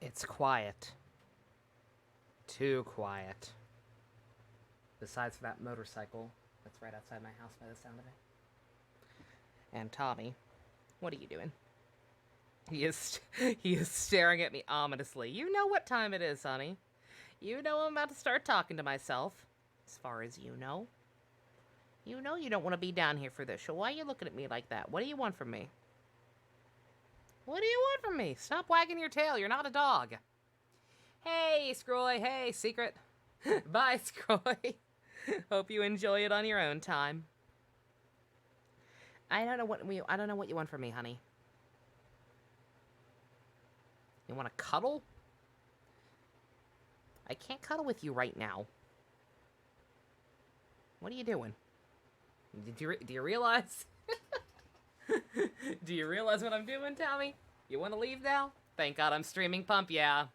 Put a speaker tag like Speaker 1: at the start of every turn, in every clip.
Speaker 1: It's quiet. Too quiet. Besides for that motorcycle that's right outside my house by the sound of it. And Tommy, what are you doing? He is staring at me ominously. You know what time it is, honey. You know I'm about to start talking to myself. As far as you know. You know you don't want to be down here for this, so why are you looking at me like that? What do you want from me? What do you want from me? Stop wagging your tail. You're not a dog. Hey, Scroy. Hey, Secret. Bye, Scroy. Hope you enjoy it on your own time. I don't know what you want from me, honey. You want to cuddle? I can't cuddle with you right now. What are you doing? Do you realize? Do you realize what I'm doing, Tommy? You want to leave now? Thank God I'm streaming Pump. Yeah.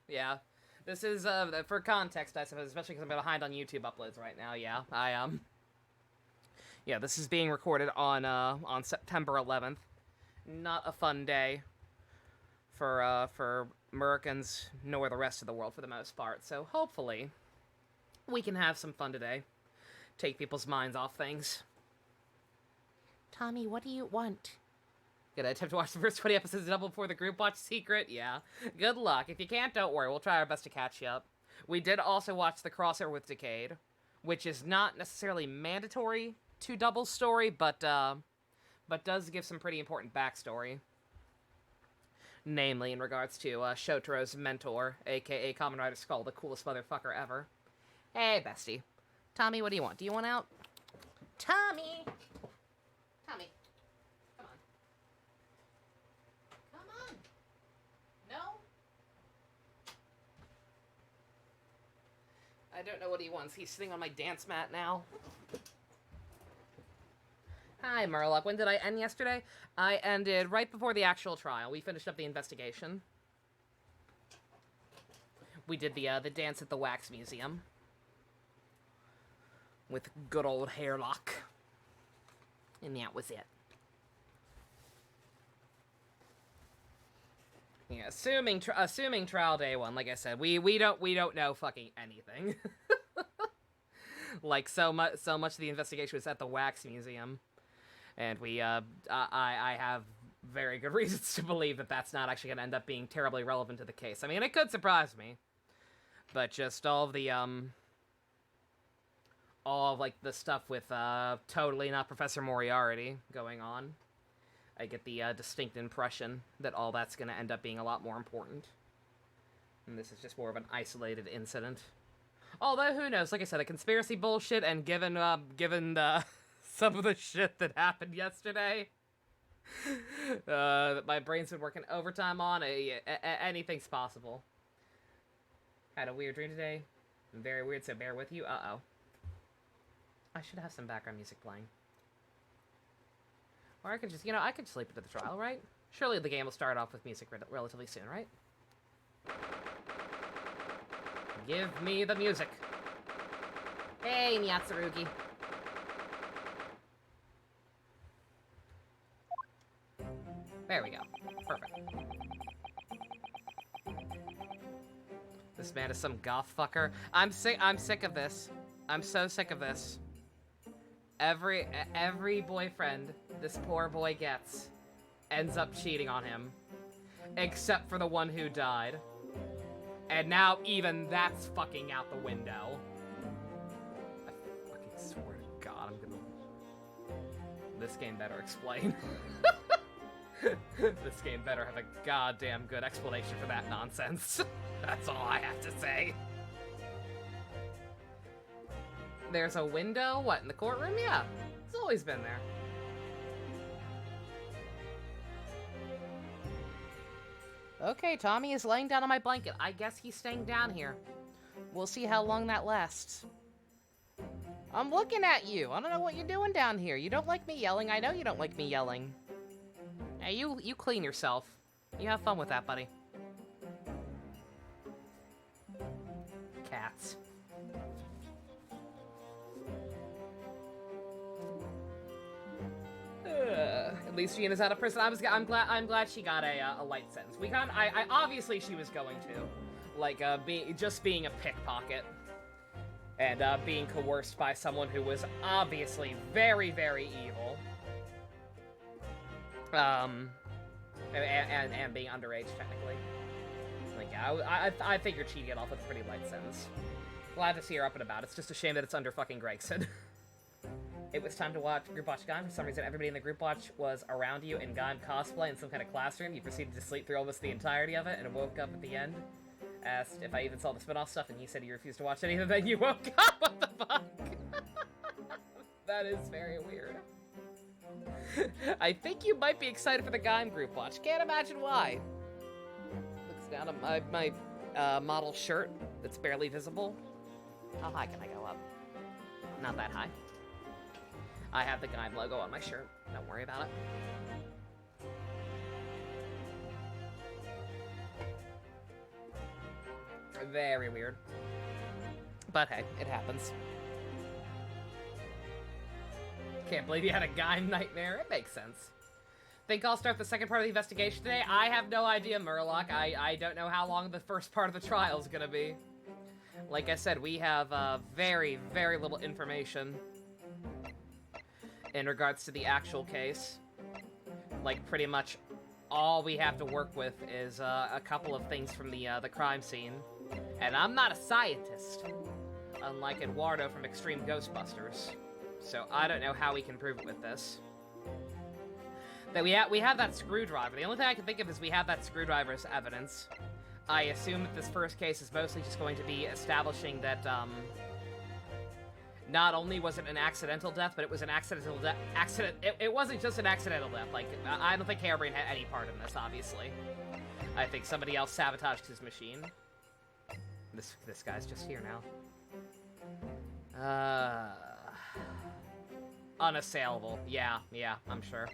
Speaker 1: This is, for context, I suppose, especially because I'm behind on YouTube uploads right now. Yeah, yeah, this is being recorded on September 11th. Not a fun day for Americans, nor the rest of the world for the most part. So hopefully we can have some fun today. Take people's minds off things. Tommy, what do you want? Gonna attempt to watch the first 20 episodes double before the group watch Secret? Yeah. Good luck. If you can't, don't worry. We'll try our best to catch you up. We did also watch the crossover with Decade, which is not necessarily mandatory to double story, but does give some pretty important backstory. Namely, in regards to Shotaro's mentor, aka Kamen Rider Skull, the coolest motherfucker ever. Hey, bestie. Tommy, what do you want? Do you want out? Tommy! Tommy. Come on. Come on. No? I don't know what he wants. He's sitting on my dance mat now. Hi, Murloc. When did I end yesterday? I ended right before the actual trial. We finished up the investigation. We did the dance at the Wax Museum. With good old Sherlock. And that was it. Yeah, assuming trial day one, like I said, we don't know fucking anything. Like so much of the investigation was at the Wax Museum. And I have very good reasons to believe that that's not actually going to end up being terribly relevant to the case. I mean, it could surprise me. But just all of the, like, the stuff with, totally not Professor Moriarty going on. I get the, distinct impression that all that's going to end up being a lot more important. And this is just more of an isolated incident. Although, who knows? Like I said, the conspiracy bullshit, and given some of the shit that happened yesterday, that my brain's been working overtime on, anything's possible. Had a weird dream today. Very weird, so bear with you. Uh-oh. I should have some background music playing. Or I could just, I could sleep into the trial, right? Surely the game will start off with music relatively soon, right? Give me the music. Hey, Nyatsurugi. There we go. Perfect. This man is some goth fucker. I'm sick of this. I'm so sick of this. Every boyfriend this poor boy gets ends up cheating on him. Except for the one who died. And now even that's fucking out the window. I fucking swear to God, I'm gonna... This game better explain. This game better have a goddamn good explanation for that nonsense. That's all I have to say. There's a window? What, in the courtroom? Yeah. It's always been there. Okay, Tommy is laying down on my blanket. I guess he's staying down here. We'll see how long that lasts. I'm looking at you. I don't know what you're doing down here. You don't like me yelling. I know you don't like me yelling. Hey, you clean yourself. You have fun with that, buddy. Cats. At least Gina's out of prison. I'm glad she got a light sentence. Obviously she was going to. like, just being a pickpocket. And, being coerced by someone who was obviously very, very evil. And being underage, technically. Like, yeah, I think you're cheating it off with a pretty light sentence. Glad to see you're up and about. It's just a shame that it's under fucking Gregson. It was time to group watch Gaim. For some reason, everybody in the group watch was around you in Gaim cosplay in some kind of classroom. You proceeded to sleep through almost the entirety of it and woke up at the end. Asked if I even saw the spin-off stuff, and you said you refused to watch any of it, then you woke up. What the fuck? That is very weird. I think you might be excited for the Gaim group watch. Can't imagine why. Looks down at my model shirt that's barely visible. How high can I go up? Not that high. I have the Gaim logo on my shirt. Don't worry about it. Very weird. But hey, it happens. Can't believe you had a Gaim nightmare. It makes sense. Think I'll start the second part of the investigation today? I have no idea, Murloc. I don't know how long the first part of the trial is gonna be. Like I said, we have very, very little information in regards to the actual case. Like, pretty much all we have to work with is a couple of things from the crime scene. And I'm not a scientist, unlike Eduardo from Extreme Ghostbusters. So I don't know how we can prove it with this. That we have that screwdriver. The only thing I can think of is we have that screwdriver as evidence. I assume that this first case is mostly just going to be establishing that, not only was it an accidental death, but it was an accidental death. It wasn't just an accidental death. Like, I don't think Harebrained had any part in this, obviously. I think somebody else sabotaged his machine. This guy's just here now. Unassailable. Yeah, I'm sure.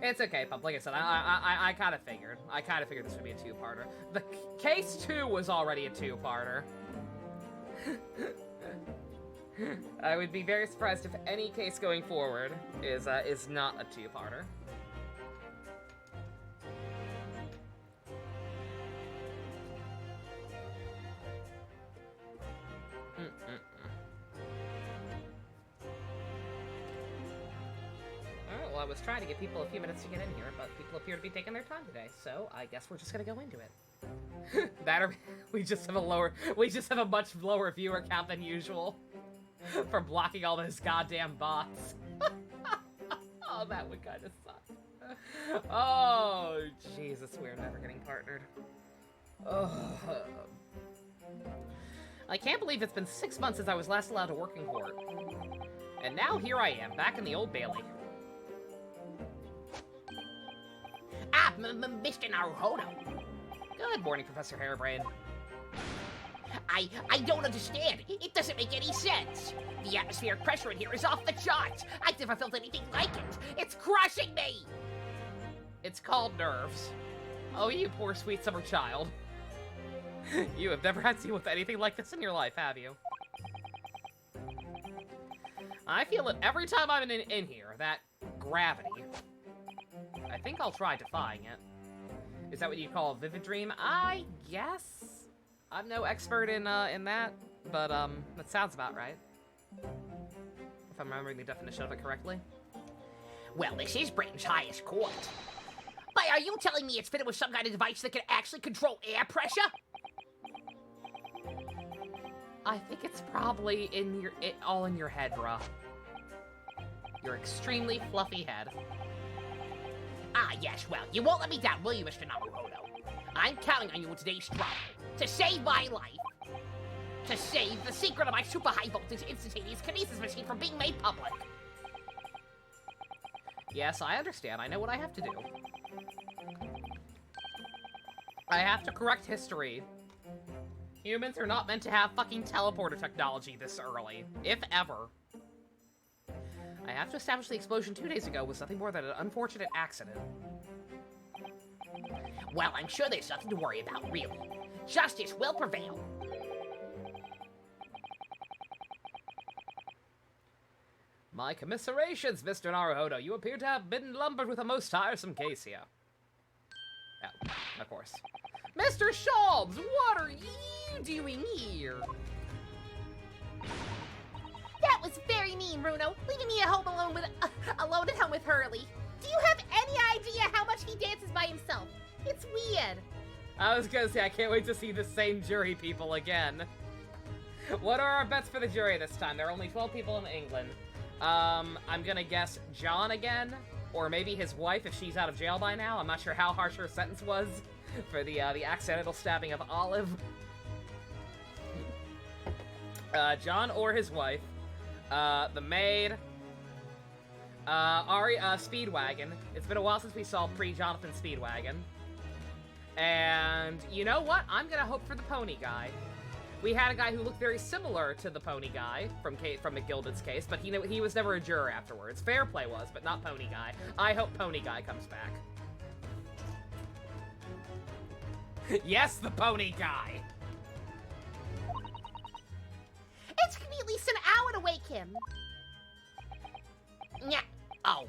Speaker 1: It's okay, Pump. Like I said, I kind of figured. I kind of figured this would be a two-parter. The case 2 was already a two-parter. I would be very surprised if any case going forward is not a two-parter. Alright, well, I was trying to give people a few minutes to get in here, but people appear to be taking their time today, so I guess we're just gonna go into it. That or we just have a much lower viewer count than usual. For blocking all those goddamn bots. Oh, that would kind of suck. Oh, Jesus, we're never getting partnered. Oh. I can't believe it's been 6 months since I was last allowed to work in court. And now here I am, back in the Old Bailey.
Speaker 2: Ah, Mr. Naruhodo.
Speaker 1: Good morning, Professor Harebrained.
Speaker 2: I don't understand. It doesn't make any sense. The atmospheric pressure in here is off the charts. I've never felt anything like it. It's crushing me.
Speaker 1: It's called nerves. Oh, you poor sweet summer child. You have never had to deal with anything like this in your life, have you? I feel it every time I'm in here, that gravity. I think I'll try defying it. Is that what you call a vivid dream? I guess. I'm no expert in that, but that sounds about right. If I'm remembering the definition of it correctly.
Speaker 2: Well, this is Britain's highest court. But are you telling me it's fitted with some kind of device that can actually control air pressure?
Speaker 1: I think it's probably all in your head, bruh. Your extremely fluffy head.
Speaker 2: Ah, yes, well, you won't let me down, will you, Mr. Naruhodo? I'm counting on you in today's struggle to save my life. To save the secret of my super high voltage instantaneous kinesis machine from being made public.
Speaker 1: Yes, I understand. I know what I have to do. I have to correct history. Humans are not meant to have fucking teleporter technology this early, if ever. I have to establish the explosion 2 days ago was nothing more than an unfortunate accident.
Speaker 2: Well, I'm sure there's nothing to worry about, really. Justice will prevail.
Speaker 1: My commiserations, Mr. Naruhodo. You appear to have been lumbered with a most tiresome case here. Oh, of course. Mr. Shalbs, what are you doing here?
Speaker 2: That was very mean, Bruno. Leaving me at home alone at home with Hurley. Do you have any idea how much he dances by himself? It's weird.
Speaker 1: I was gonna say, I can't wait to see the same jury people again. What are our bets for the jury this time? There are only 12 people in England. I'm gonna guess John again, or maybe his wife if she's out of jail by now. I'm not sure how harsh her sentence was for the accidental stabbing of Olive. John or his wife. The maid. Ari, Speedwagon. It's been a while since we saw pre-Jonathan Speedwagon. And you know what? I'm gonna hope for the pony guy. We had a guy who looked very similar to the pony guy from McGilded's case, but he was never a juror afterwards. Fair Play was, but not pony guy. I hope pony guy comes back. Yes, the pony guy!
Speaker 2: It took me at least an hour to wake him. Yeah. Oh,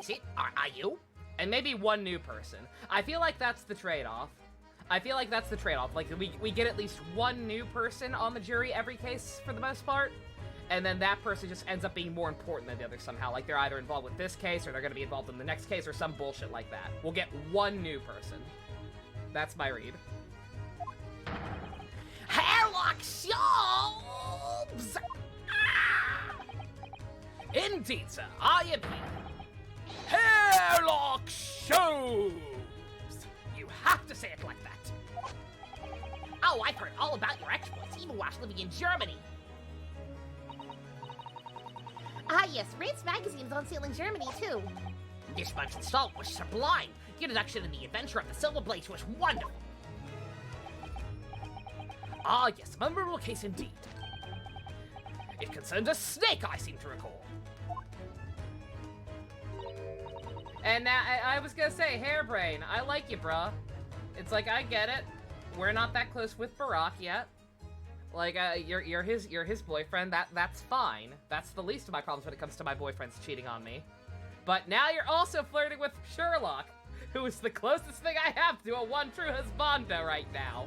Speaker 2: is it? Are you?
Speaker 1: And maybe one new person. I feel like that's the trade-off. Like, we get at least one new person on the jury every case, for the most part. And then that person just ends up being more important than the other somehow. Like, they're either involved with this case, or they're gonna be involved in the next case, or some bullshit like that. We'll get one new person. That's my read.
Speaker 2: Sherlock Shalbs!
Speaker 1: Indeed, sir. I am here. Sherlock Shalbs! You have to say it like that.
Speaker 2: Oh, I've heard all about your exploits, even whilst living in Germany. Ah, yes, Rance magazine's on sale in Germany, too. This month's installment was sublime. The introduction and the adventure of the Silver Blades was wonderful.
Speaker 1: Ah, yes, a memorable case indeed. It concerned a snake, I seem to recall. And now, I was gonna say, Hairbrain, I like you, bruh. It's like, I get it. We're not that close with Barack yet. Like, you're his boyfriend. That's fine. That's the least of my problems when it comes to my boyfriends cheating on me. But now you're also flirting with Sherlock, who is the closest thing I have to a one true husbando right now.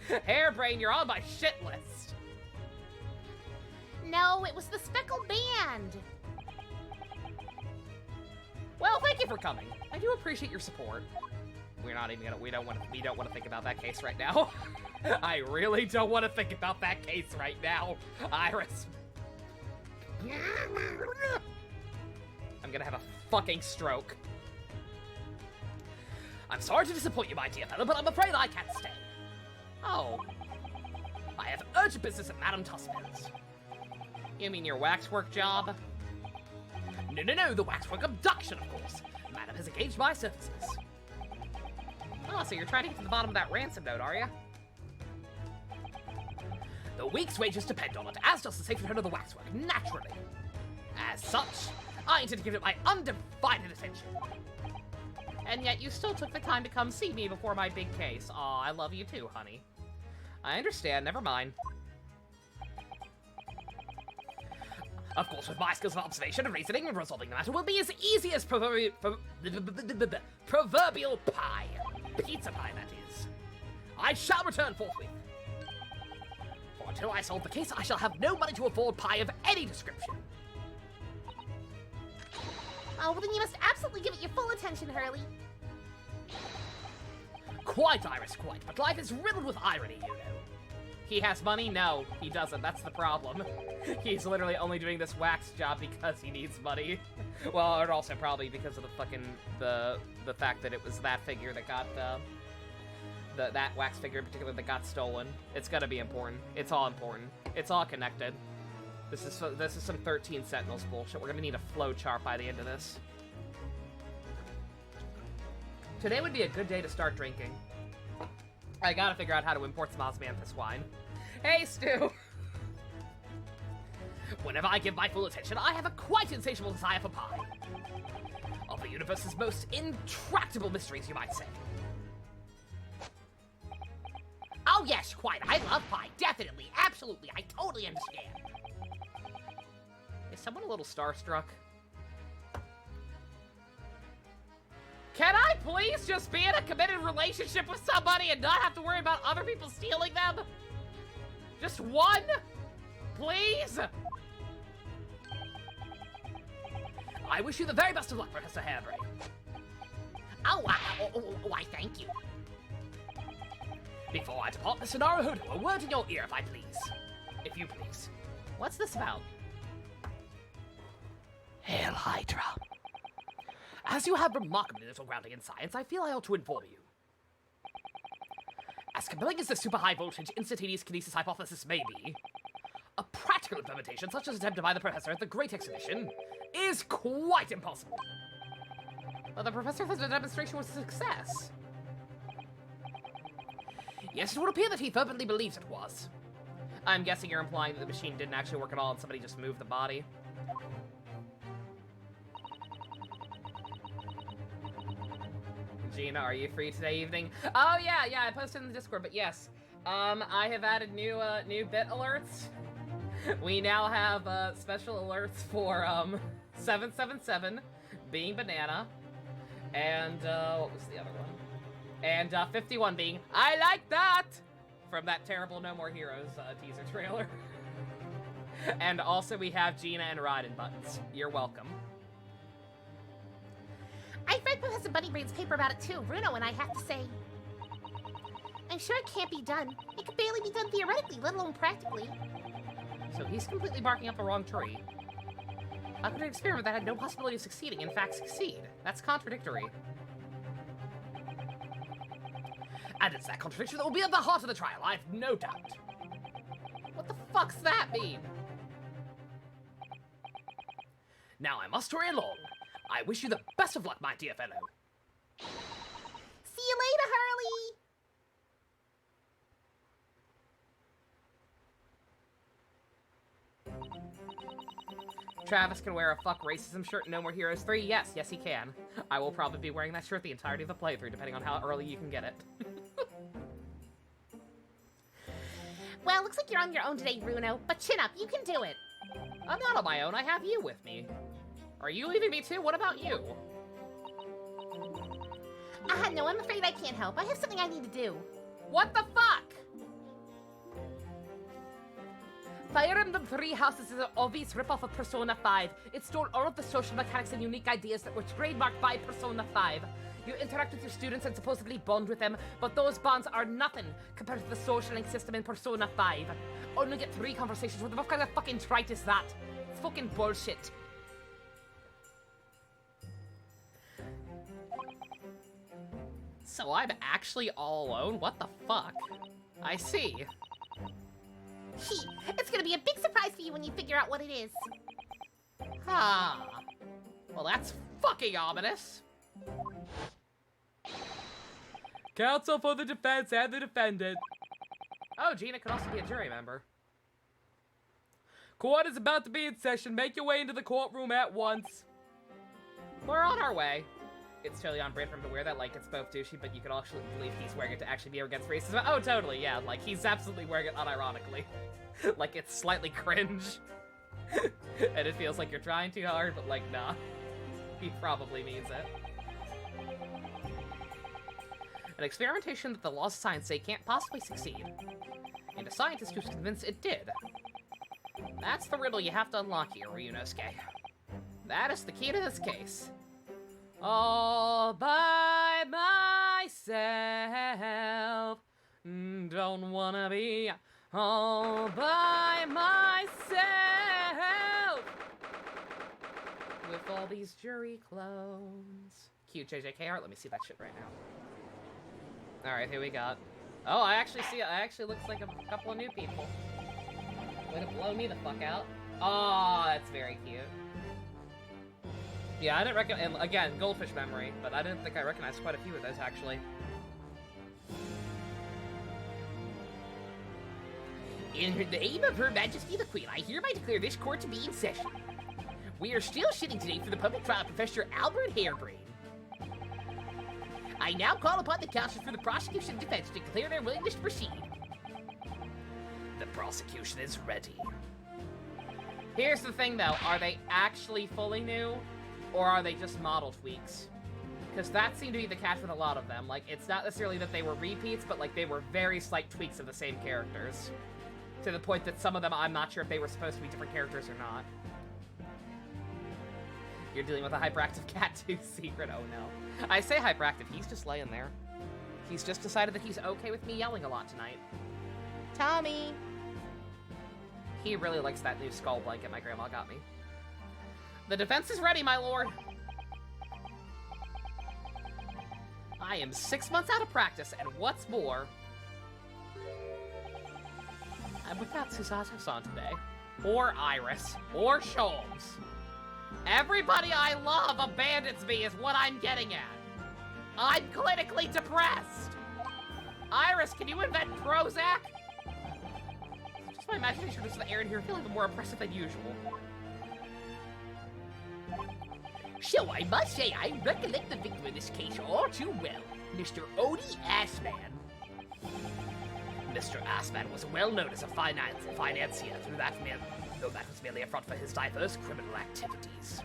Speaker 1: Hairbrain, you're on my shit list.
Speaker 2: No, it was the Speckled Band.
Speaker 1: Well, thank you for coming. I do appreciate your support. We don't want to think about that case right now. I really don't want to think about that case right now, Iris. I'm gonna have a fucking stroke. I'm sorry to disappoint you, my dear fellow, but I'm afraid I can't stay. Oh. I have urgent business at Madame Tussman's. You mean your waxwork job? No, the waxwork abduction, of course. Madame has engaged my services. Oh, so you're trying to get to the bottom of that ransom note, are you? The week's wages depend on it, as does the safe return of the waxwork, naturally. As such, I intend to give it my undivided attention. And yet you still took the time to come see me before my big case. Aw, I love you too, honey. I understand, never mind. Of course, with my skills of observation and reasoning, resolving the matter will be as easy as proverbial pie. Pizza pie, that is. I shall return forthwith. For until I solve the case, I shall have no money to afford pie of any description.
Speaker 2: Oh, well then you must absolutely give it your full attention, Hurley.
Speaker 1: Quite, Iris, quite. But life is riddled with irony, you know. He has money? No, he doesn't. That's the problem. He's literally only doing this wax job because he needs money. Well, and also probably because of the fucking, the fact that it was that figure that got, that wax figure in particular that got stolen. It's gonna be important. It's all important. It's all connected. This is some 13 Sentinels bullshit. We're gonna need a flow chart by the end of this. Today would be a good day to start drinking. I gotta figure out how to import some osmanthus wine. Hey, Stu! Whenever I give my full attention, I have a quite insatiable desire for pie. Of the universe's most intractable mysteries, you might say.
Speaker 2: Oh yes, quite. I love pie. Definitely. Absolutely. I totally understand.
Speaker 1: a little starstruck. Can I please just be in a committed relationship with somebody and not have to worry about other people stealing them? Just one? Please? I wish you the very best of luck, Professor Harebrain.
Speaker 2: Why, thank you.
Speaker 1: Before I depart, Mr. Naruhodo, a word in your ear, if I please. If you please. What's this about? Hail Hydra. As you have remarkably little grounding in science, I feel I ought to inform you. As compelling as the super high voltage instantaneous kinesis hypothesis may be, a practical implementation such as attempted by the professor at the Great Exhibition is quite impossible. But the professor said the demonstration was a success. Yes, it would appear that he fervently believes it was. I'm guessing you're implying that the machine didn't actually work at all and somebody just moved the body. Gina, are you free today evening? Oh yeah, I posted in the Discord, but yes. I have added new bit alerts. We now have special alerts for 777 being banana, and what was the other one? And 51 being I like that from that terrible No More Heroes teaser trailer. And also we have Gina and Raiden buttons. You're welcome.
Speaker 2: I've read Professor Bunnybrain's paper about it too, Bruno, and I have to say, I'm sure it can't be done. It could barely be done theoretically, let alone practically.
Speaker 1: So he's completely barking up the wrong tree. How could an experiment that had no possibility of succeeding in fact succeed? That's contradictory. And it's that contradiction that will be at the heart of the trial, I've no doubt. What the fuck's that mean? Now I must hurry along. I wish you the best of luck, my dear fellow.
Speaker 2: See you later, Harley!
Speaker 1: Travis can wear a fuck racism shirt in No More Heroes 3? Yes, he can. I will probably be wearing that shirt the entirety of the playthrough, depending on how early you can get it.
Speaker 2: Well, looks like you're on your own today, Bruno, but chin up, you can do it.
Speaker 1: I'm not on my own, I have you with me. Are you leaving me too? What about you?
Speaker 2: No, I'm afraid I can't help. I have something I need to do.
Speaker 1: What the fuck? Fire Emblem Three Houses is an obvious ripoff of Persona 5. It stole all of the social mechanics and unique ideas that were trademarked by Persona 5. You interact with your students and supposedly bond with them, but those bonds are nothing compared to the social link system in Persona 5. Only get 3 conversations. What the fuck kind of fucking trite is that? It's fucking bullshit. So I'm actually all alone? What the fuck? I see.
Speaker 2: It's gonna be a big surprise for you when you figure out what it is.
Speaker 1: Ah. Well, that's fucking ominous. Counsel for the defense and the defendant. Oh, Gina could also be a jury member. Court is about to be in session. Make your way into the courtroom at once. We're on our way. It's totally on brand for him to wear that, like it's both douchey, but you could actually believe he's wearing it to actually be against racism. Oh, totally, yeah, like he's absolutely wearing it unironically. Like it's slightly cringe. And it feels like you're trying too hard, but like, nah. He probably means it. An experimentation that the laws of science say can't possibly succeed. And a scientist who's convinced it did. That's the riddle you have to unlock here, Ryunosuke. That is the key to this case. All by myself. Don't wanna be all by myself. With all these jury clones. Cute JJK art. Let me see that shit right now. Alright, here we got. Oh, I actually see it. I actually looks like a couple of new people. Way to blow me the fuck out. Oh, that's very cute. Yeah, I didn't recognize, and again, goldfish memory, but I didn't think I recognized quite a few of those, actually.
Speaker 2: In the name of Her Majesty the Queen, I hereby declare this court to be in session. We are still sitting today for the public trial of Professor Albert Harebrain. I now call upon the counsel for the prosecution and defense to declare their willingness to proceed.
Speaker 1: The prosecution is ready. Here's the thing, though. Are they actually fully new, or are they just model tweaks? Because that seemed to be the catch with a lot of them. Like, it's not necessarily that they were repeats, but, like, they were very slight tweaks of the same characters. To the point that some of them, I'm not sure if they were supposed to be different characters or not. You're dealing with a hyperactive cat, too, Secret. Oh, no. I say hyperactive. He's just laying there. He's just decided that he's okay with me yelling a lot tonight. Tommy! He really likes that new skull blanket my grandma got me. The defense is ready, my lord. I am 6 months out of practice, and what's more, I'm without Susato-san today. Or Iris. Or Sholmes. Everybody I love abandons me is what I'm getting at. I'm clinically depressed. Iris, can you invent Prozac? Just my imagination is the air in here feeling more oppressive than usual.
Speaker 2: So I must say I recollect the victim in this case all too well, Mr. Odie Assman. Mr. Assman was well known as a financier though that was merely a front for his diverse criminal activities.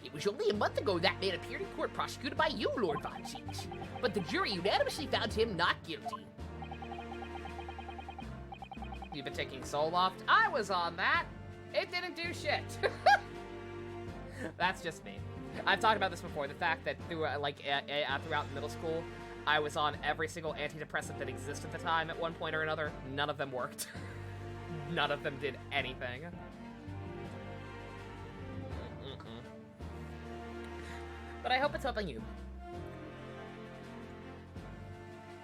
Speaker 2: It was only a month ago that man appeared in court prosecuted by you, Lord Von Cheeks, but the jury unanimously found him not guilty.
Speaker 1: You've been taking Soul-Loft? I was on that. It didn't do shit. That's just me. I've talked about this before. The fact that throughout middle school, I was on every single antidepressant that existed at the time at one point or another. None of them worked. None of them did anything. But I hope it's helping you.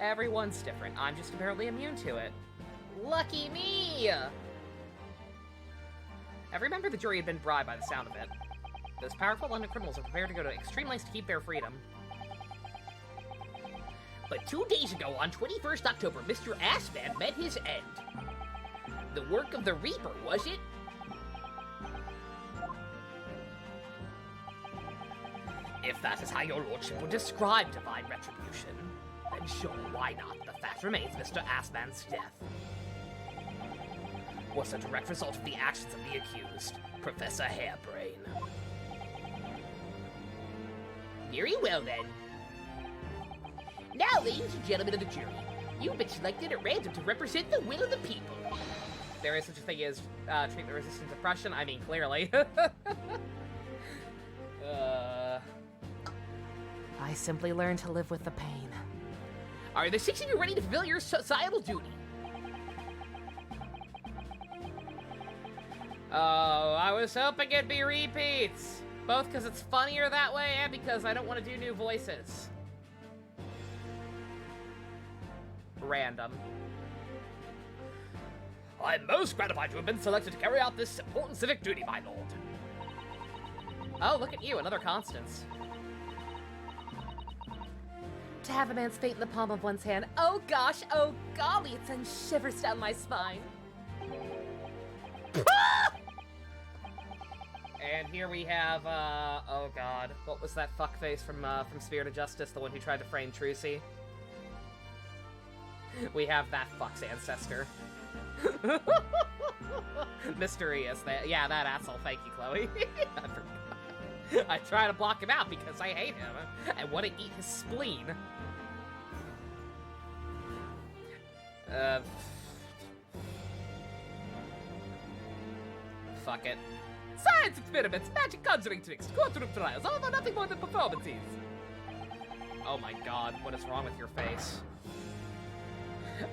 Speaker 1: Everyone's different. I'm just apparently immune to it. Lucky me! Every member of the jury had been bribed by the sound of it. Those powerful London criminals are prepared to go to extreme lengths to keep their freedom.
Speaker 2: But 2 days ago, on 21st October, Mr. Assman met his end. The work of the Reaper, was it? If that is how your lordship would describe divine retribution, then sure, why not? The fact remains Mr. Assman's death was a direct result of the actions of the accused, Professor Hairbrain. Very well, then. Now, ladies and gentlemen of the jury, you've been selected at random to represent the will of the people.
Speaker 1: There is such a thing as treatment-resistant depression. I mean, clearly. I simply learned to live with the pain.
Speaker 2: Are the 6 of you ready to fulfill your societal duty?
Speaker 1: Oh, I was hoping it'd be repeats. Both because it's funnier that way and because I don't want to do new voices. Random.
Speaker 2: I'm most gratified to have been selected to carry out this important civic duty, my lord.
Speaker 1: Oh, look at you, another Constance. To have a man's fate in the palm of one's hand. Oh gosh, oh golly, it sends shivers down my spine. And here we have, oh god, what was that fuckface from Spirit of Justice, the one who tried to frame Trucy? We have that fuck's ancestor. Mysterious, yeah, that asshole, thank you, Chloe. I forgot. I try to block him out because I hate him. I want to eat his spleen. Fuck it. Science experiments, magic conjuring tricks, courtroom trials, all for nothing more than performances. Oh my god, what is wrong with your face?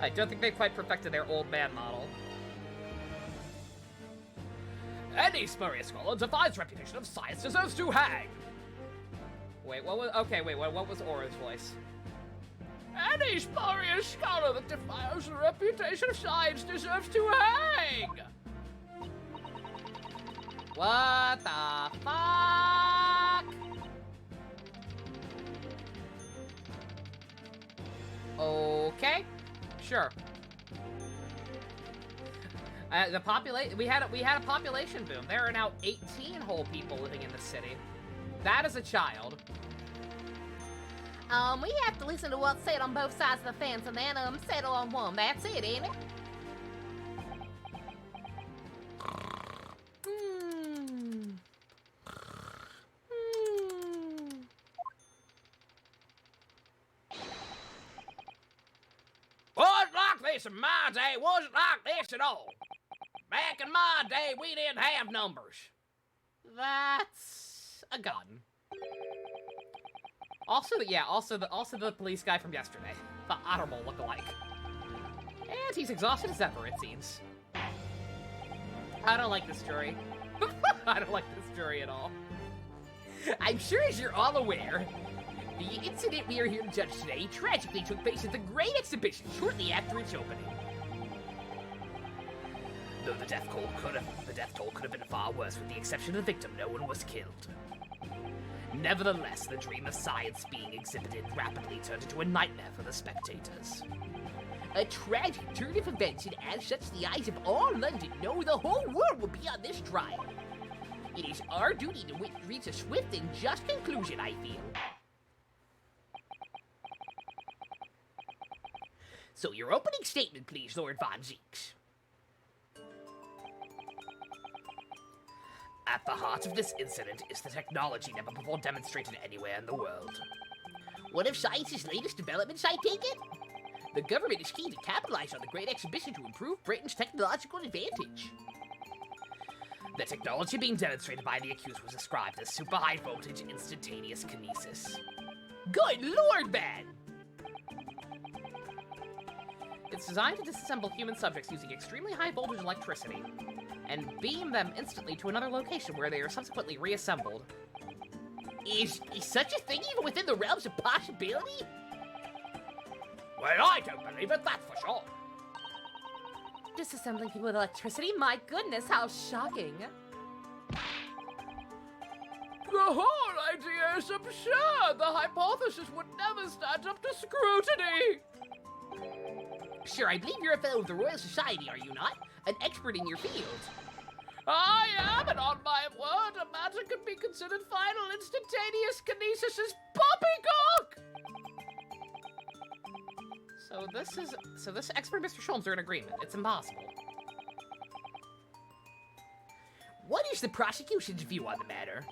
Speaker 1: I don't think they've quite perfected their old man model.
Speaker 2: Any spurious scholar defies reputation of science deserves to hang.
Speaker 1: Wait, what was? Okay, wait, what was Aura's voice?
Speaker 2: Any spurious scholar that defies the reputation of science deserves to hang.
Speaker 1: What the fuck? Okay, sure. We had a population boom. There are now 18 whole people living in the city. That is a child.
Speaker 3: We have to listen to what's said on both sides of the fence and then settle on one. That's it, ain't it?
Speaker 2: Listen, my day wasn't like this at all. Back in my day, we didn't have numbers.
Speaker 1: That's a gun. Also, the police guy from yesterday. The Ottermole look-alike. And he's exhausted as ever, it seems. I don't like this jury. I don't like this jury at all.
Speaker 2: I'm sure as you're all aware, the incident we are here to judge today tragically took place at the Great Exhibition shortly after its opening. Though the death toll could have been far worse, with the exception of the victim, no one was killed. Nevertheless, the dream of science being exhibited rapidly turned into a nightmare for the spectators. A tragic turn of events, and as such, the eyes of all London, no, the whole world will be on this trial. It is our duty to reach a swift and just conclusion, I feel. So your opening statement, please, Lord Von Zeeks. At the heart of this incident is the technology never before demonstrated anywhere in the world. One of science's latest developments, I take it? The government is keen to capitalize on the Great Exhibition to improve Britain's technological advantage. The technology being demonstrated by the accused was described as super high voltage instantaneous kinesis. Good lord, man!
Speaker 1: It's designed to disassemble human subjects using extremely high voltage electricity and beam them instantly to another location where they are subsequently reassembled.
Speaker 2: Is such a thing even within the realms of possibility?
Speaker 3: Well, I don't believe it, that's for sure.
Speaker 1: Disassembling people with electricity? My goodness, how shocking.
Speaker 3: The whole idea is absurd. The hypothesis would never stand up to scrutiny.
Speaker 2: Sure, I believe you're a fellow of the Royal Society, are you not? An expert in your field.
Speaker 3: I am, and on my word, a matter can be considered final instantaneous kinesis as poppycock!
Speaker 1: So this expert and Mr. Sholmes are in agreement. It's impossible.
Speaker 2: What is the prosecution's view on the matter?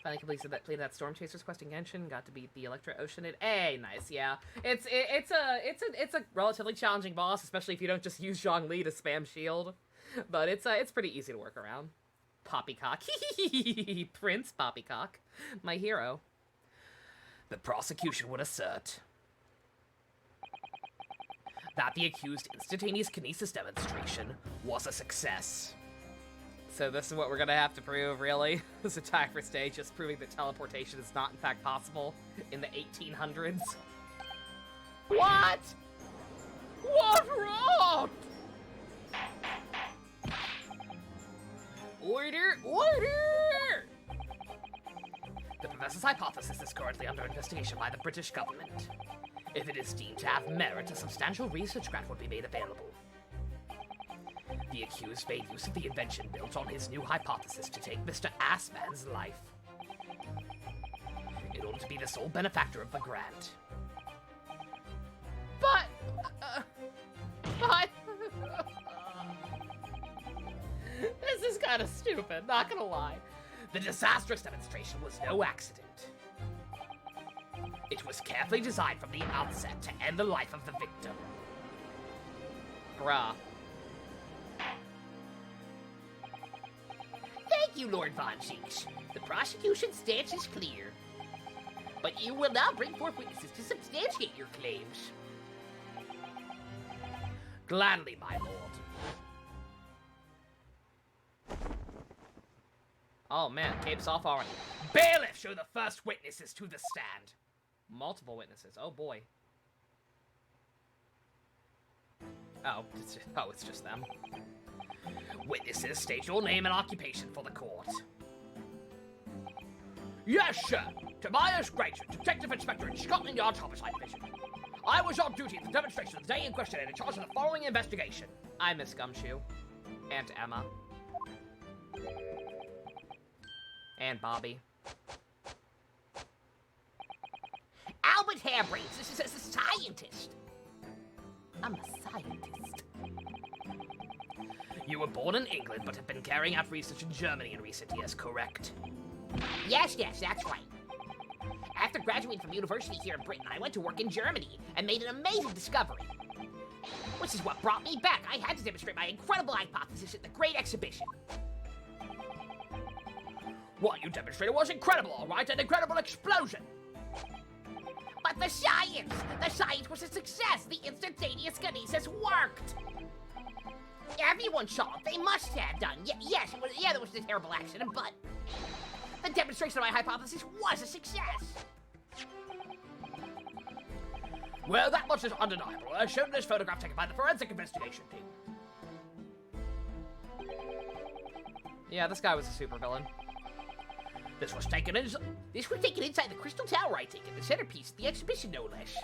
Speaker 1: Finally completed that Storm Chasers quest in Genshin. Got to beat the Electro Oceanid. Hey, nice, yeah. It's a relatively challenging boss, especially if you don't just use Zhongli to spam shield. But it's pretty easy to work around. Poppycock, Prince Poppycock, my hero.
Speaker 2: The prosecution would assert that the accused instantaneous kinesis demonstration was a success.
Speaker 1: So this is what we're gonna have to prove, really? This entire first day, just proving that teleportation is not in fact possible in the 1800s.
Speaker 3: What? What rot?
Speaker 2: Order! Order! The professor's hypothesis is currently under investigation by the British government. If it is deemed to have merit, a substantial research grant would be made available. The accused made use of the invention built on his new hypothesis to take Mr. Assman's life, in order to be the sole benefactor of the grant.
Speaker 3: But
Speaker 1: this is kind of stupid, not gonna lie.
Speaker 2: The disastrous demonstration was no accident. It was carefully designed from the outset to end the life of the victim.
Speaker 1: Bruh.
Speaker 2: Thank you, Lord Von Zeeks. The prosecution's stance is clear. But you will now bring forth witnesses to substantiate your claims. Gladly, my lord.
Speaker 1: Oh man, cape's off already.
Speaker 2: Bailiff, show the first witnesses to the stand.
Speaker 1: Multiple witnesses, oh boy. Oh, it's just them.
Speaker 2: Witnesses, state your name and occupation for the court.
Speaker 3: yes, sir. Tobias Grayson, Detective Inspector in Scotland Yard's Homicide Division. I was on duty at the demonstration of the day in question and in charge of the following investigation.
Speaker 1: I miss Gumshoe. And Emma. And Bobby.
Speaker 2: Albert Hairbrains, this is as a scientist.
Speaker 1: I'm a scientist.
Speaker 2: You were born in England, but have been carrying out research in Germany in recent years, correct? Yes, that's right. After graduating from university here in Britain, I went to work in Germany and made an amazing discovery. Which is what brought me back. I had to demonstrate my incredible hypothesis at the Great Exhibition.
Speaker 3: What you demonstrated was incredible, all right? An incredible explosion.
Speaker 2: But the science was a success. The instantaneous kinesis worked. Everyone saw it. They must have done. Yes, there was a terrible accident, but the demonstration of my hypothesis was a success.
Speaker 3: Well, that much is undeniable, as shown in this photograph taken by the forensic investigation team.
Speaker 1: Yeah, this guy was a supervillain.
Speaker 3: This was taken inside
Speaker 2: the Crystal Tower, I take it. The centerpiece of the exhibition, no less.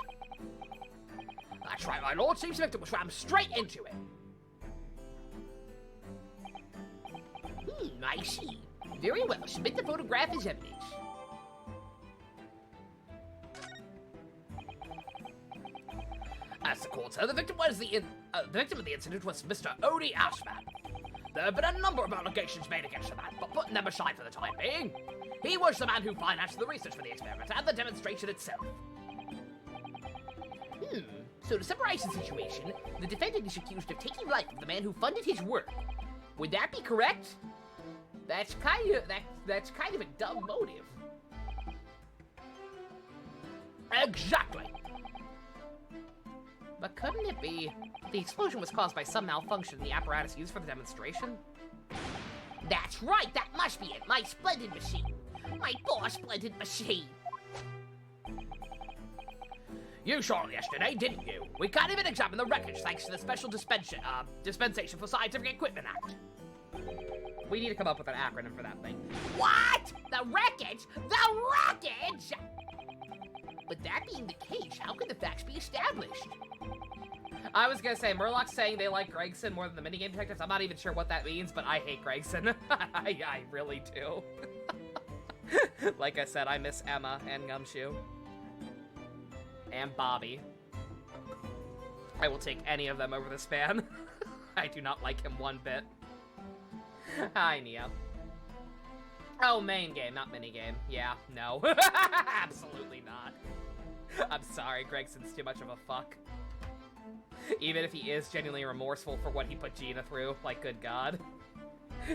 Speaker 3: That's right, my lord. Seems the victim was rammed straight into it.
Speaker 2: I see. Very well. Submit the photograph as evidence.
Speaker 3: As the court said, the victim of the incident was Mr. Odie Ashman. There have been a number of allegations made against the man, but putting them aside for the time being, he was the man who financed the research for the experiment and the demonstration itself.
Speaker 2: So to summarize the situation, the defendant is accused of taking life of the man who funded his work. Would that be correct? That's kind of a dumb motive.
Speaker 3: Exactly.
Speaker 1: But couldn't it be the explosion was caused by some malfunction in the apparatus used for the demonstration?
Speaker 2: That's right, that must be it. My splendid machine. My poor splendid machine.
Speaker 3: You saw it yesterday, didn't you? We can't even examine the wreckage thanks to the Special Dispensation for Scientific Equipment Act.
Speaker 1: We need to come up with an acronym for that thing.
Speaker 2: What? The wreckage? The wreckage? But that being the case, how could the facts be established?
Speaker 1: I was gonna say, Murlock's saying they like Gregson more than the minigame detectives. I'm not even sure what that means, but I hate Gregson. I really do. Like I said, I miss Emma and Gumshoe. And Bobby. I will take any of them over this man. I do not like him one bit. Hi, Neo. Oh, main game, not minigame. Yeah, no. Absolutely not. I'm sorry, Gregson's too much of a fuck. Even if he is genuinely remorseful for what he put Gina through, like, good God.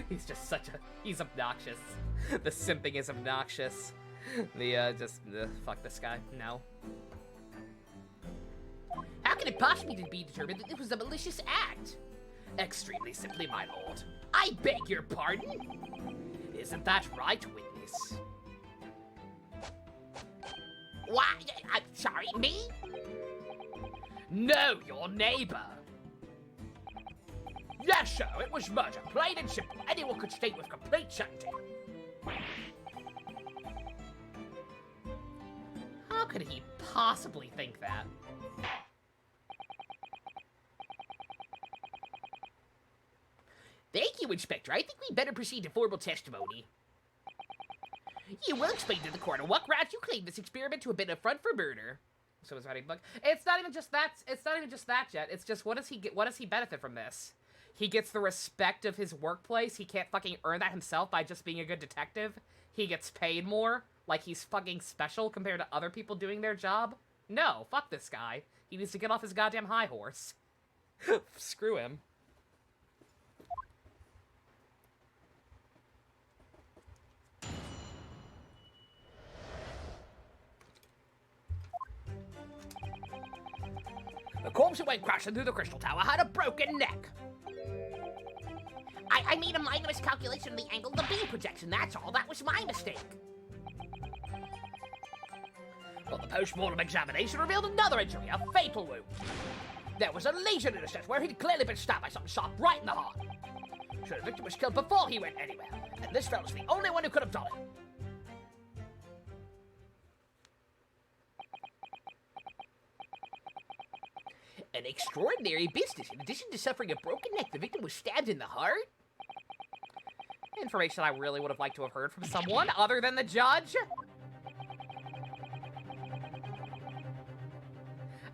Speaker 1: He's just he's obnoxious. The simping is obnoxious. Fuck this guy. No.
Speaker 2: How can it possibly be determined that it was a malicious act?
Speaker 3: Extremely simply, my lord.
Speaker 2: I beg your pardon?
Speaker 3: Isn't that right, witness?
Speaker 2: Why? I'm sorry, me?
Speaker 3: No, your neighbor. Yes, sir, it was murder, plain and simple. Anyone could state with complete certainty.
Speaker 1: How could he possibly think that?
Speaker 2: Thank you, Inspector. I think we better proceed to formal testimony. You will explain to the coroner what grounds you claim this experiment to have been a front for murder.
Speaker 1: So is writing book. It's not even just that. It's not even just that yet. It's just what does he get? What does he benefit from this? He gets the respect of his workplace. He can't fucking earn that himself by just being a good detective. He gets paid more, like he's fucking special compared to other people doing their job. No, fuck this guy. He needs to get off his goddamn high horse. Screw him.
Speaker 3: The corpse that went crashing through the Crystal Tower had a broken neck.
Speaker 2: I made a minor miscalculation of the angle of the beam projection, that's all. That was my mistake.
Speaker 3: But the post-mortem examination revealed another injury, a fatal wound. There was a lesion in his chest where he'd clearly been stabbed by something sharp right in the heart. So the victim was killed before he went anywhere, and this fella's the only one who could have done it.
Speaker 2: An extraordinary business. In addition to suffering a broken neck, the victim was stabbed in the heart?
Speaker 1: Information I really would have liked to have heard from someone other than the judge.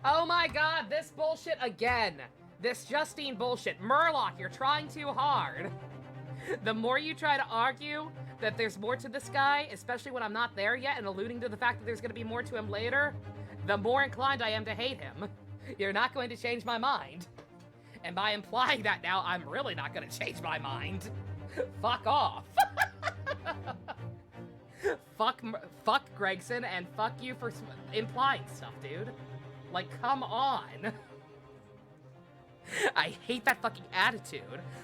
Speaker 1: Oh my god, this bullshit again. This Justine bullshit. Murlock, you're trying too hard. The more you try to argue, that there's more to this guy, especially when I'm not there yet, and alluding to the fact that there's going to be more to him later, the more inclined I am to hate him. You're not going to change my mind. And by implying that now, I'm really not going to change my mind. Fuck off. Fuck Gregson, and fuck you for implying stuff, dude. Like, come on. I hate that fucking attitude.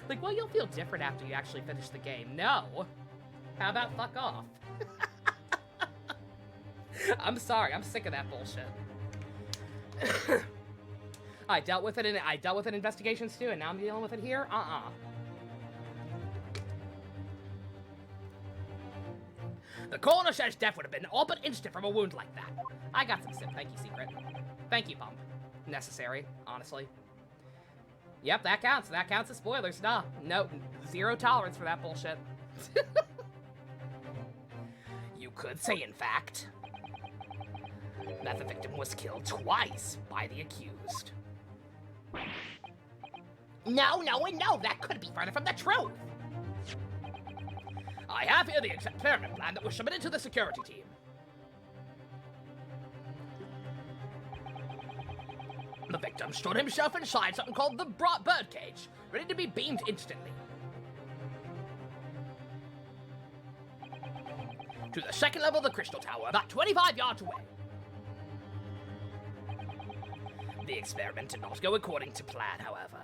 Speaker 1: Like, well, you'll feel different after you actually finish the game. No. How about fuck off? I'm sorry, I'm sick of that bullshit. I dealt with it in investigations too, and now I'm dealing with it here?
Speaker 3: The coroner says death would have been all but instant from a wound like that.
Speaker 1: I got some sim. Thank you, Secret. Thank you, Pump. Necessary, honestly. Yep, that counts. That counts as spoilers. Nah, no, zero tolerance for that bullshit.
Speaker 3: You could say, in fact, that the victim was killed twice by the accused.
Speaker 2: No, and no, that couldn't be further from the truth.
Speaker 3: I have here the experiment plan that was submitted to the security team. The victim stood himself inside something called the birdcage, ready to be beamed instantly. To the second level of the crystal tower, about 25 yards away. The experiment did not go according to plan, however.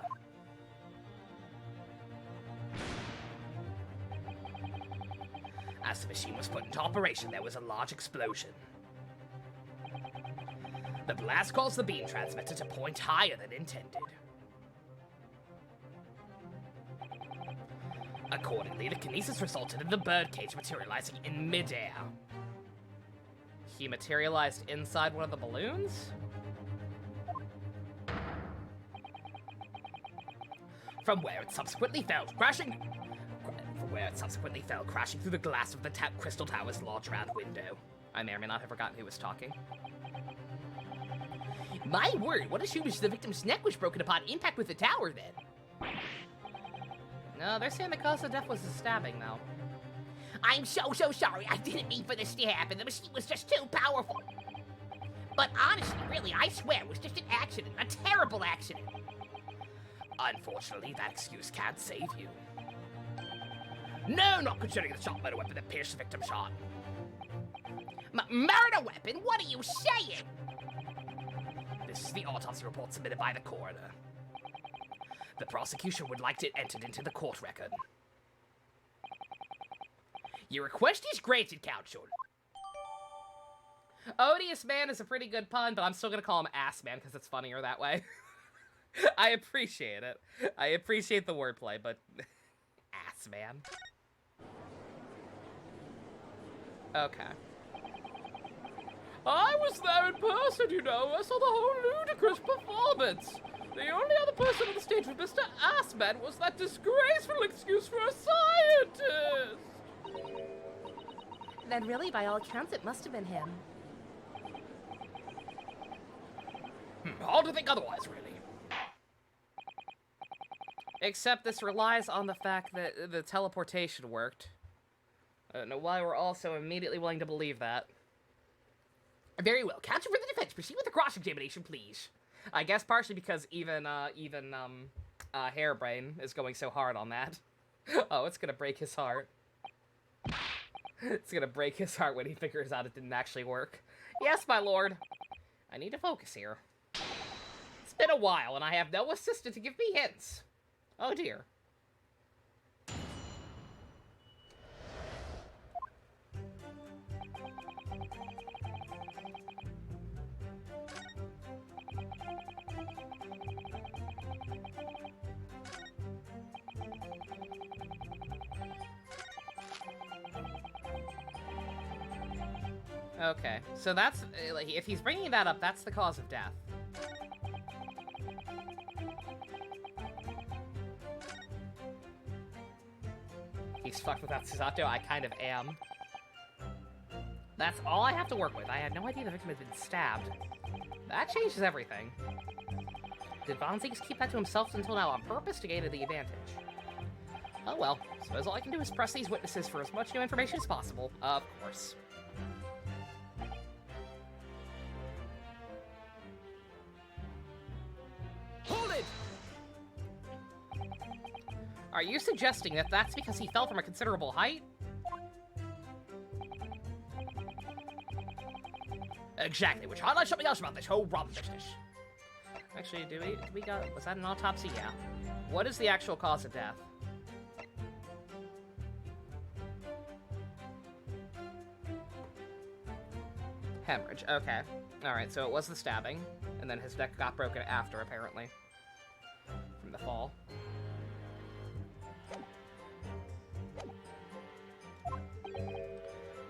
Speaker 3: As the machine was put into operation, there was a large explosion. The blast caused the beam transmitter to point higher than intended. Accordingly, the kinesis resulted in the birdcage materializing in midair.
Speaker 1: He materialized inside one of the balloons?
Speaker 3: From where it subsequently fell crashing through the glass of the crystal tower's large round window.
Speaker 1: I may or may not have forgotten who was talking.
Speaker 3: My word, one assumes the victim's neck was broken upon impact with the tower, then.
Speaker 1: No, they're saying the cause of death was the stabbing, though.
Speaker 2: I'm so sorry. I didn't mean for this to happen. The machine was just too powerful. But honestly, really, I swear it was just an accident. A terrible accident.
Speaker 3: Unfortunately, that excuse can't save you. No, not considering the shot murder weapon that pierced the victim's heart.
Speaker 2: Murder weapon? What are you saying?
Speaker 3: This is the autopsy report submitted by the coroner. The prosecution would like it entered into the court record. Your request is granted, counsel.
Speaker 1: Odious man is a pretty good pun, but I'm still gonna call him ass man because it's funnier that way. I appreciate it. I appreciate the wordplay, but ass man. Okay.
Speaker 4: I was there in person, you know. I saw the whole ludicrous performance. The only other person on the stage with Mr. Assman was that disgraceful excuse for a scientist.
Speaker 5: Then really, by all accounts, it must have been him.
Speaker 3: Hard to think otherwise, really.
Speaker 1: Except this relies on the fact that the teleportation worked. I don't know why we're also immediately willing to believe that.
Speaker 3: Very well. Counsel for the defense, proceed with the cross-examination, please.
Speaker 1: I guess partially because even Hairbrain is going so hard on that. Oh, it's gonna break his heart. It's gonna break his heart when he figures out it didn't actually work. Yes, my lord. I need to focus here. It's been a while, and I have no assistant to give me hints. Oh, dear. Okay, so that's, like, if he's bringing that up, that's the cause of death. He's fucked without Susato, I kind of am. That's all I have to work with. I had no idea the victim had been stabbed. That changes everything. Did Von Ziegler keep that to himself until now on purpose to gain the advantage?
Speaker 3: Oh well, suppose all I can do is press these witnesses for as much new information as possible. Of course.
Speaker 2: Hold it!
Speaker 3: Are you suggesting that that's because he fell from a considerable height?
Speaker 2: Exactly, which highlights something else about this whole rum business.
Speaker 3: Actually, was that an autopsy? Yeah. What is the actual cause of death? Hemorrhage, okay. Alright, so it was the stabbing, and then his neck got broken after, apparently. From the fall.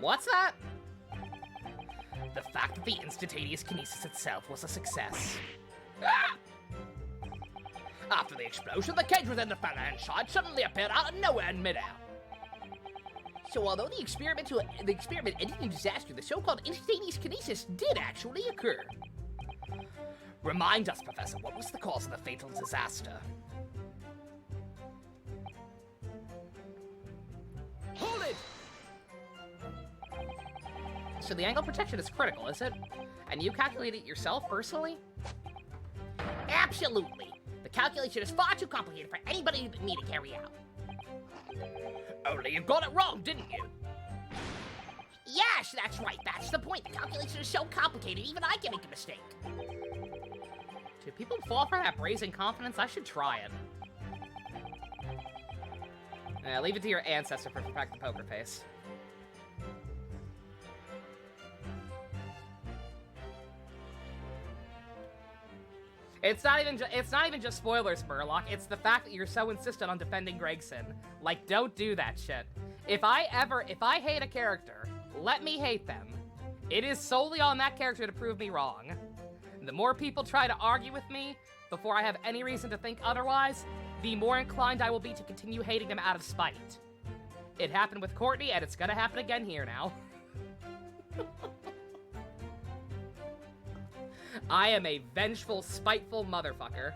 Speaker 3: What's that?
Speaker 2: The fact that the instantaneous kinesis itself was a success. Ah! After the explosion, the cage within the fella inside suddenly appeared out of nowhere in midair. So although the experiment ended in disaster, the so-called instantaneous kinesis did actually occur. Remind us, Professor, what was the cause of the fatal disaster? Hold it!
Speaker 3: So the angle protection is critical, is it? And you calculate it yourself, personally?
Speaker 2: Absolutely! The calculation is far too complicated for anybody but me to carry out. Only you got it wrong, didn't you? Yes, that's right. That's the point. The calculation is so complicated, even I can make a mistake.
Speaker 3: Do people fall for that brazen confidence? I should try it. Leave it to your ancestor for the poker face. It's not even just spoilers, Murloc. It's the fact that you're so insistent on defending Gregson. Like, don't do that shit. If I hate a character, let me hate them. It is solely on that character to prove me wrong. The more people try to argue with me before I have any reason to think otherwise, the more inclined I will be to continue hating them out of spite. It happened with Courtney, and it's gonna happen again here now. I am a vengeful, spiteful motherfucker.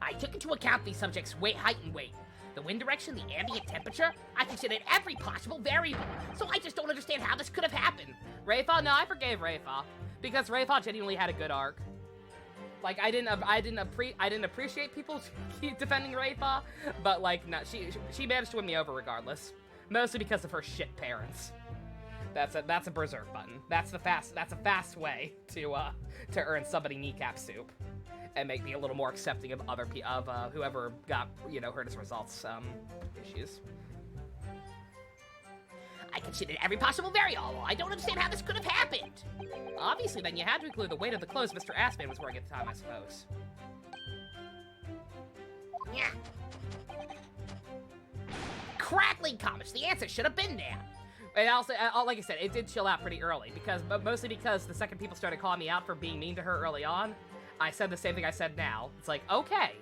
Speaker 2: I took into account the subject's height and weight, the wind direction, the ambient temperature. I considered every possible variable, so I just don't understand how this could have happened.
Speaker 3: Rayfa? No, I forgave Rayfa. Because Rayfa genuinely had a good arc. Like, I didn't appreciate people keep defending Rayfa, but like, no, she managed to win me over regardless. Mostly because of her shit parents. That's a berserk button. That's a fast way to earn somebody kneecap soup, and make me a little more accepting of whoever got hurt as results issues.
Speaker 2: I considered every possible variable. I don't understand how this could have happened.
Speaker 3: Obviously, then you had to include the weight of the clothes Mr. Assman was wearing at the time, I suppose.
Speaker 2: Yeah. Crackling comments. The answer should have been there.
Speaker 3: And also, like I said, it did chill out pretty early, mostly because the second people started calling me out for being mean to her early on, I said the same thing I said now. It's like, okay,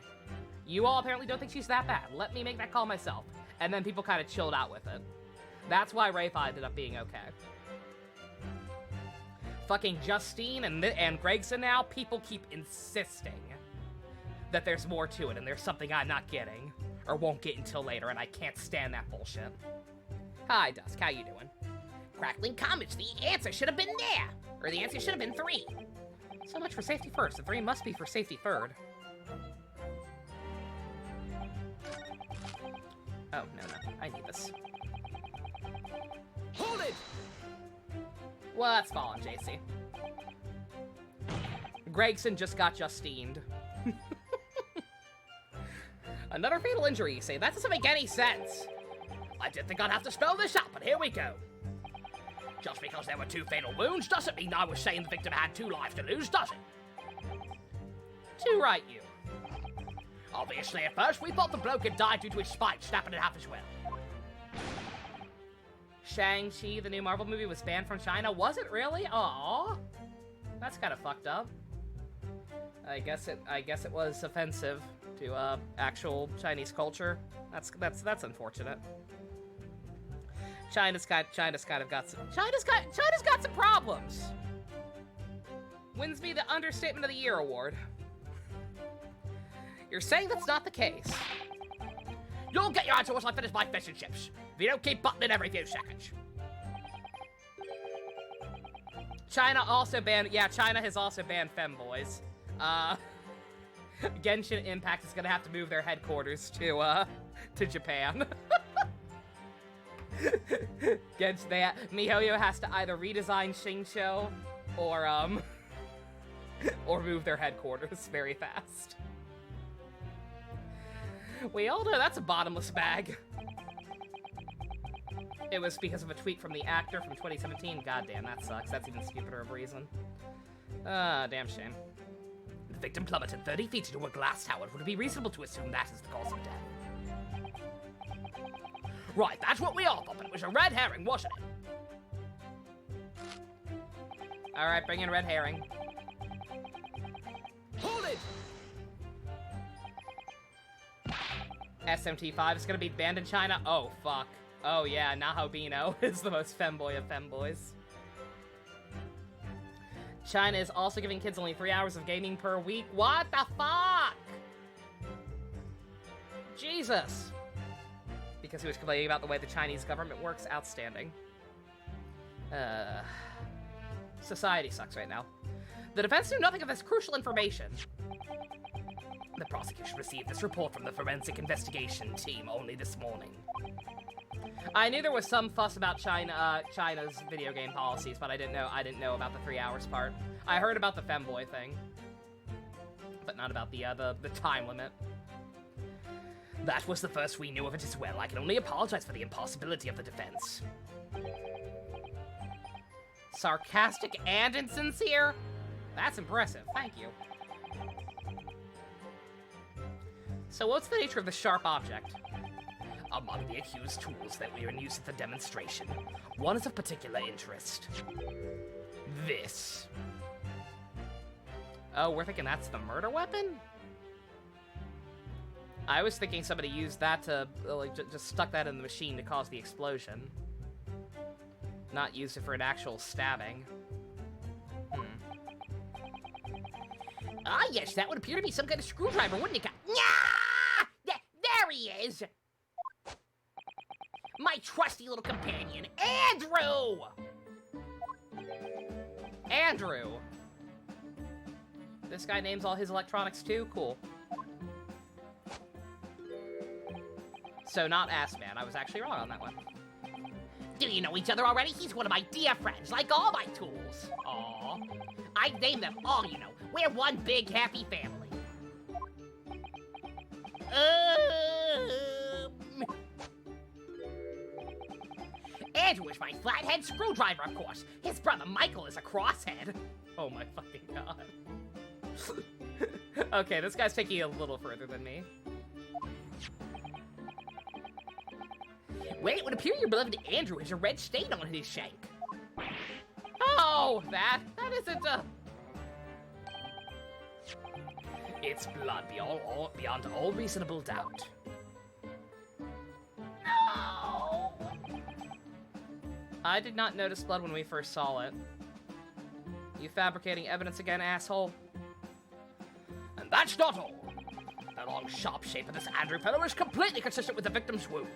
Speaker 3: you all apparently don't think she's that bad. Let me make that call myself. And then people kind of chilled out with it. That's why Rayfa ended up being okay. Fucking Justine and Gregson now, people keep insisting that there's more to it and there's something I'm not getting, or won't get until later, and I can't stand that bullshit. Hi, Dusk. How you doing?
Speaker 2: Crackling comments. The answer should have been there. Or the answer should have been 3.
Speaker 3: So much for safety first. The 3 must be for safety third. Oh, no. I need this.
Speaker 2: Hold it!
Speaker 3: Well, that's fallen, JC. Gregson just got Justined. Another fatal injury, you say? That doesn't make any sense.
Speaker 2: I didn't think I'd have to spell this out, but here we go. Just because there were 2 fatal wounds doesn't mean I was saying the victim had 2 lives to lose, does it?
Speaker 3: Too right, you.
Speaker 2: Obviously, at first, we thought the bloke had died due to his spine snapping in half as well.
Speaker 3: Shang-Chi, the new Marvel movie, was banned from China? Was it really? Aww. That's kind of fucked up. I guess it was offensive to actual Chinese culture. That's unfortunate. China's got some problems. Wins me the Understatement of the Year award. You're saying that's not the case. You'll get your answer once I finish my fish and chips. If you don't keep buttoning every few seconds.
Speaker 1: China also banned... Yeah, China has also banned femboys. Genshin Impact is gonna have to move their headquarters to Japan. MiHoYo has to either redesign Xingqiu or move their headquarters very fast. We all know that's a bottomless bag. It was because of a tweet from the actor from 2017. Goddamn, that sucks. That's even stupider of a reason. Damn shame.
Speaker 3: The victim plummeted 30 feet into a glass tower. Would it be reasonable to assume that is the cause of death? Right, that's what we all thought, but it was a red herring, wasn't it?
Speaker 1: Alright, bring in red herring.
Speaker 3: Hold it!
Speaker 1: SMT5 is gonna be banned in China? Oh, fuck. Oh, yeah, Nahobino is the most femboy of femboys. China is also giving kids only 3 hours of gaming per week. What the fuck? Jesus. Because he was complaining about the way the Chinese government works. Outstanding. Society sucks right now. The defense knew nothing of this crucial information.
Speaker 3: The prosecution received this report from the forensic investigation team only this morning.
Speaker 1: I knew there was some fuss about China's video game policies, but I didn't know about the 3 hours part. I heard about the femboy thing, but not about the time limit.
Speaker 3: That was the first we knew of it as well. I can only apologize for the impossibility of the defense.
Speaker 1: Sarcastic and insincere? That's impressive. Thank you. So what's the nature of the sharp object?
Speaker 3: Among the accused tools that were in use at the demonstration, one is of particular interest. This.
Speaker 1: Oh, we're thinking that's the murder weapon? I was thinking somebody used that to, like, just stuck that in the machine to cause the explosion. Not used it for an actual stabbing.
Speaker 3: Ah, yes, that would appear to be some kind of screwdriver, wouldn't it? Yeah! There he is! My trusty little companion, Andrew!
Speaker 1: Andrew! This guy names all his electronics too? Cool. So not Assman. I was actually wrong on that one.
Speaker 3: Do you know each other already? He's one of my dear friends, like all my tools.
Speaker 1: Aww.
Speaker 3: I've named them all, you know. We're one big happy family. Andrew is my flathead screwdriver, of course. His brother Michael is a crosshead.
Speaker 1: Oh my fucking god. Okay, this guy's taking it a little further than me.
Speaker 3: Well, it would appear your beloved Andrew has a red stain on his shank.
Speaker 1: Oh, that isn't a...
Speaker 3: It's blood beyond all reasonable doubt.
Speaker 1: No! I did not notice blood when we first saw it. You fabricating evidence again, asshole?
Speaker 3: And that's not all. The long, sharp shape of this Andrew fellow is completely consistent with the victim's wound.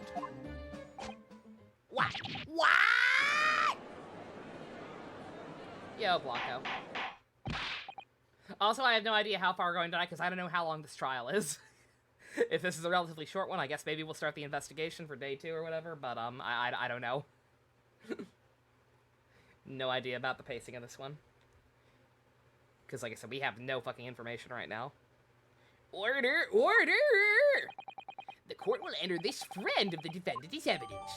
Speaker 3: What? What?
Speaker 1: Yo, Blanco. Also, I have no idea how far we're going tonight because I don't know how long this trial is. If this is a relatively short one, I guess maybe we'll start the investigation for day 2 or whatever, but I don't know. No idea about the pacing of this one. Because, like I said, we have no fucking information right now.
Speaker 3: Order! Order! The court will enter this friend of the defendant as evidence.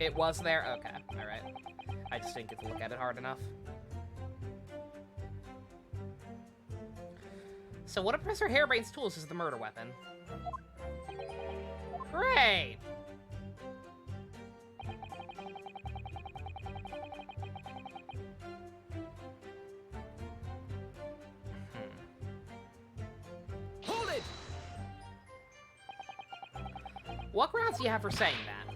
Speaker 1: It was there? Okay, alright. I just didn't get to look at it hard enough. So what if Professor Hairbrain's tools is the murder weapon? Great!
Speaker 3: Hold it!
Speaker 1: What grounds do you have for saying that?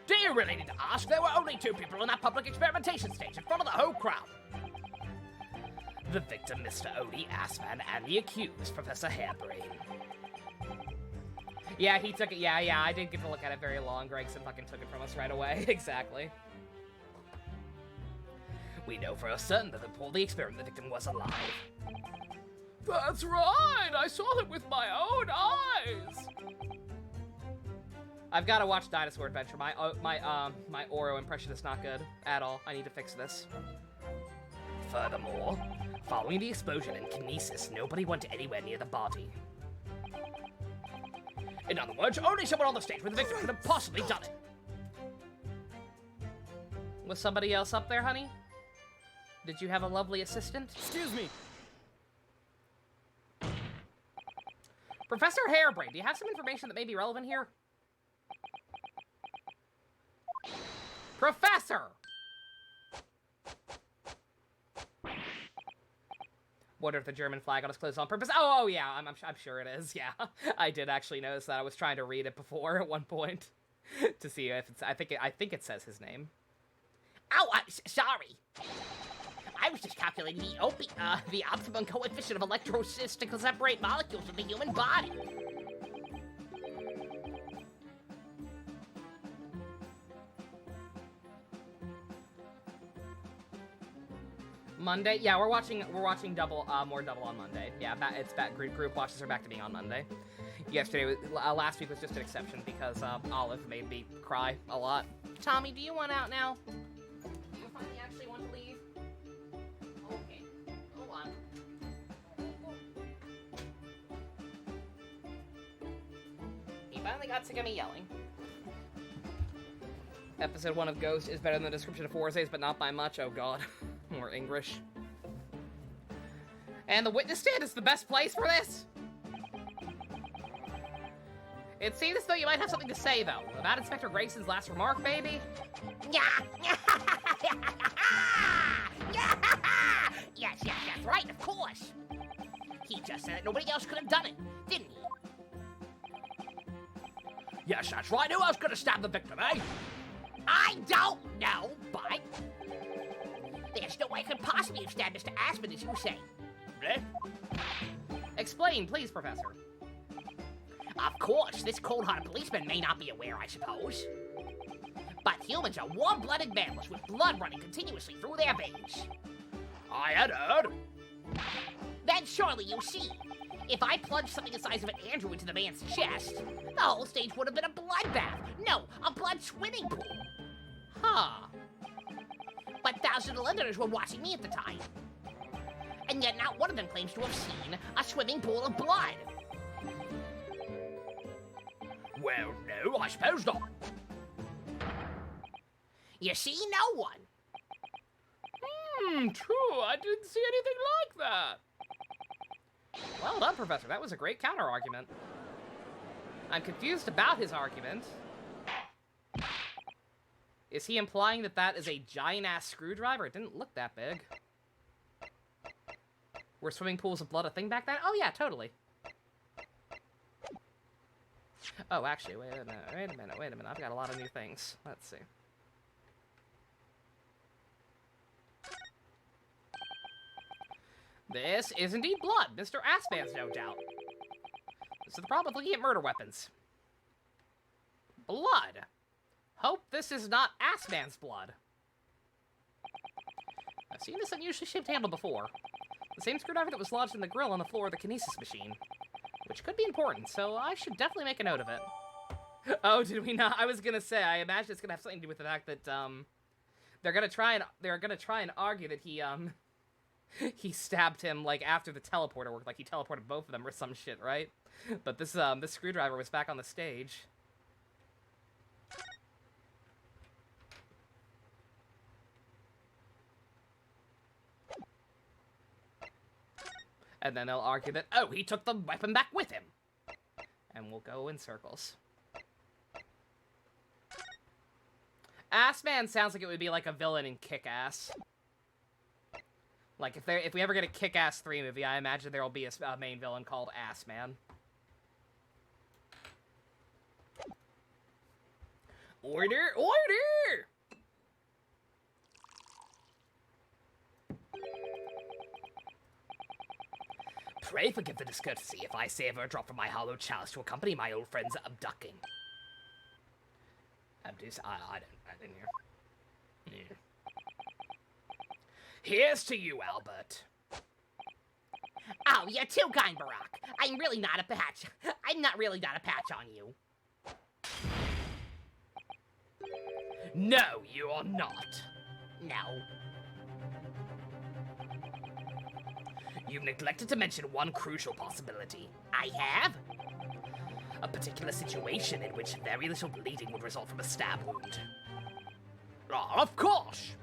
Speaker 3: Do you really need to ask? There were only 2 people in that public experimentation stage in front of the whole crowd. The victim, Mr. Odie Assman, and the accused, Professor Hairbrain.
Speaker 1: Yeah, he took it. Yeah, I didn't get to look at it very long. Gregson fucking took it from us right away. Exactly.
Speaker 3: We know for certain that before the experiment, the victim was alive.
Speaker 4: That's right! I saw him with my own eyes!
Speaker 1: I've got to watch Dinosaur Adventure. My Oro impression is not good at all. I need to fix this.
Speaker 3: Furthermore, following the explosion and kinesis, nobody went anywhere near the body. In other words, only someone on the stage with the victim could have possibly done it.
Speaker 1: Was somebody else up there, honey? Did you have a lovely assistant?
Speaker 6: Excuse me.
Speaker 1: Professor Harebrained, do you have some information that may be relevant here? Professor! Wonder if the German flag on his clothes on purpose. Oh yeah, I'm sure it is. Yeah, I did actually notice that. I was trying to read it before at one point to see if it's. I think it says his name.
Speaker 2: Oh, sorry. I was just calculating the optimum coefficient of electrostatistical separate molecules in the human body.
Speaker 1: Monday, yeah, we're watching double, more double on Monday. Yeah, it's back. Group watches are back to being on Monday. Yesterday, last week was just an exception because Olive made me cry a lot. Tommy, do you want out now? Do you finally actually want to leave? Okay, go on. He finally got sick of me yelling. Episode 1 of Ghost is better than the description of Forza's, but not by much. Oh god. More English. And the witness stand is the best place for this? It seems as though you might have something to say, though, about Inspector Grayson's last remark, baby.
Speaker 2: Yes, right, of course. He just said that nobody else could have done it, didn't he?
Speaker 3: Yes, that's right. Who else could have stabbed the victim, eh?
Speaker 2: I don't know, but there's no way I could possibly have stabbed Mr. Aspen, as you say.
Speaker 3: Bleh?
Speaker 1: Explain, please, Professor.
Speaker 2: Of course, this cold-hearted policeman may not be aware, I suppose. But humans are warm-blooded mammals with blood running continuously through their veins.
Speaker 3: I had heard.
Speaker 2: Then surely you see, if I plunged something the size of an Andrew into the man's chest, the whole stage would have been a bloodbath. No, a blood swimming pool.
Speaker 1: Huh.
Speaker 2: But thousands of listeners were watching me at the time. And yet not one of them claims to have seen a swimming pool of blood.
Speaker 3: Well, no, I suppose not.
Speaker 2: You see, no one.
Speaker 4: True, I didn't see anything like that.
Speaker 1: Well done, Professor. That was a great counter-argument. I'm confused about his argument. Is he implying that that is a giant-ass screwdriver? It didn't look that big. Were swimming pools of blood a thing back then? Oh, yeah, totally. Oh, actually, wait a minute. I've got a lot of new things. Let's see. This is indeed blood. Mr. Assman's, no doubt. This is the problem with looking at murder weapons. Blood. Hope this is not Assman's blood. I've seen this unusually shaped handle before. The same screwdriver that was lodged in the grill on the floor of the kinesis machine. Which could be important, so I should definitely make a note of it. Oh, did we not? I was gonna say, I imagine it's gonna have something to do with the fact that, they're gonna try and argue that he, he stabbed him, like, after the teleporter worked, like he teleported both of them or some shit, right? But this screwdriver was back on the stage. And then they'll argue that, oh, he took the weapon back with him. And we'll go in circles. Assman sounds like it would be like a villain in Kick-Ass. Like, if we ever get a Kick-Ass 3 movie, I imagine there will be a main villain called Assman.
Speaker 3: Order, order! Pray forgive the discourtesy if I savor a drop from my hollow chalice to accompany my old friend's abducting. I didn't hear. Yeah. Here's to you, Albert.
Speaker 2: Oh, you're too kind, Barack. I'm really not a patch. I'm not really not a patch on you.
Speaker 3: No, you are not.
Speaker 2: No.
Speaker 3: You've neglected to mention one crucial possibility.
Speaker 2: I have?
Speaker 3: A particular situation in which very little bleeding would result from a stab wound. Ah, of course!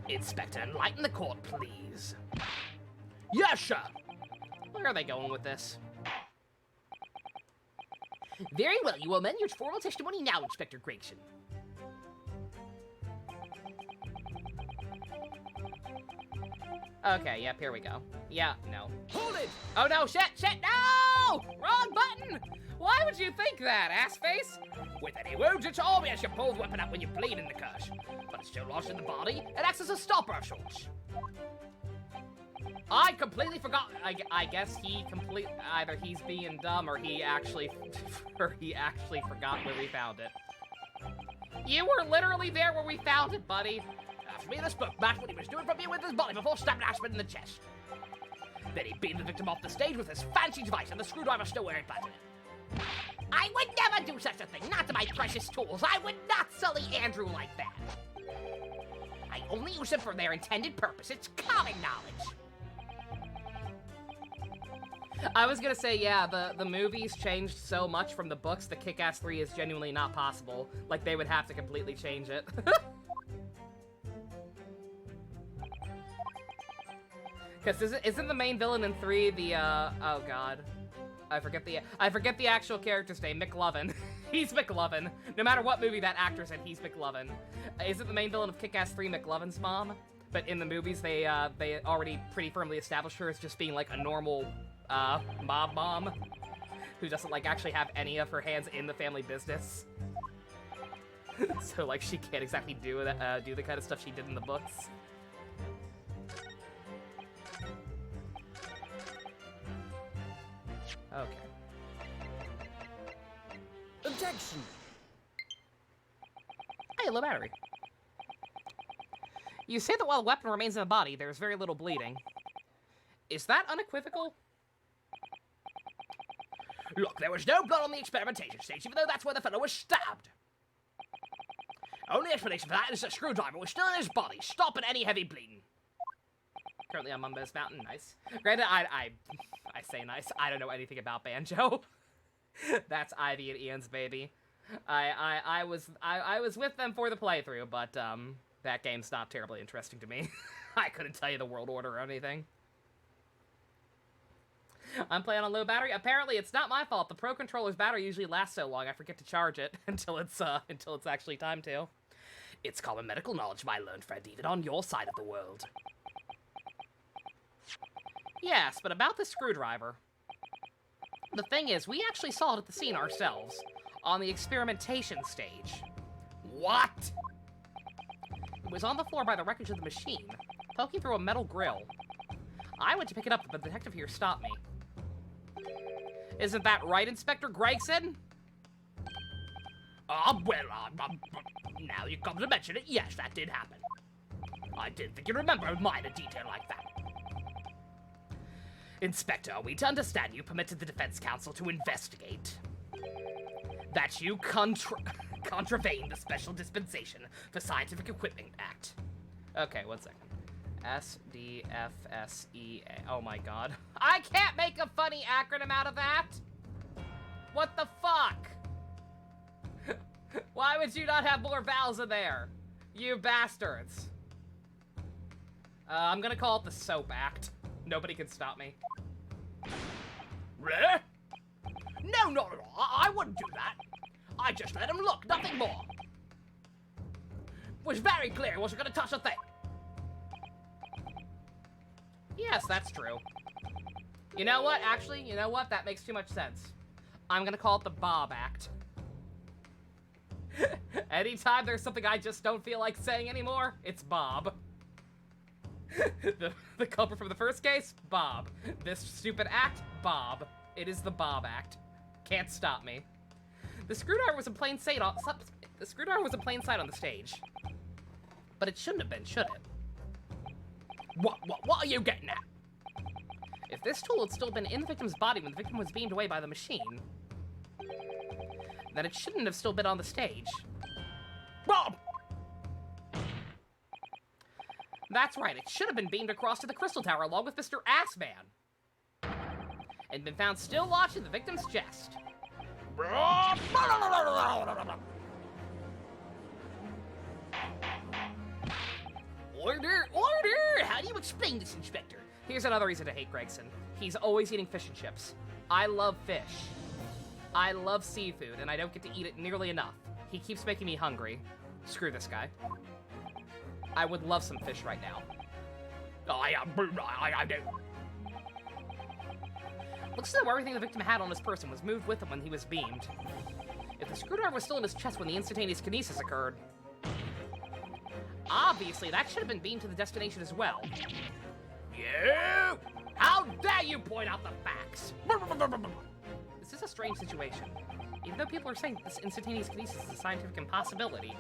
Speaker 3: Inspector, enlighten the court, please. Yes, sir!
Speaker 1: Where are they going with this?
Speaker 2: Very well, you will amend your formal testimony now, Inspector Gregson.
Speaker 1: Okay, yep, here we go. Yeah, no.
Speaker 3: Hold it!
Speaker 1: Oh no, shit, no! Wrong button! Why would you think that, ass face?
Speaker 3: With any wounds, it's obvious you pull the weapon out when you bleed in the curse. But it's still lodged in the body, it acts as a stopper of sorts.
Speaker 1: I completely forgot. I guess either he's being dumb or he actually forgot where we found it. You were literally there where we found it, buddy.
Speaker 3: After me, this book matched what he was doing from me with his body before stabbing Ashman in the chest. Then he beamed the victim off the stage with his fancy device and the screwdriver still where it planted it.
Speaker 2: I would never do such a thing, not to my precious tools. I would not sully Andrew like that. I only use them for their intended purpose. It's common knowledge.
Speaker 1: I was gonna say, yeah, the movies changed so much from the books that Kick-Ass 3 is genuinely not possible. Like, they would have to completely change it. Because isn't the main villain in 3 the, oh god. I forget the actual character's name, McLovin. He's McLovin. No matter what movie that actor's in, he's McLovin. Isn't the main villain of Kick-Ass 3 McLovin's mom? But in the movies, they already pretty firmly established her as just being, like, a normal, mob mom. Who doesn't, like, actually have any of her hands in the family business. So, like, she can't exactly do the kind of stuff she did in the books. Okay.
Speaker 3: Objection!
Speaker 1: Hey, low battery. You say that while the weapon remains in the body, there's very little bleeding. Is that unequivocal?
Speaker 3: Look, there was no blood on the experimentation stage, even though that's where the fellow was stabbed. Only explanation for that is the screwdriver was still in his body, stopping any heavy bleeding.
Speaker 1: Currently on Mumbo's Mountain, nice. Granted, I say nice. I don't know anything about Banjo. That's Ivy and Ian's baby. I was with them for the playthrough, but that game's not terribly interesting to me. I couldn't tell you the world order or anything. I'm playing on low battery. Apparently, it's not my fault. The Pro Controller's battery usually lasts so long, I forget to charge it until it's actually time to.
Speaker 3: It's common medical knowledge, my learned friend, even on your side of the world.
Speaker 1: Yes, but about the screwdriver. The thing is, we actually saw it at the scene ourselves, on the experimentation stage.
Speaker 3: What?
Speaker 1: It was on the floor by the wreckage of the machine, poking through a metal grill. I went to pick it up, but the detective here stopped me. Isn't that right, Inspector Gregson?
Speaker 3: Now you come to mention it, yes, that did happen. I didn't think you'd remember a minor detail like that. Inspector, are we to understand you permitted the defense counsel to investigate? That you contravened the Special Dispensation for Scientific Equipment Act.
Speaker 1: Okay, 1 second. SDFSEA. Oh my god. I can't make a funny acronym out of that! What the fuck? Why would you not have more vowels in there? You bastards. I'm gonna call it the Soap Act. Nobody can stop me.
Speaker 3: Really? No, not at all. I wouldn't do that. I just let him look, nothing more. It was very clear he wasn't gonna touch a thing.
Speaker 1: Yes, that's true. You know what? Actually, you know what? That makes too much sense. I'm gonna call it the Bob Act. Anytime there's something I just don't feel like saying anymore, it's Bob. The culprit from the first case? Bob. This stupid act? Bob. It is the Bob act. Can't stop me. The screwdriver was in plain sight on the stage. But it shouldn't have been, should it?
Speaker 3: What are you getting at?
Speaker 1: If this tool had still been in the victim's body when the victim was beamed away by the machine, then it shouldn't have still been on the stage.
Speaker 3: Bob!
Speaker 1: That's right, it should have been beamed across to the Crystal Tower along with Mr. Assman. And been found still lodged in the victim's chest.
Speaker 3: Order! How do you explain this, Inspector?
Speaker 1: Here's another reason to hate Gregson. He's always eating fish and chips. I love fish. I love seafood, and I don't get to eat it nearly enough. He keeps making me hungry. Screw this guy. I would love some fish right now.
Speaker 3: I do.
Speaker 1: Looks as though everything the victim had on his person was moved with him when he was beamed. If the screwdriver was still in his chest when the instantaneous kinesis occurred, obviously that should have been beamed to the destination as well.
Speaker 3: You! How dare you point out the facts?
Speaker 1: This is a strange situation. Even though people are saying this instantaneous kinesis is a scientific impossibility,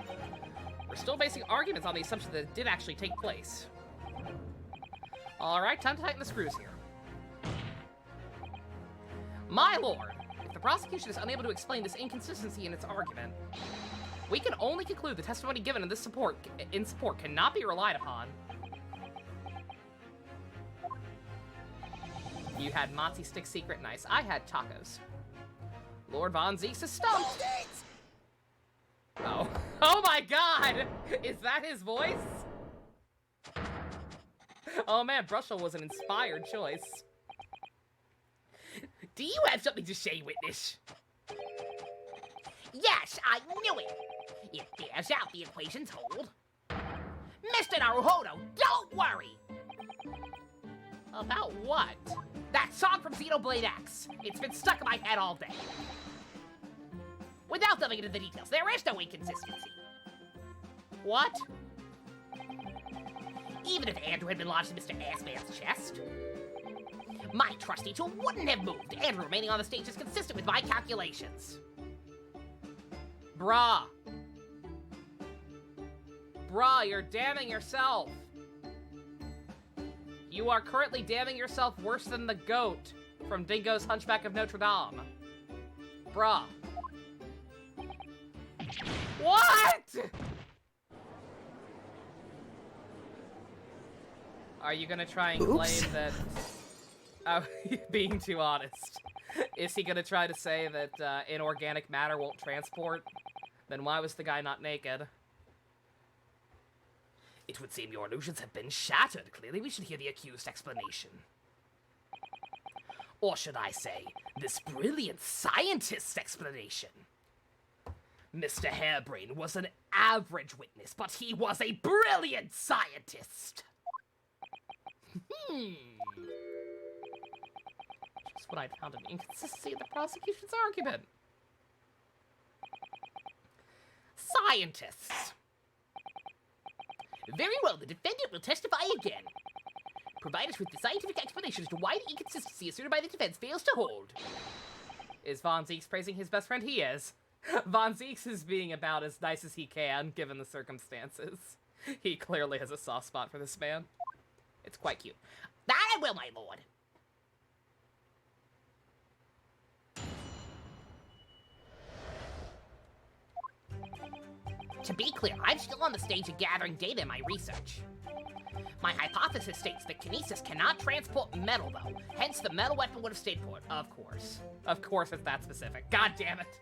Speaker 1: we're still basing arguments on the assumption that it did actually take place. Alright, time to tighten the screws here. My lord, if the prosecution is unable to explain this inconsistency in its argument, we can only conclude the testimony given in support cannot be relied upon. You had Mozzie Stick Secret Nice. I had tacos. Lord Von Zeeks is stumped. Oh. Oh my god! Is that his voice? Oh man, Brushel was an inspired choice.
Speaker 3: Do you have something to say, witness?
Speaker 2: Yes, I knew it. It bears out the equations hold. Mr. Naruhodo, don't worry.
Speaker 1: About what?
Speaker 2: That song from Xenoblade X. It's been stuck in my head all day. Without delving into the details, there is no inconsistency.
Speaker 1: What?
Speaker 2: Even if Andrew had been lodged in Mr. Assman's chest, my trusty tool wouldn't have moved. Andrew remaining on the stage is consistent with my calculations.
Speaker 1: Bruh. Bruh, you're damning yourself. You are currently damning yourself worse than the goat from Dingo's Hunchback of Notre Dame. Bruh. What?! Are you gonna try and claim that... Oh, being too honest. Is he gonna try to say that inorganic matter won't transport? Then why was the guy not naked?
Speaker 3: It would seem your illusions have been shattered. Clearly, we should hear the accused explanation. Or should I say, this brilliant scientist's explanation. Mr. Hairbrain was an average witness, but he was a brilliant scientist.
Speaker 1: Just what I'd found an inconsistency in the prosecution's argument.
Speaker 2: Scientists. Very well, the defendant will testify again. Provide us with the scientific explanation as to why the inconsistency asserted by the defense fails to hold.
Speaker 1: Is Von Zeeks praising his best friend? He is. Von Zeeks is being about as nice as he can, given the circumstances. He clearly has a soft spot for this man. It's quite cute.
Speaker 2: That I will, my lord. To be clear, I'm still on the stage of gathering data in my research. My hypothesis states that kinesis cannot transport metal, though. Hence, the metal weapon would have stayed put.
Speaker 1: Of course. Of course it's that specific. God damn it.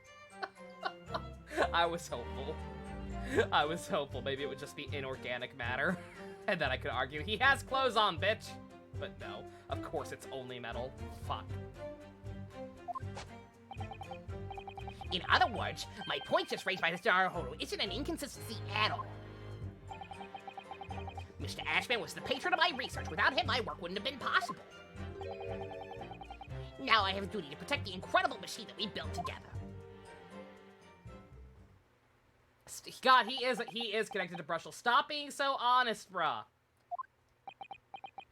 Speaker 1: I was hopeful. I was hopeful maybe it would just be inorganic matter. And then I could argue, he has clothes on, bitch! But no, of course it's only metal. Fuck.
Speaker 2: In other words, my point just raised by Mr. Naruhodo isn't an inconsistency at all. Mr. Ashman was the patron of my research. Without him, my work wouldn't have been possible. Now I have a duty to protect the incredible machine that we built together.
Speaker 1: God, he is connected to Brushel. Stop being so honest, bruh.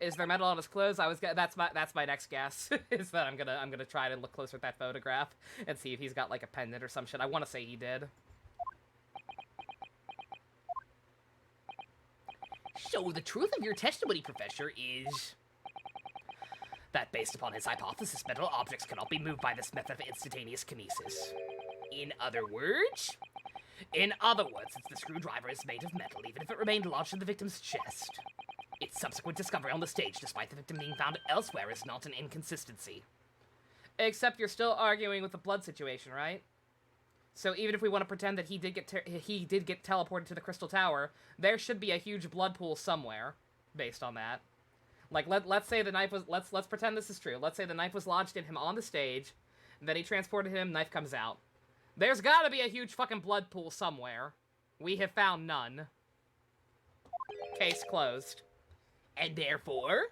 Speaker 1: Is there metal on his clothes? That's my next guess. Is that I'm gonna try to look closer at that photograph and see if he's got like a pendant or some shit. I want to say he did.
Speaker 2: So the truth of your testimony, Professor, is that based upon his hypothesis, metal objects cannot be moved by this method of instantaneous kinesis. In other words, since the screwdriver is made of metal, even if it remained lodged in the victim's chest, its subsequent discovery on the stage, despite the victim being found elsewhere, is not an inconsistency.
Speaker 1: Except you're still arguing with the blood situation, right? So even if we want to pretend that he did get teleported to the Crystal Tower, there should be a huge blood pool somewhere, based on that. Like, let's say the knife was... Let's pretend this is true. Let's say the knife was lodged in him on the stage, then he transported him, knife comes out. There's gotta be a huge fucking blood pool somewhere. We have found none. Case closed.
Speaker 2: And therefore,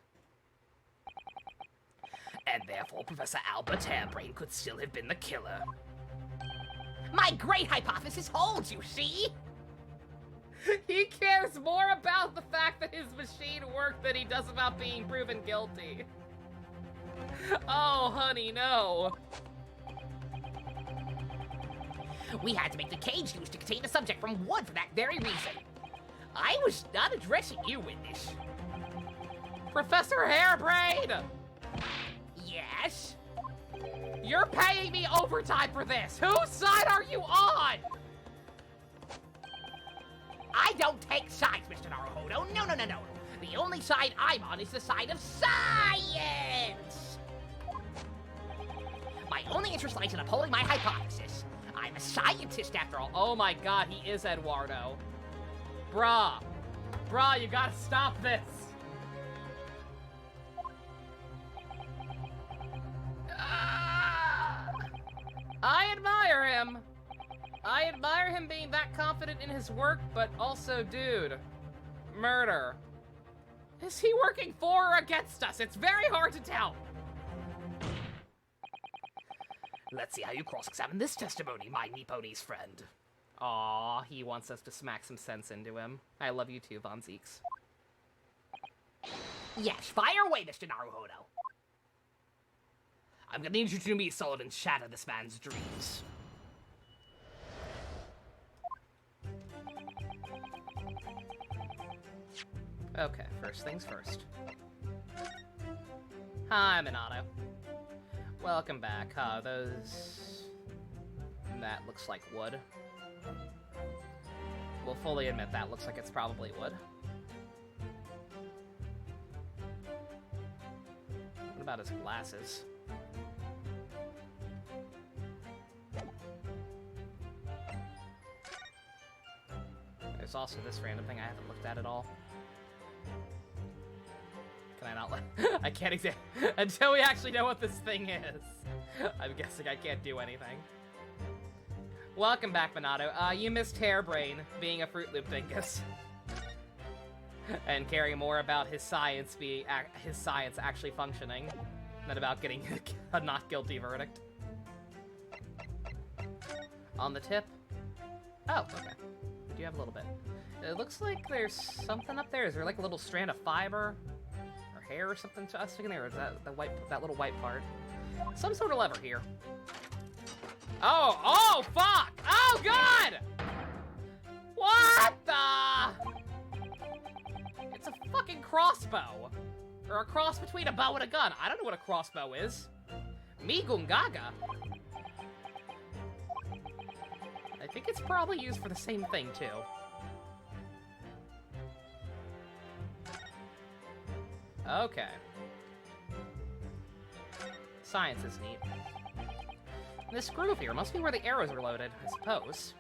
Speaker 2: Professor Albert Hairbrain could still have been the killer. My great hypothesis holds, you see?
Speaker 1: He cares more about the fact that his machine worked than he does about being proven guilty. Oh, honey, no.
Speaker 2: We had to make the cage used to contain the subject from wood for that very reason. I was not addressing you, witness.
Speaker 1: Professor Hairbrain!
Speaker 2: Yes?
Speaker 1: You're paying me overtime for this! Whose side are you on?
Speaker 2: I don't take sides, Mr. Naruhodo. No. The only side I'm on is the side of science! My only interest lies in upholding my hypothesis. I'm a scientist, after all.
Speaker 1: Oh my god, he is Eduardo. Bruh, you gotta stop this. I admire him. I admire him being that confident in his work, but also, dude, murder. Is he working for or against us? It's very hard to tell.
Speaker 2: Let's see how you cross-examine this testimony, my Nipponi's friend.
Speaker 1: Aw, he wants us to smack some sense into him. I love you too, Von Zeeks.
Speaker 2: Yes, fire away, Mr. Naruhodo. I'm gonna need you to do me a solid and shatter this man's dreams.
Speaker 1: Okay, first things first. Hi, Minato. Welcome back. That looks like wood. We'll fully admit that looks like it's probably wood. What about his glasses? There's also this random thing I haven't looked at all. Can I not let... I can't examine... Until we actually know what this thing is. I'm guessing I can't do anything. Welcome back, Minato. You missed Hairbrain being a Fruit Loop dingus. And caring more about his science actually functioning than about getting a not guilty verdict. On the tip? Oh, okay. We do have a little bit. It looks like there's something up there. Is there like a little strand of fiber? Or hair or something sticking there? Or is that that little white part? Some sort of lever here. Oh, fuck! Oh, God! What the? It's a fucking crossbow. Or a cross between a bow and a gun. I don't know what a crossbow is. Me Gungaga. I think it's probably used for the same thing, too. Okay. Science is neat. This groove here must be where the arrows are loaded, I suppose.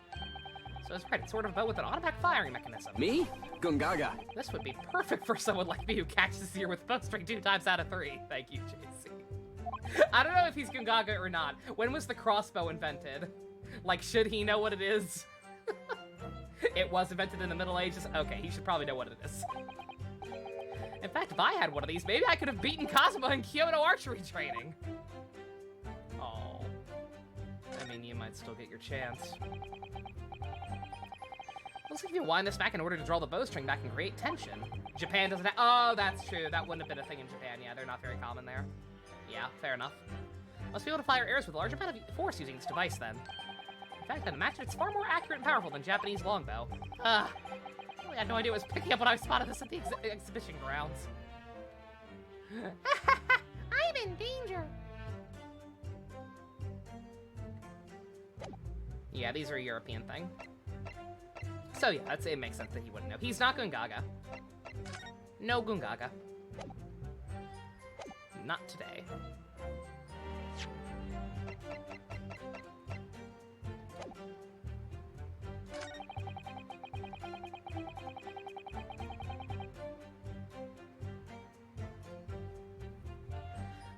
Speaker 1: So it's right, it's sort of a bow with an automatic firing mechanism.
Speaker 6: Me? Gungaga.
Speaker 1: This would be perfect for someone like me who catches here with bowstring 2 times out of 3. Thank you, JC. I don't know if he's Gungaga or not. When was the crossbow invented? Like, should he know what it is? It was invented in the Middle Ages? Okay, he should probably know what it is. In fact, if I had one of these, maybe I could have beaten Kazuma in Kyoto archery training. Oh. I mean, you might still get your chance. Looks like if you wind this back in order to draw the bowstring back and create tension. Japan doesn't have... Oh, that's true. That wouldn't have been a thing in Japan. Yeah, they're not very common there. Yeah, fair enough. Must be able to fire arrows with a large amount of force using this device, then. In fact, I'd imagine it's far more accurate and powerful than Japanese longbow. I really had no idea what was picking up when I spotted this at the exhibition grounds.
Speaker 2: I'm in danger.
Speaker 1: Yeah, these are a European thing. So yeah, it makes sense that he wouldn't know. He's not Gungaga. No Gungaga. Not today.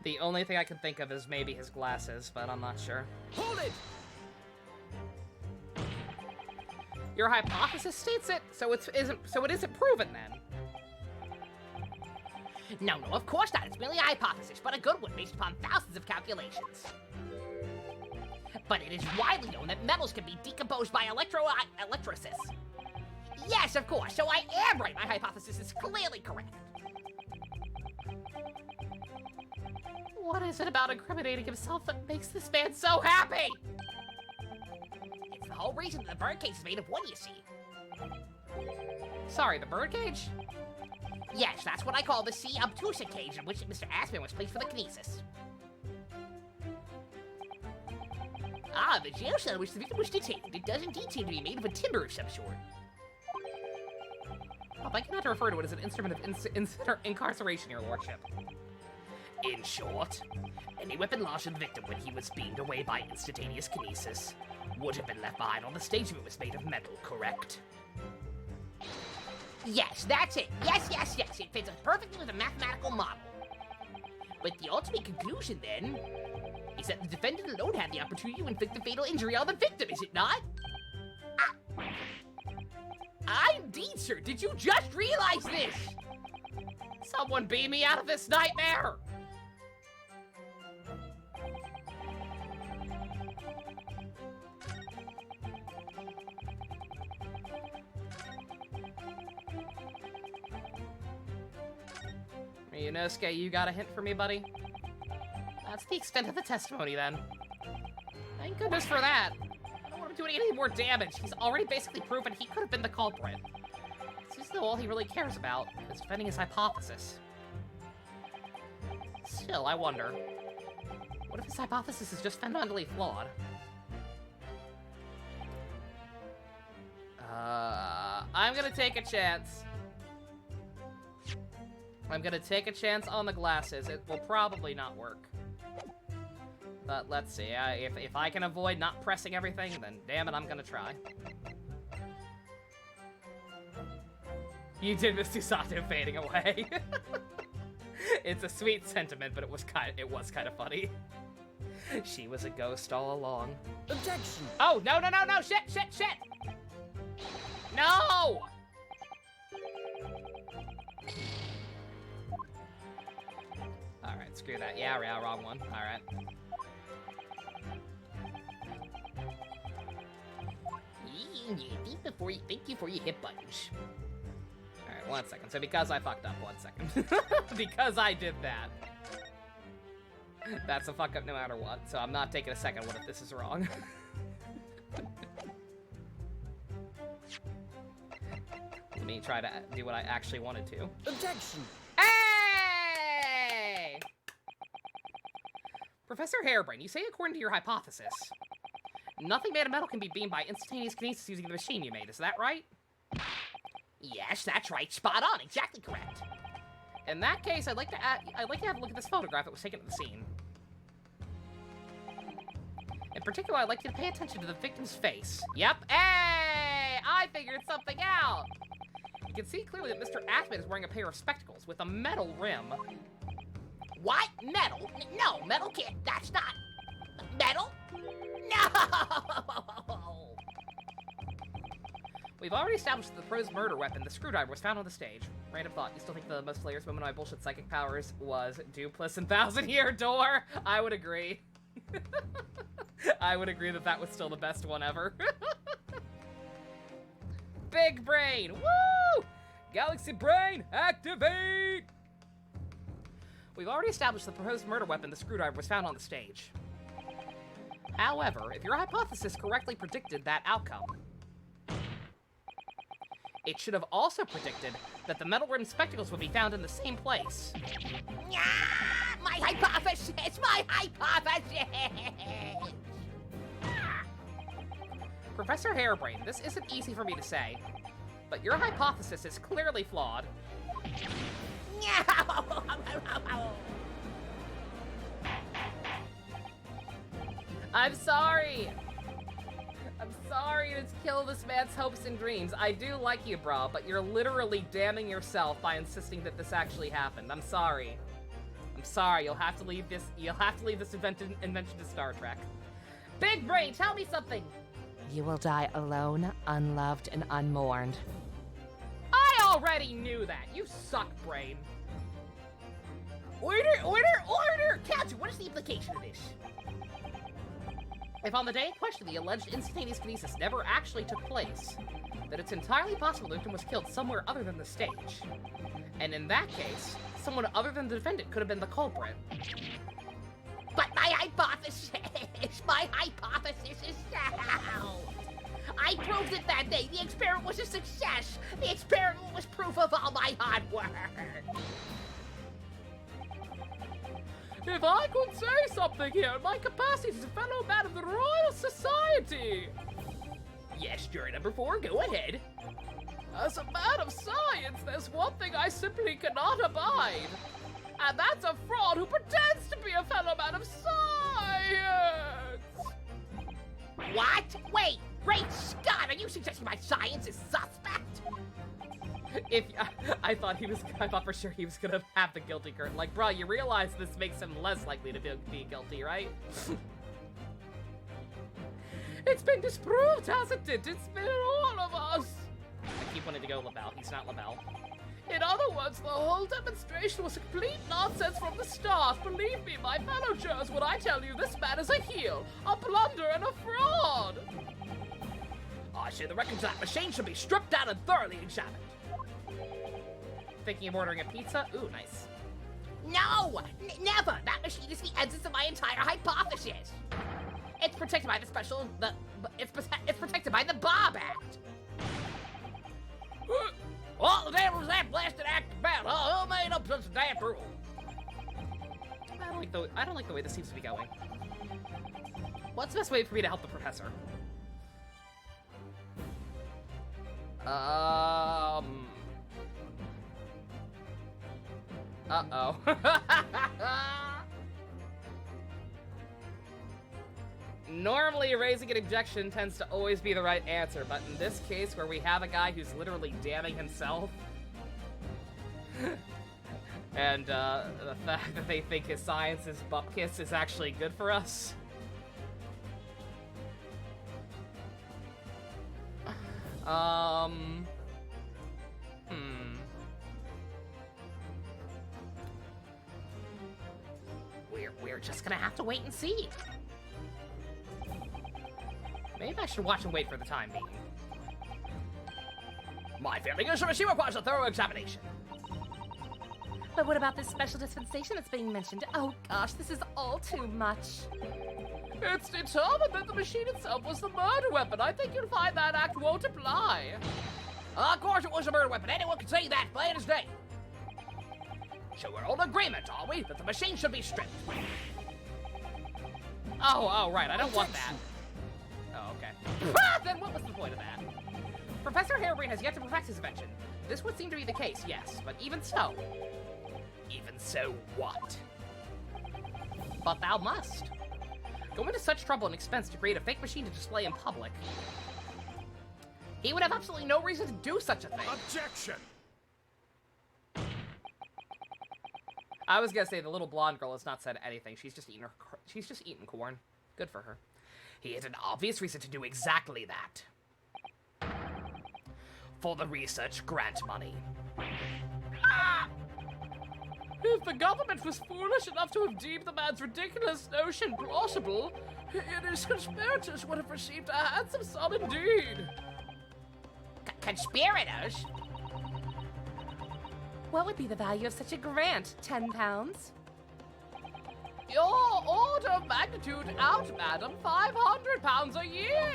Speaker 1: The only thing I can think of is maybe his glasses, but I'm not sure.
Speaker 3: Hold it!
Speaker 1: Your hypothesis states it, so it isn't proven then.
Speaker 2: No, of course not. It's merely a hypothesis, but a good one based upon thousands of calculations. But it is widely known that metals can be decomposed by electrolysis. Yes, of course, so I am right. My hypothesis is clearly correct.
Speaker 1: What is it about incriminating himself that makes this man so happy?
Speaker 2: It's the whole reason that the birdcage is made of wood, you see.
Speaker 1: Sorry, the birdcage?
Speaker 2: Yes, that's what I call the C. obtusa cage in which Mr. Aspen was placed for the kinesis. Ah, the jail cell in which the victim was detained. It does indeed seem to be made of a timber of some sort.
Speaker 1: I'd like you not to refer to it as an instrument of incarceration, your lordship.
Speaker 3: In short, any weapon lodged in the victim when he was beamed away by instantaneous kinesis would have been left behind on the stage if it was made of metal, correct?
Speaker 2: Yes, that's it. Yes. It fits perfectly with a mathematical model. But the ultimate conclusion, then, is that the defendant alone had the opportunity to inflict a fatal injury on the victim, is it not? Indeed, sir. Did you just realize this?
Speaker 1: Someone beam me out of this nightmare! Yunosuke, you got a hint for me, buddy? That's the extent of the testimony, then. Thank goodness for that. I don't want him doing any more damage. He's already basically proven he could have been the culprit. This is all he really cares about, is defending his hypothesis. Still, I wonder, what if his hypothesis is just fundamentally flawed? I'm gonna take a chance. I'm gonna take a chance on the glasses. It will probably not work. But let's see, if I can avoid not pressing everything, then damn it, I'm gonna try. You did miss Susato fading away. It's a sweet sentiment, but it was kind of funny. She was a ghost all along.
Speaker 3: Objection!
Speaker 1: Oh, no, shit! No! Alright, screw that. Yeah, wrong one. Alright.
Speaker 2: Think before you hit buttons.
Speaker 1: Alright, 1 second. So because I fucked up, 1 second. Because I did that. That's a fuck up no matter what, so I'm not taking a second. What if this is wrong? Let me try to do what I actually wanted to.
Speaker 3: Objection!
Speaker 1: Hey! Professor Harebrain, you say according to your hypothesis, nothing made of metal can be beamed by instantaneous kinesis using the machine you made, is that right?
Speaker 2: Yes, that's right. Spot on. Exactly correct.
Speaker 1: In that case, I'd like to have a look at this photograph that was taken at the scene. In particular, I'd like you to pay attention to the victim's face. Yep. Hey! I figured something out! You can see clearly that Mr. Ackman is wearing a pair of spectacles with a metal rim.
Speaker 2: What? Metal? No, metal can't. That's not... Metal? No!
Speaker 1: We've already established that the pro's murder weapon, the screwdriver, was found on the stage. Random thought, you still think the most hilarious moment of my bullshit psychic powers was Dupless and Thousand Year Door? I would agree. I would agree that that was still the best one ever.
Speaker 4: Big brain! Woo! Galaxy brain, activate! We've already established the proposed murder weapon, the screwdriver, was found on the stage. However, if your hypothesis correctly predicted that outcome, it should have also predicted that the metal rimmed spectacles would be found in the same place.
Speaker 2: My hypothesis! My hypothesis!
Speaker 4: Professor Hairbrain, this isn't easy for me to say, but your hypothesis is clearly flawed. I'm sorry. I'm sorry to kill this man's hopes and dreams. I do like you, bro, but you're literally damning yourself by insisting that this actually happened. I'm sorry. I'm sorry. You'll have to leave this invention to Star Trek. Big Brain, tell me something.
Speaker 5: You will die alone, unloved, and unmourned.
Speaker 4: I already knew that. You suck, Brain.
Speaker 2: Order! Captain, what is the implication of this?
Speaker 4: If on the day in question the alleged instantaneous kinesis never actually took place, then it's entirely possible Luton was killed somewhere other than the stage. And in that case, someone other than the defendant could have been the culprit.
Speaker 2: But my hypothesis is sound. I proved it that day. The experiment was a success. The experiment was proof of all my hard work.
Speaker 4: If I could say something here in my capacity as a fellow man of the Royal Society!
Speaker 2: Yes, jury number 4, go ahead.
Speaker 4: As a man of science, there's one thing I simply cannot abide. And that's a fraud who pretends to be a fellow man of science!
Speaker 2: What? Wait, great Scott, are you suggesting my science is suspect?
Speaker 4: I thought for sure he was gonna have the guilty curtain. Like, bro, you realize this makes him less likely to be guilty, right? It's been disproved, hasn't it? It's been all of us. I keep wanting to go LaBelle. He's not LaBelle. In other words, the whole demonstration was complete nonsense from the start. Believe me, my fellow jurors, when I tell you this man is a heel, a blunder, and a fraud.
Speaker 2: I say the records of that machine should be stripped down and thoroughly examined.
Speaker 4: Thinking of ordering a pizza? Ooh, nice.
Speaker 2: No! Never! That machine is the essence of my entire hypothesis. It's protected by it's protected by the Bob Act. What the devil was that blasted act about? Who made up such a damn rule?
Speaker 4: I don't like the way this seems to be going. What's the best way for me to help the professor? Uh-oh. Normally, raising an objection tends to always be the right answer, but in this case, where we have a guy who's literally damning himself, and the fact that they think his science is bupkis is actually good for us.
Speaker 2: We're just gonna have to wait and see.
Speaker 4: Maybe I should watch and wait for the time being.
Speaker 2: My feeling is the machine requires a thorough examination.
Speaker 5: But what about this special dispensation that's being mentioned? Oh gosh, this is all too much.
Speaker 4: It's determined that the machine itself was the murder weapon. I think you'll find that act won't apply.
Speaker 2: Of course it was a murder weapon. Anyone can say that, plain as day. So we're all in agreement, are we, that the machine should be stripped?
Speaker 4: Oh, right. I don't want that. Oh, okay. Then what was the point of that? Professor Harebrain has yet to perfect his invention. This would seem to be the case, yes, but even so.
Speaker 2: Even so what?
Speaker 4: But thou must. Go into such trouble and expense to create a fake machine to display in public. He would have absolutely no reason to do such a thing.
Speaker 6: Objection!
Speaker 4: I was gonna say the little blonde girl has not said anything. She's just eating corn. Good for her.
Speaker 2: He has an obvious reason to do exactly that. For the research grant money.
Speaker 4: If the government was foolish enough to have deemed the man's ridiculous notion plausible, his conspirators would have received a handsome sum indeed.
Speaker 2: conspirators?
Speaker 5: What would be the value of such a grant? 10 pounds?
Speaker 4: Your order of magnitude out, madam. 500 pounds a year.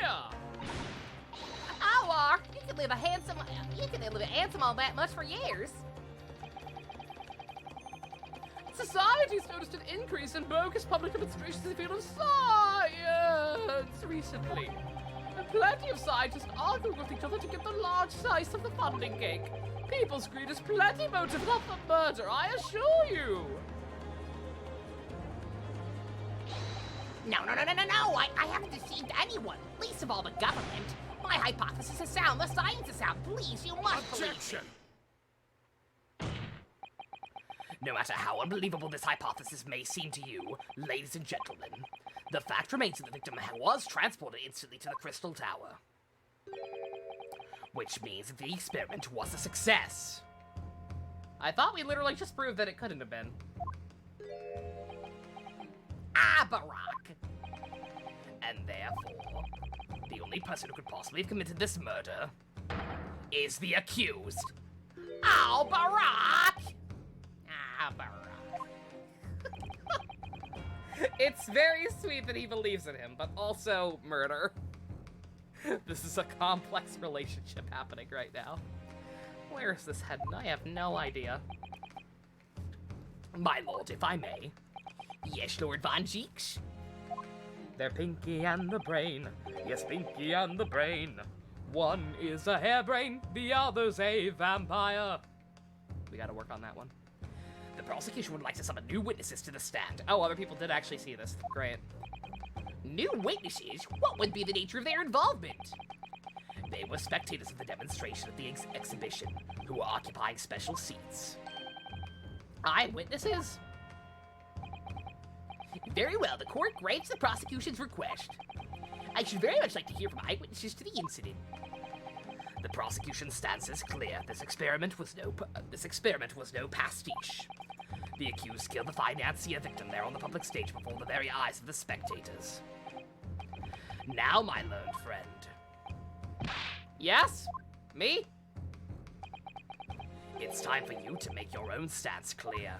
Speaker 5: Our, you can live a handsome on that much for years.
Speaker 4: Society's noticed an increase in bogus public demonstrations in the field of science recently. And plenty of scientists arguing with each other to get the large slice of the funding cake. People's greed is plenty motive enough for murder, I assure you.
Speaker 2: No. I haven't deceived anyone, least of all the government. My hypothesis is sound, the science is sound. Please, you must believe me.
Speaker 3: No matter how unbelievable this hypothesis may seem to you, ladies and gentlemen, the fact remains that the victim was transported instantly to the Crystal Tower. Which means that the experiment was a success.
Speaker 4: I thought we literally just proved that it couldn't have been.
Speaker 2: Barack.
Speaker 3: And therefore, the only person who could possibly have committed this murder is the accused.
Speaker 2: Oh, Barack! Barack.
Speaker 4: It's very sweet that he believes in him, but also murder. This is a complex relationship happening right now. Where is this heading? I have no idea.
Speaker 3: My lord, if I may.
Speaker 2: Yes, Lord Von Jeeks.
Speaker 4: They're Pinky and the Brain. Yes, Pinky and the Brain. One is a harebrain, the other's a vampire. We gotta work on that one.
Speaker 3: The prosecution would like to summon new witnesses to the stand.
Speaker 4: Oh, other people did actually see this. Great.
Speaker 2: New witnesses? What would be the nature of their involvement?
Speaker 3: They were spectators of the demonstration at the exhibition, who were occupying special seats.
Speaker 4: Eyewitnesses?
Speaker 2: Very well, the court grants the prosecution's request. I should very much like to hear from eyewitnesses to the incident.
Speaker 3: The prosecution's stance is clear. This experiment was no pastiche. The accused killed the financier victim there on the public stage before the very eyes of the spectators. Now, my learned friend.
Speaker 4: Yes? Me?
Speaker 3: It's time for you to make your own stance clear.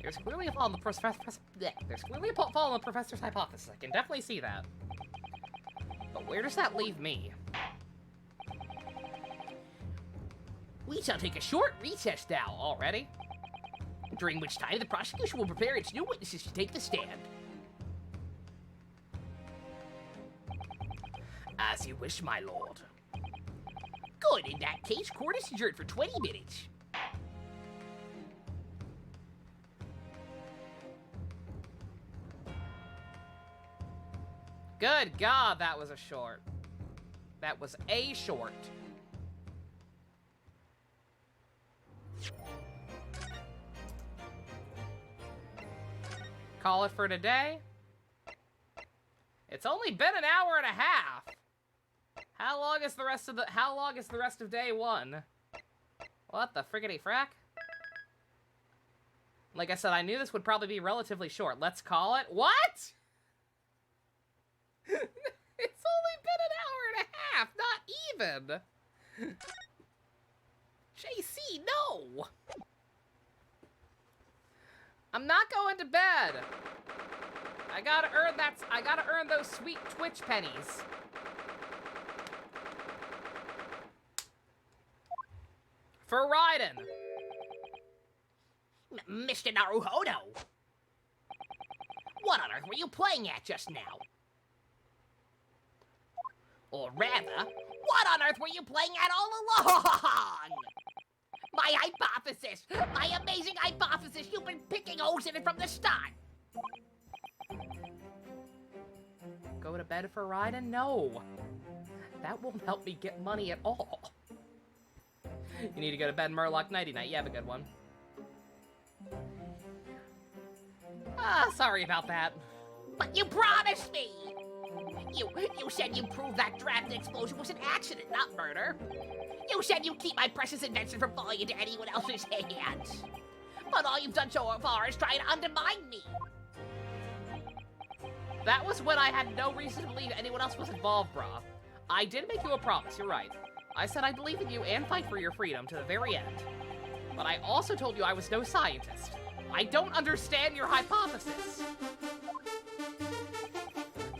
Speaker 4: There's clearly a flaw in the professor's hypothesis. I can definitely see that. But where does that leave me?
Speaker 2: We shall take a short recess now,
Speaker 4: Already?
Speaker 2: during which time the prosecution will prepare its new witnesses to take the stand.
Speaker 3: As you wish, my lord.
Speaker 2: Good, in that case, court is adjourned for 20 minutes.
Speaker 4: Good God, that was a short. That was a short. Call it for today. It's only been an hour and a half. How long is the rest of day one? What the friggity frack? Like I said, I knew this would probably be relatively short. Let's call it. What? It's only been an hour and a half, not even. JC, no. I'm not going to bed. I gotta earn those sweet Twitch pennies. For Raiden.
Speaker 2: Mr. Naruhodo. What on earth were you playing at just now? Or rather, what on earth were you playing at all along? My hypothesis! My amazing hypothesis! You've been picking holes in it from the start!
Speaker 4: Go to bed for Raiden? No. That won't help me get money at all. You need to go to bed, Murloc. Nighty-night. You have a good one. Sorry about that.
Speaker 2: But you promised me! You said you'd prove that draft explosion was an accident, not murder. You said you'd keep my precious invention from falling into anyone else's hands. But all you've done so far is try to undermine me.
Speaker 4: That was when I had no reason to believe anyone else was involved, brah. I did make you a promise, you're right. I said I'd believe in you and fight for your freedom to the very end. But I also told you I was no scientist. I don't understand your hypothesis.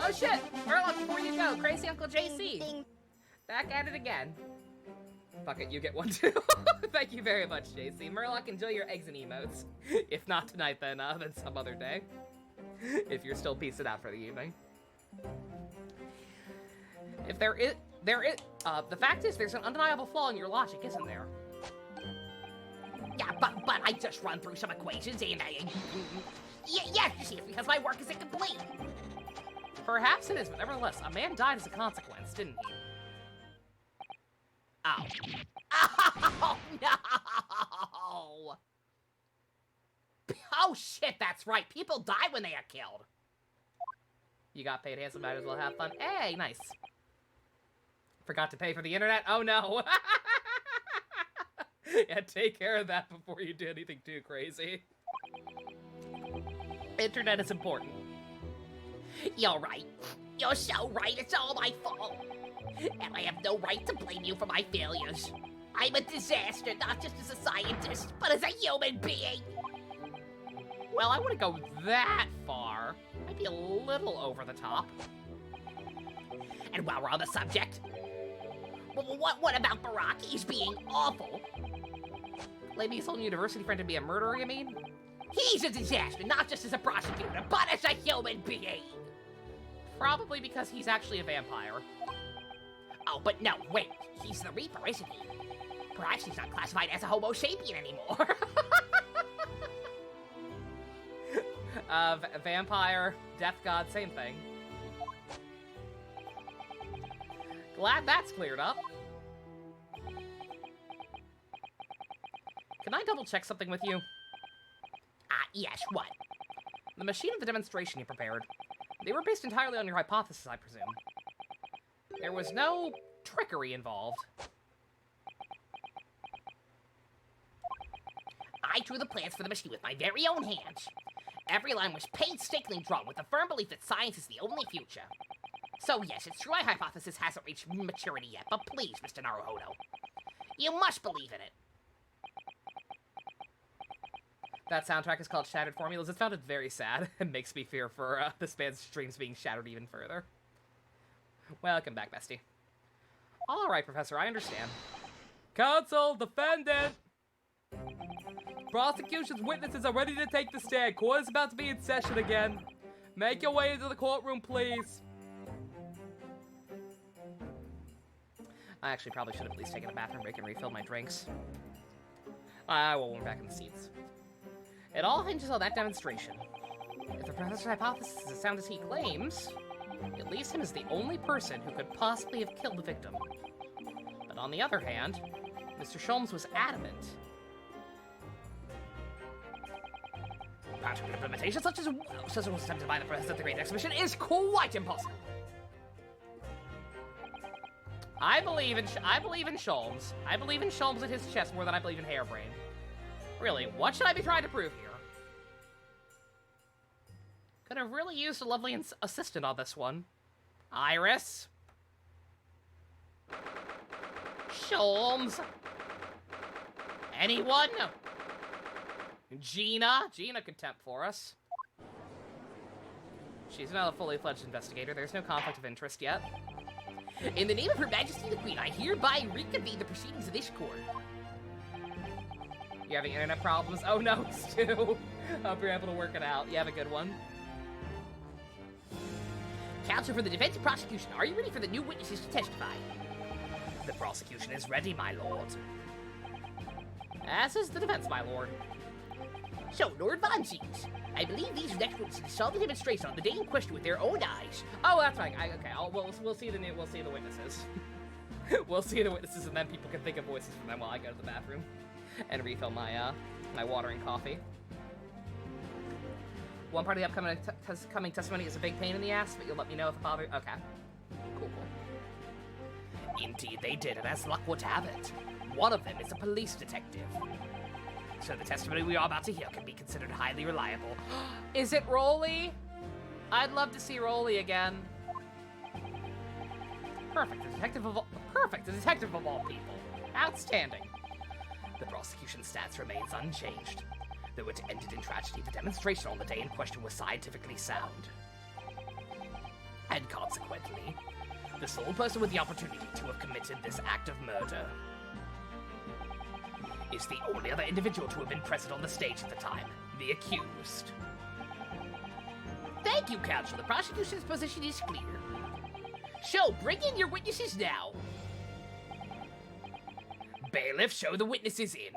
Speaker 4: Oh shit! Sherlock, before you go, crazy Uncle JC. Back at it again. Fuck it, you get one too. Thank you very much, JC. Murloc, enjoy your eggs and emotes. If not tonight, then some other day. If you're still piecing out for the evening. If there is, the fact is, there's an undeniable flaw in your logic, isn't there?
Speaker 2: Yeah, but I just run through some equations and yes, you see, it's because my work is incomplete.
Speaker 4: Perhaps it is, but nevertheless, a man died as a consequence, didn't he?
Speaker 2: Oh. Oh, no! Oh, shit, that's right. People die when they are killed.
Speaker 4: You got paid handsome, might as well have fun. Hey, nice. Forgot to pay for the internet? Oh, no. Yeah, take care of that before you do anything too crazy. Internet is important.
Speaker 2: You're right. You're so right. It's all my fault. And I have no right to blame you for my failures. I'm a disaster, not just as a scientist, but as a human being.
Speaker 4: Well, I wouldn't go that far. Might be a little over the top.
Speaker 2: And while we're on the subject, what about Barack? He's being awful.
Speaker 4: Blaming his own university friend to be a murderer, you mean?
Speaker 2: He's a disaster, not just as a prosecutor, but as a human being.
Speaker 4: Probably because he's actually a vampire.
Speaker 2: Oh, but no, wait. He's the Reaper, isn't he? Perhaps he's not classified as a Homo sapien anymore.
Speaker 4: Vampire, death god, same thing. Glad that's cleared up. Can I double check something with you?
Speaker 2: Yes, what?
Speaker 4: The machine of the demonstration you prepared. They were based entirely on your hypothesis, I presume. There was no trickery involved.
Speaker 2: I drew the plans for the machine with my very own hands. Every line was painstakingly drawn with the firm belief that science is the only future. So yes, it's true my hypothesis hasn't reached maturity yet, but please, Mr. Naruhodo, you must believe in it.
Speaker 4: That soundtrack is called Shattered Formulas. It sounded very sad and makes me fear for this band's streams being shattered even further. Welcome back, bestie. All right, Professor, I understand. Counsel, defendant! Prosecution's witnesses are ready to take the stand. Court is about to be in session again. Make your way into the courtroom, please. I actually probably should have at least taken a bathroom break and refilled my drinks. Well, we're back in the seats. It all hinges on that demonstration. If the professor's hypothesis is as sound as he claims, it leaves him as the only person who could possibly have killed the victim. But on the other hand, Mr. Sholmes was adamant.
Speaker 2: Practical implementation such as was attempted by the President of the Great Exhibition is quite impossible.
Speaker 4: I believe in Sholmes. I believe in Sholmes at his chest more than I believe in Harebrained. Really, what should I be trying to prove here? Could have really used a lovely assistant on this one. Iris. Sholmes. Anyone? Gina. Gina could temp for us. She's not a fully fledged investigator. There's no conflict of interest yet.
Speaker 2: In the name of Her Majesty the Queen, I hereby reconvene the proceedings of this court.
Speaker 4: You having internet problems? Oh no, Stu. Hope you're able to work it out. You have a good one.
Speaker 2: Counsel for the defense and prosecution, are you ready for the new witnesses to testify?
Speaker 3: The prosecution is ready, my lord.
Speaker 4: As is the defense, my lord.
Speaker 2: So, Lord Von Zieks, I believe these next witnesses saw the demonstration on the day in question with their own eyes.
Speaker 4: Oh, that's right. Okay, we'll see the witnesses. We'll see the witnesses, and then people can think of voices from them while I go to the bathroom and refill my my water and coffee. One part of the upcoming testimony is a big pain in the ass, but you'll let me know if it bothers. Okay, cool.
Speaker 3: Indeed, they did, and as luck would have it, one of them is a police detective. So the testimony we are about to hear can be considered highly reliable.
Speaker 4: Is it Rolly? I'd love to see Rolly again. Perfect. A detective of all people. Outstanding. The prosecution's stance remains unchanged. Though it ended in tragedy, the demonstration on the day in question was scientifically sound. And consequently, the sole person with the opportunity to have committed this act of murder is the only other individual to have been present on the stage at the time, the accused.
Speaker 2: Thank you, counsel. The prosecution's position is clear. So, bring in your witnesses now.
Speaker 3: Bailiff, show the witnesses in.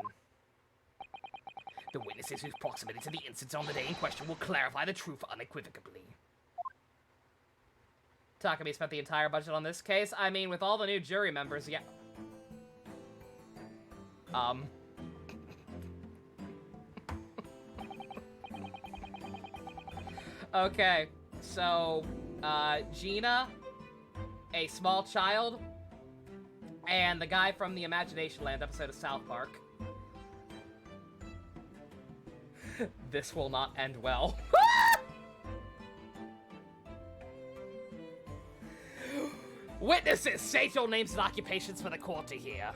Speaker 3: The witnesses whose proximity to the incidents on the day in question will clarify the truth unequivocally.
Speaker 4: Takumi spent the entire budget on this case. I mean, with all the new jury members, yeah. Okay, so, Gina, a small child, and the guy from the Imagination Land episode of South Park. This will not end well.
Speaker 3: Witnesses, state your names and occupations for the court to hear.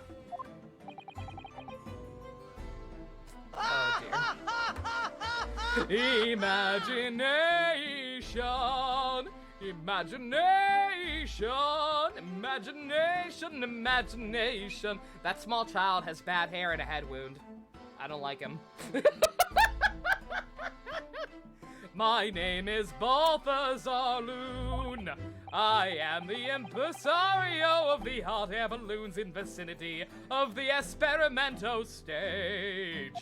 Speaker 4: Oh dear. Imagination, imagination, imagination, imagination. That small child has bad hair and a head wound. I don't like him. My name is Balthazar Loon. I am the impresario of the hot air balloons in vicinity of the Esperimento stage.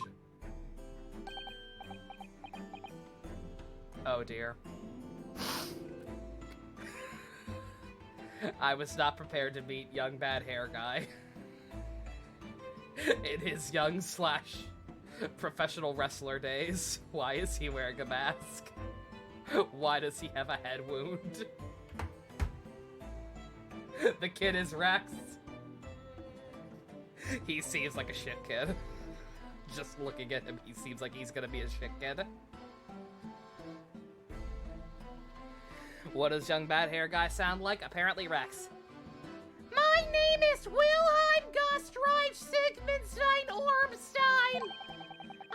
Speaker 4: Oh dear. I was not prepared to meet young bad hair guy. In his young / professional wrestler days. Why is he wearing a mask? Why does he have a head wound? The kid is Rex. He seems like a shit kid. Just looking at him, he seems like he's gonna be a shit kid. What does young bad hair guy sound like? Apparently Rex.
Speaker 5: My name is Wilhelm Gastreich Sigmundstein Ormstein.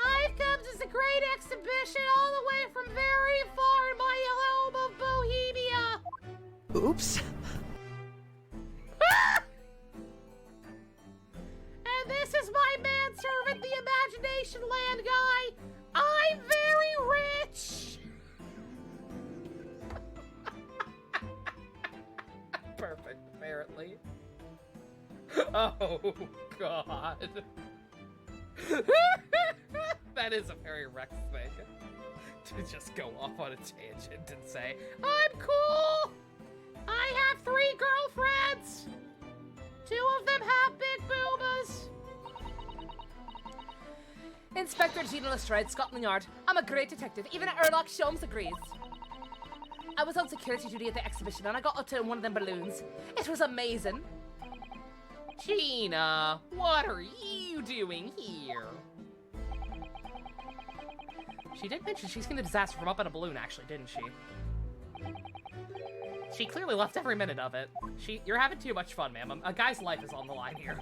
Speaker 5: I've come to the great exhibition all the way from very far in my home of Bohemia.
Speaker 1: Oops.
Speaker 5: And this is my manservant, the Imagination Land guy. I'm very rich.
Speaker 4: Perfect, apparently. Oh, God. That is a very Rex thing. To just go off on a tangent and say,
Speaker 5: I'm cool. I have 3 girlfriends. 2 of them have big boobas.
Speaker 2: Inspector Gina Lestrade, Scotland Yard. I'm a great detective. Even Sherlock Holmes agrees. I was on security duty at the exhibition and I got up to one of them balloons. It was amazing.
Speaker 4: Gina, what are you doing here? She did mention she's seen the disaster from up in a balloon, actually, didn't she? She clearly loved every minute of it. You're having too much fun, ma'am. A guy's life is on the line here.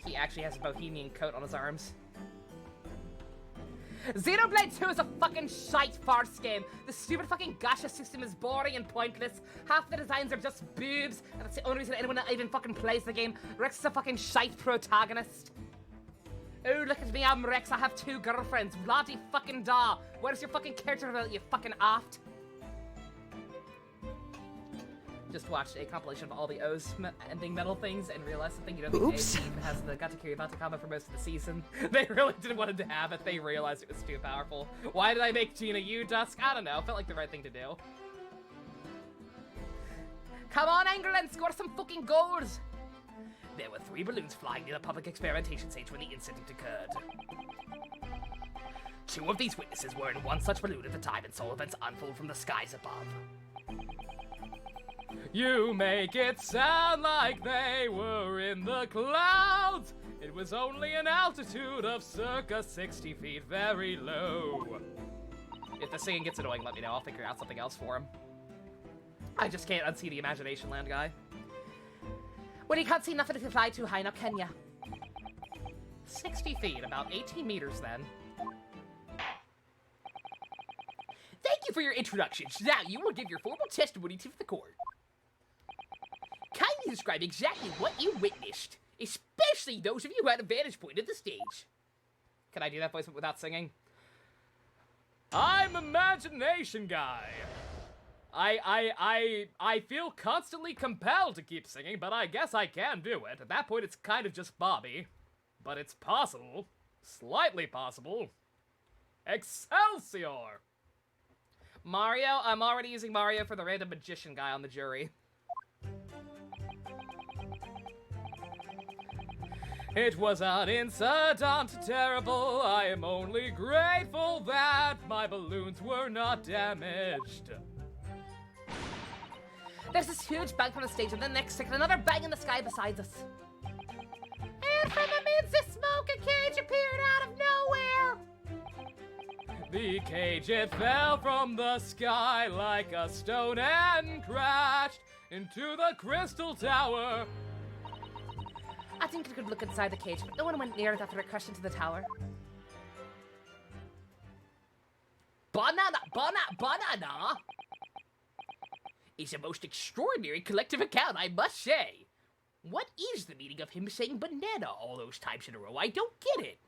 Speaker 4: He actually has a Bohemian coat on his arms.
Speaker 2: Xenoblade 2 is a fucking shite farce game. The stupid fucking gacha system is boring and pointless. Half the designs are just boobs, and that's the only reason anyone even fucking plays the game. Rex is a fucking shite protagonist. Oh, look at me, I'm Rex. I have 2 girlfriends. Bloody fucking da. Where's your fucking character development, you fucking aft?
Speaker 4: Just watched a compilation of all the O's ending metal things and realized something. You know, the
Speaker 1: Oops.
Speaker 4: A team has the Gatakiri Batakama for most of the season. They really didn't want it to have it. They realized it was too powerful. Why did I make Gina you, Dusk? I don't know. Felt like the right thing to do.
Speaker 2: Come on, England, score some fucking goals.
Speaker 3: There were 3 balloons flying near the public experimentation stage when the incident occurred. 2 of these witnesses were in one such balloon at the time and saw events unfold from the skies above.
Speaker 4: You make it sound like they were in the clouds. It was only an altitude of circa 60 feet, very low. If the singing gets annoying, let me know. I'll figure out something else for him. I just can't unsee the Imagination Land guy. When you can't see nothing to fly too high, now can ya? 60 feet, about 18 meters then.
Speaker 2: Thank you for your introductions. Now you will give your formal testimony to the court. Kindly describe exactly what you witnessed, especially those of you who had a vantage point at the stage.
Speaker 4: Can I do that voice without singing? I'm Imagination Guy. I feel constantly compelled to keep singing, but I guess I can do it. At that point, it's kind of just Bobby. But it's possible. Slightly possible. Excelsior! Mario? I'm already using Mario for the random magician guy on the jury. It was an incident terrible. I am only grateful that my balloons were not damaged.
Speaker 2: There's this huge bang from the stage, and then next second, another bang in the sky beside us.
Speaker 5: And from amidst the smoke, a cage appeared out of nowhere.
Speaker 4: The cage, it fell from the sky like a stone and crashed into the crystal tower.
Speaker 2: I think I could look inside the cage, but no one went near it after it crashed into the tower. Banana! It's a most extraordinary collective account, I must say. What is the meaning of him saying banana all those times in a row? I don't get it.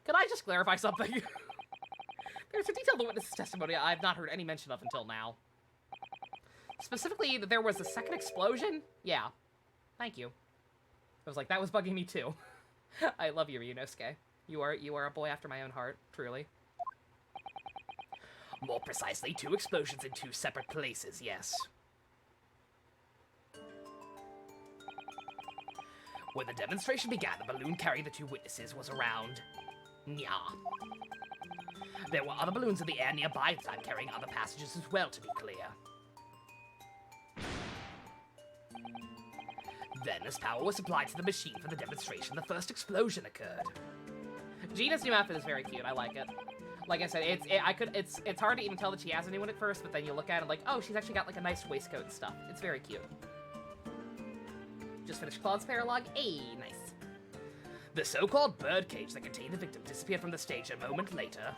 Speaker 4: Can I just clarify something? There's a detail in the witness's testimony I've not heard any mention of until now. Specifically, that there was a second explosion? Yeah. Thank you. I was like, that was bugging me too. I love you, Ryunosuke. You are a boy after my own heart, truly.
Speaker 2: More precisely, 2 explosions in 2 separate places, yes. When the demonstration began, the balloon carrying the 2 witnesses was around... Nya. There were other balloons in the air nearby at the time carrying other passengers as well, to be clear. Then, as power was supplied to the machine for the demonstration, the first explosion occurred.
Speaker 4: Gina's new outfit is very cute. I like it. Like I said, it's hard to even tell that she has anyone at first, but then you look at it like, oh, she's actually got like a nice waistcoat and stuff. It's very cute. Just finished Claude's paralogue. Hey, nice.
Speaker 2: The so-called birdcage that contained the victim disappeared from the stage a moment later.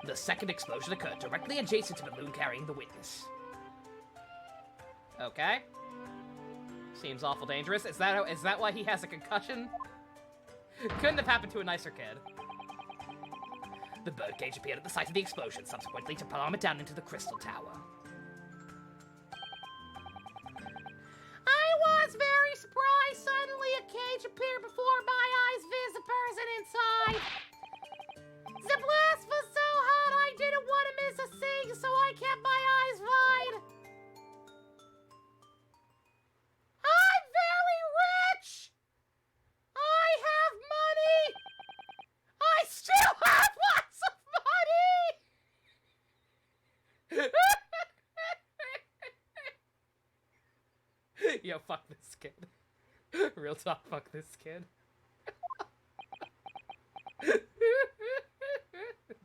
Speaker 2: The second explosion occurred directly adjacent to the balloon carrying the witness.
Speaker 4: Okay. Seems awful dangerous. Is that why he has a concussion? Couldn't have happened to a nicer kid.
Speaker 2: The birdcage appeared at the site of the explosion, subsequently to plummet down into the crystal tower.
Speaker 5: I was very surprised. Suddenly a cage appeared before my eyes. Viz a person inside. The blast was so hot I didn't want to miss a thing, so I kept my eyes wide. I'm very rich. I have money. I still have lots of money.
Speaker 4: Yo, fuck this kid. Real talk, fuck this kid.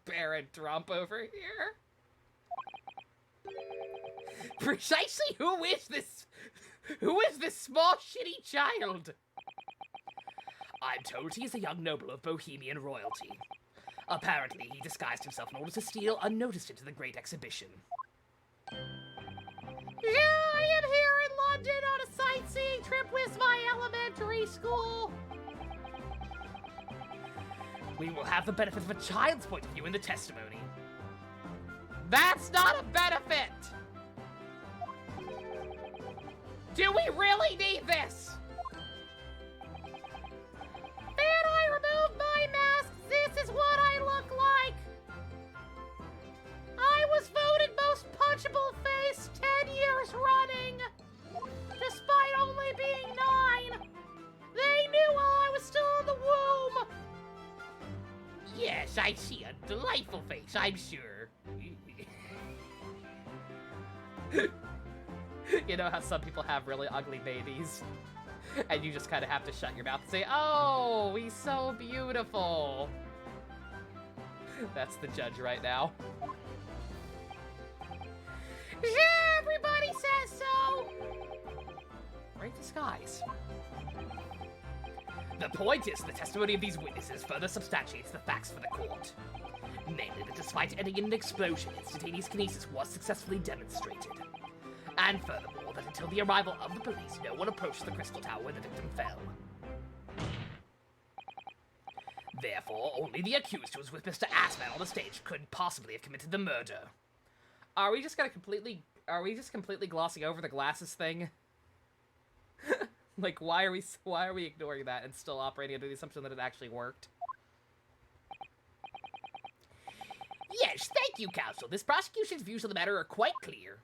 Speaker 4: Baron Trump over here.
Speaker 2: Precisely who is this? Who is this small, shitty child? I'm told he is a young noble of Bohemian royalty. Apparently, he disguised himself in order to steal unnoticed into the Great Exhibition.
Speaker 5: Yeah, I am here in London on a sightseeing trip with my elementary school.
Speaker 2: We will have the benefit of a child's point of view in the testimony.
Speaker 4: That's not a benefit! Do we really need this?
Speaker 5: Then I remove my mask. This is what I look like. I was voted most punchable face 10 years running, despite only being 9. They knew while I was still in the womb.
Speaker 2: Yes, I see a delightful face, I'm sure.
Speaker 4: You know how some people have really ugly babies? And you just kind of have to shut your mouth and say, oh, he's so beautiful. That's the judge right now.
Speaker 5: Yeah, everybody says so.
Speaker 4: Great disguise.
Speaker 3: The point is, the testimony of these witnesses further substantiates the facts for the court. Namely, that despite ending in an explosion, instantaneous kinesis was successfully demonstrated. And furthermore, that until the arrival of the police, no one approached the crystal tower where the victim fell. Therefore, only the accused who was with Mr. Assman on the stage could possibly have committed the murder.
Speaker 4: Are we just completely glossing over the glasses thing? Like, why are we ignoring that and still operating under the assumption that it actually worked?
Speaker 3: Yes, thank you, counsel. This prosecution's views on the matter are quite clear.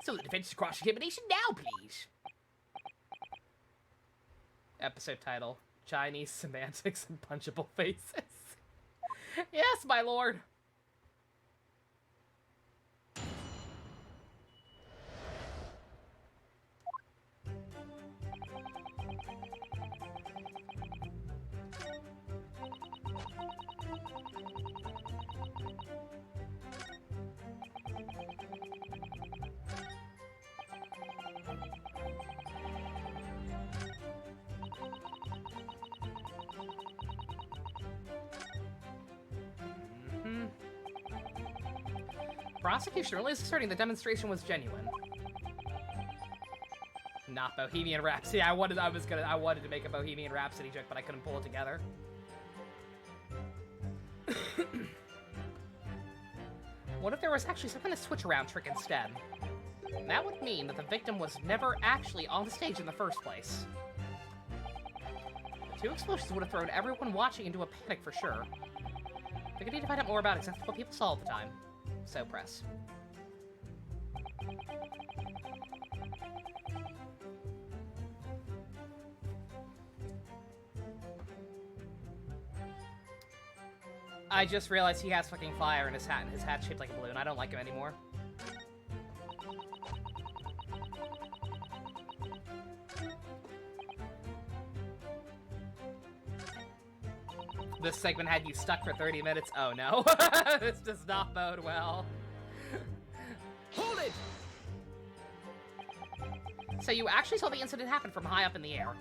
Speaker 3: So the defense's cross-examination now, please.
Speaker 4: Episode title: Chinese Semantics and Punchable Faces. Yes, my lord. Prosecution really is asserting the demonstration was genuine. Not Bohemian Rhapsody. I wanted to make a Bohemian Rhapsody joke, but I couldn't pull it together. What if there was actually some kind of switch around trick instead? That would mean that the victim was never actually on the stage in the first place. Two explosions would have thrown everyone watching into a panic for sure. They're gonna need to find out more about exactly what people saw at the time. So press. I just realized he has fucking fire in his hat, and his hat's shaped like a balloon. I don't like him anymore. This segment had you stuck for 30 minutes. Oh no. This does not bode well.
Speaker 3: Hold it!
Speaker 4: So you actually saw the incident happen from high up in the air.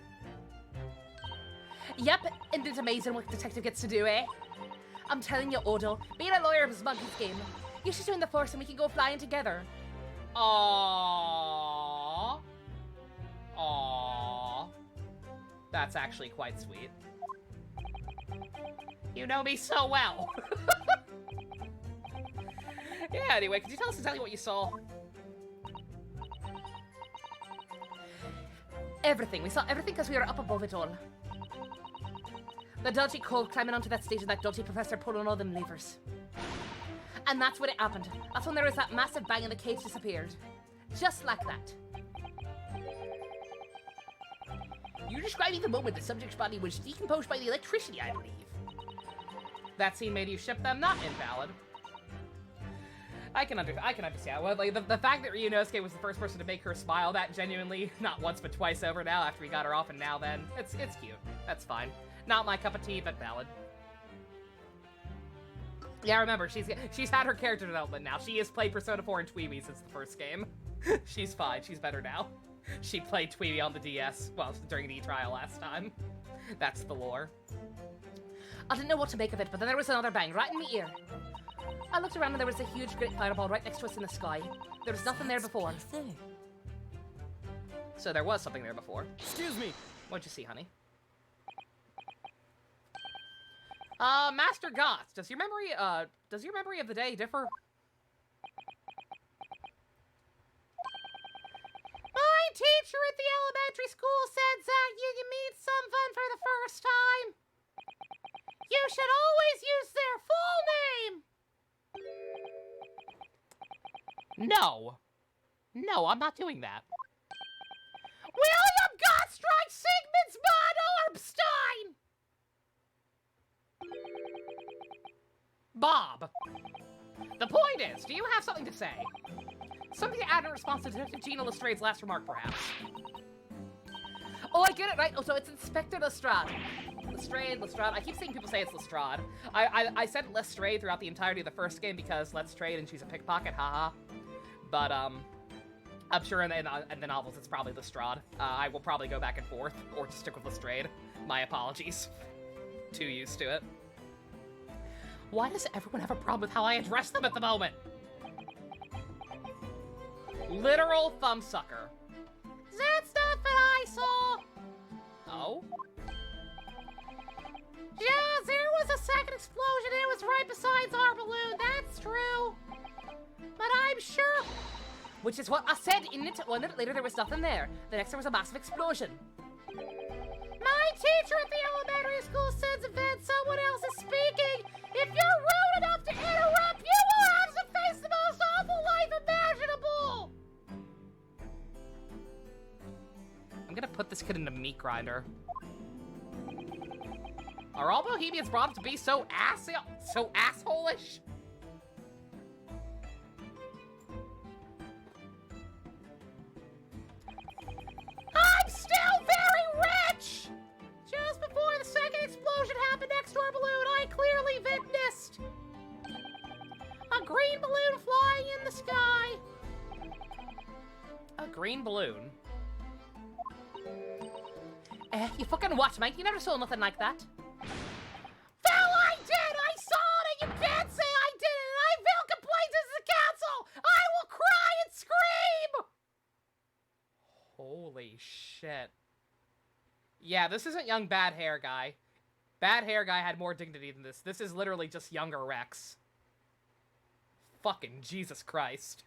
Speaker 5: Yep, and it's amazing what the detective gets to do, eh? I'm telling you, Odo, being a lawyer is monkey's game. You should join the force and we can go flying together.
Speaker 4: Aww. Aww. That's actually quite sweet. You know me so well. Yeah, anyway, could you tell us exactly what you saw?
Speaker 5: Everything. We saw everything because we were up above it all. The dodgy Cole climbing onto that stage and that dodgy professor pulling all them levers. And that's when it happened. That's when there was that massive bang and the cage disappeared. Just like that.
Speaker 3: You're describing the moment the subject's body was decomposed by the electricity, I believe.
Speaker 4: That scene made you ship them? Not invalid. I can understand. Well, like, the fact that Ryunosuke was the first person to make her smile that genuinely, not once but twice over now after we got her off and now then, it's cute. That's fine. Not my cup of tea, but valid. Yeah, remember, she's had her character development now. She has played Persona 4 and Tweeby since the first game. She's fine. She's better now. She played Tweeby on the DS, well, during the trial last time. That's the lore.
Speaker 5: I didn't know what to make of it, but then there was another bang right in my ear. I looked around and there was a huge great fireball right next to us in the sky. There was nothing there before.
Speaker 4: So there was something there before.
Speaker 3: Excuse me.
Speaker 4: What'd you see, honey? Master Goth, does your memory of the day differ?
Speaker 5: My teacher at the elementary school said that you can meet someone for the first time. You should always use their full name.
Speaker 4: No. No, I'm not doing that.
Speaker 5: William Gottstrike Sigmundsson Orbstein!
Speaker 4: Bob. The point is, do you have something to say? Something to add in response to Detective Gina Lestrade's last remark, perhaps?
Speaker 5: Oh, I get it, right? Oh, so it's Inspector Lestrade.
Speaker 4: Lestrade. I keep seeing people say it's Lestrade. I said Lestrade throughout the entirety of the first game because Let's Trade and she's a pickpocket, haha. But, I'm sure in the novels it's probably Lestrade. I will probably go back and forth, or just stick with Lestrade. My apologies. Too used to it. Why does everyone have a problem with how I address them at the moment? Literal thumbsucker.
Speaker 5: That's not what I saw.
Speaker 4: Oh?
Speaker 5: Yeah, there was a second explosion and it was right beside our balloon. That's true. But I'm sure...
Speaker 4: Which is what I said, isn't it? 1 minute later, there was nothing there. The next, there was a massive explosion.
Speaker 5: My teacher at the elementary school says that someone else is speaking. If you're rude enough to interrupt, you will have to face the most awful life imaginable.
Speaker 4: I'm gonna put this kid in a meat grinder. Are all Bohemians brought up to be so asshole-ish?
Speaker 5: I'm still very rich! Just before the second explosion happened next to our balloon, I clearly witnessed a green balloon flying in the sky.
Speaker 4: A green balloon? You fucking what, mate? You never saw nothing like that.
Speaker 5: Well, I did! I saw it and you can't say I didn't! And I will complain to the council! I will cry and scream!
Speaker 4: Holy shit. Yeah, this isn't young bad hair guy. Bad hair guy had more dignity than this. This is literally just younger Rex. Fucking Jesus Christ.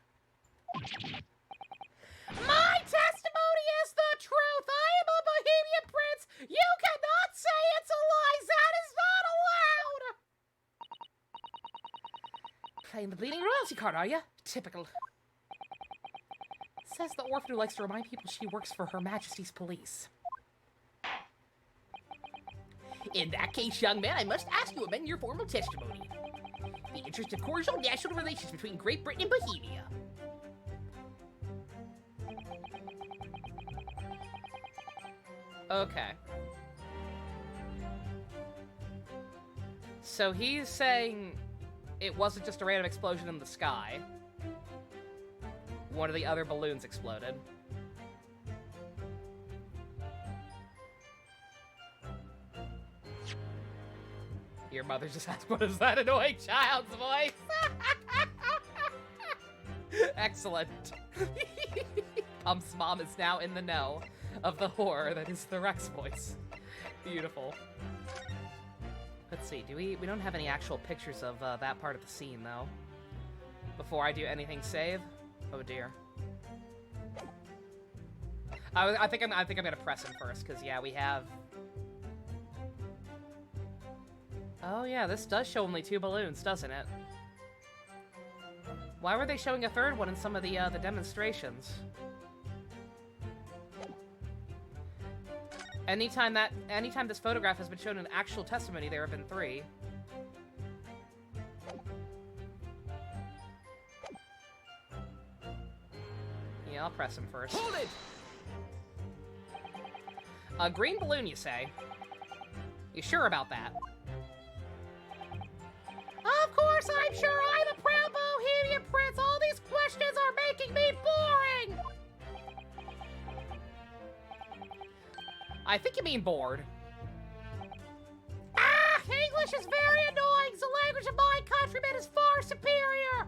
Speaker 5: My testimony is the truth! I am a Bohemian prince! You cannot say it's a lie! That is not allowed!
Speaker 4: Playing the bleeding royalty card, are you? Typical. Says the orphan who likes to remind people she works for Her Majesty's police.
Speaker 2: In that case, young man, I must ask you to amend your formal testimony. The interest of cordial national relations between Great Britain and Bohemia.
Speaker 4: Okay. So he's saying it wasn't just a random explosion in the sky. One of the other balloons exploded. Your mother just asked, what is that annoying child's voice? Excellent. Pump's mom is now in the know of the horror that is the Rex voice. Beautiful. Let's see, we don't have any actual pictures of that part of the scene, though. Before I do anything save? Oh dear. I think I'm gonna press him first, because yeah, we have... Oh yeah, this does show only 2 balloons, doesn't it? Why were they showing a third one in some of the demonstrations? Anytime this photograph has been shown in actual testimony, there have been 3. Yeah, I'll press him first.
Speaker 3: Hold it!
Speaker 4: A green balloon, you say? You sure about that?
Speaker 5: Of course, I'm sure I'm a proud Bohemian prince. All these questions are making me boring.
Speaker 4: I think you mean bored.
Speaker 5: Ah, English is very annoying. The language of my countrymen is far superior.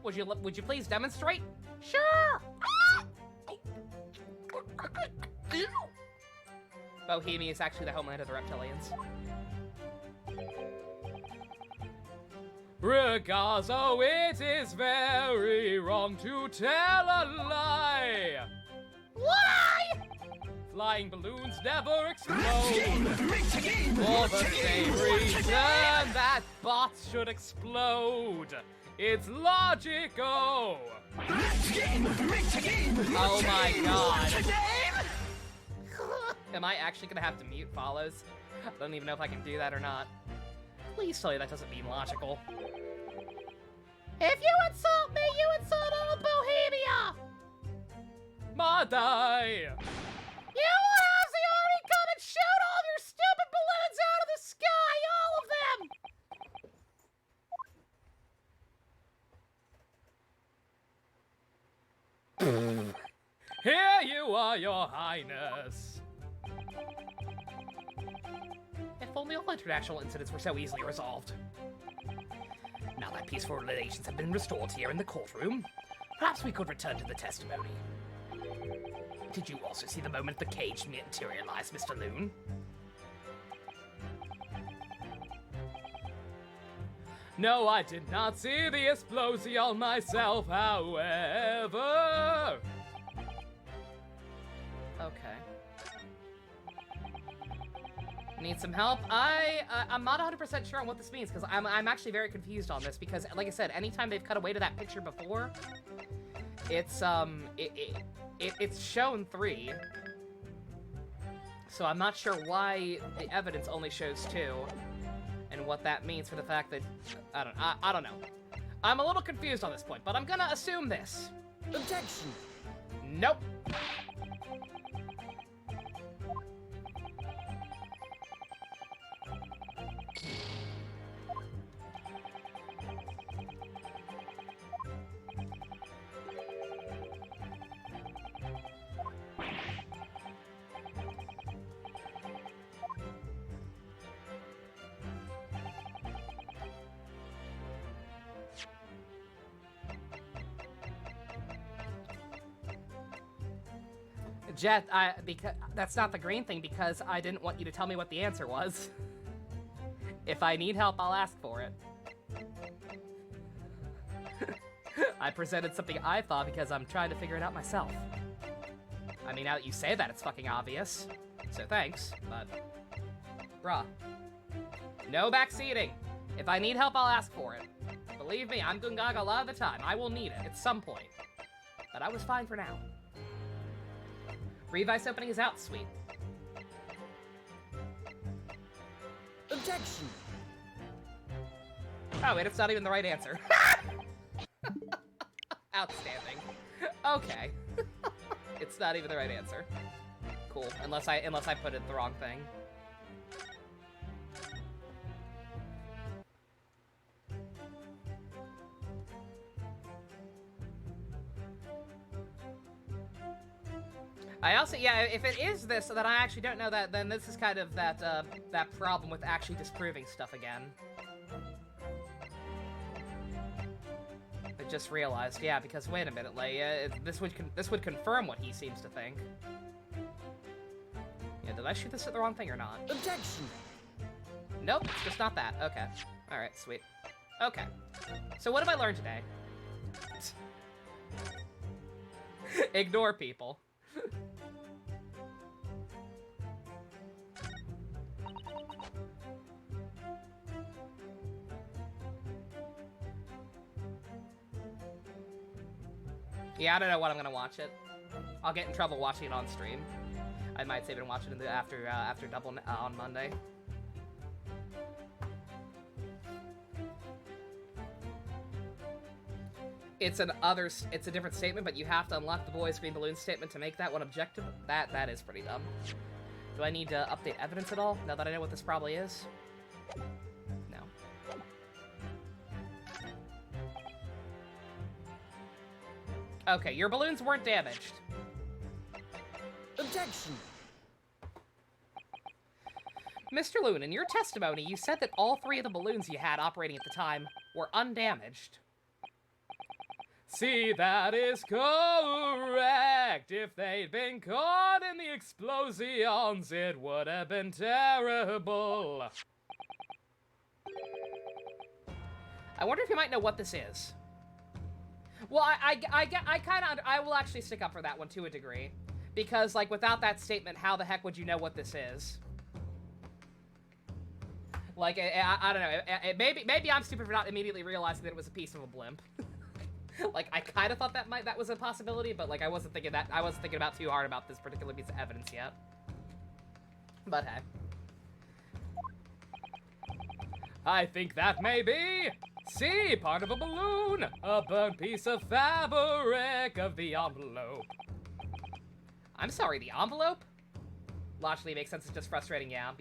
Speaker 4: Would you please demonstrate?
Speaker 5: Sure.
Speaker 4: Bohemia is actually the homeland of the reptilians. Regards, oh, it is very wrong to tell a lie.
Speaker 5: Why?
Speaker 4: Flying balloons never explode. For the same reason that bots should explode. It's logical. Oh my god. Am I actually gonna have to mute follows? I don't even know if I can do that or not. Please tell me that doesn't mean logical.
Speaker 5: If you insult me, you insult all Bohemia.
Speaker 4: Madai!
Speaker 5: You will have the army come and shoot all of your stupid balloons out of the sky, all of them.
Speaker 4: Your Highness. If only all international incidents were so easily resolved. Now that peaceful relations have been restored here in the courtroom, perhaps we could return to the testimony. Did you also see the moment the cage materialized, Mr. Loon? No, I did not see the explosion myself, however. Okay. Need some help? I'm not 100% sure on what this means, because I'm actually very confused on this, because, like I said, anytime they've cut away to that picture before, it's, it's shown 3. So I'm not sure why the evidence only shows 2, and what that means for the fact that, I don't know. I'm a little confused on this point, but I'm gonna assume this.
Speaker 3: Objection!
Speaker 4: Nope. Jet, because that's not the green thing, because I didn't want you to tell me what the answer was. If I need help, I'll ask for it. I presented something I thought because I'm trying to figure it out myself. I mean, now that you say that, it's fucking obvious. So thanks, but... Bruh. No backseating. If I need help, I'll ask for it. Believe me, I'm Gungaga a lot of the time. I will need it at some point. But I was fine for now. Revice opening is out, sweet.
Speaker 3: Objection!
Speaker 4: Oh, wait, it's not even the right answer. Outstanding. Okay. It's not even the right answer. Cool, unless I put in the wrong thing. I also, yeah, if it is this, then I actually don't know that, then this is kind of that, that problem with actually disproving stuff again. I just realized, yeah, because wait a minute, Leia, this would confirm what he seems to think. Yeah, did I shoot this at the wrong thing or not?
Speaker 3: Objection!
Speaker 4: Nope, it's just not that. Okay. Alright, sweet. Okay. So what have I learned today? Ignore people. Yeah, I don't know when I'm gonna watch it. I'll get in trouble watching it on stream. I might save it and watch it in the after double on Monday. It's a different statement, but you have to unlock the boys' green balloon statement to make that one objective. That is pretty dumb. Do I need to update evidence at all, now that I know what this probably is? No. Okay, your balloons weren't damaged.
Speaker 3: Objection!
Speaker 4: Mr. Loon, in your testimony, you said that all 3 of the balloons you had operating at the time were undamaged. See, that is correct. If they'd been caught in the explosions, it would have been terrible. I wonder if you might know what this is. Well, I will actually stick up for that one to a degree. Because, like, without that statement, how the heck would you know what this is? Like, I don't know. Maybe I'm stupid for not immediately realizing that it was a piece of a blimp. Like, I kind of thought that was a possibility, but, like, I wasn't thinking about too hard about this particular piece of evidence yet. But hey. I think that may be... See, part of a balloon! A burnt piece of fabric of the envelope. I'm sorry, the envelope? Logically makes sense, it's just frustrating, yeah.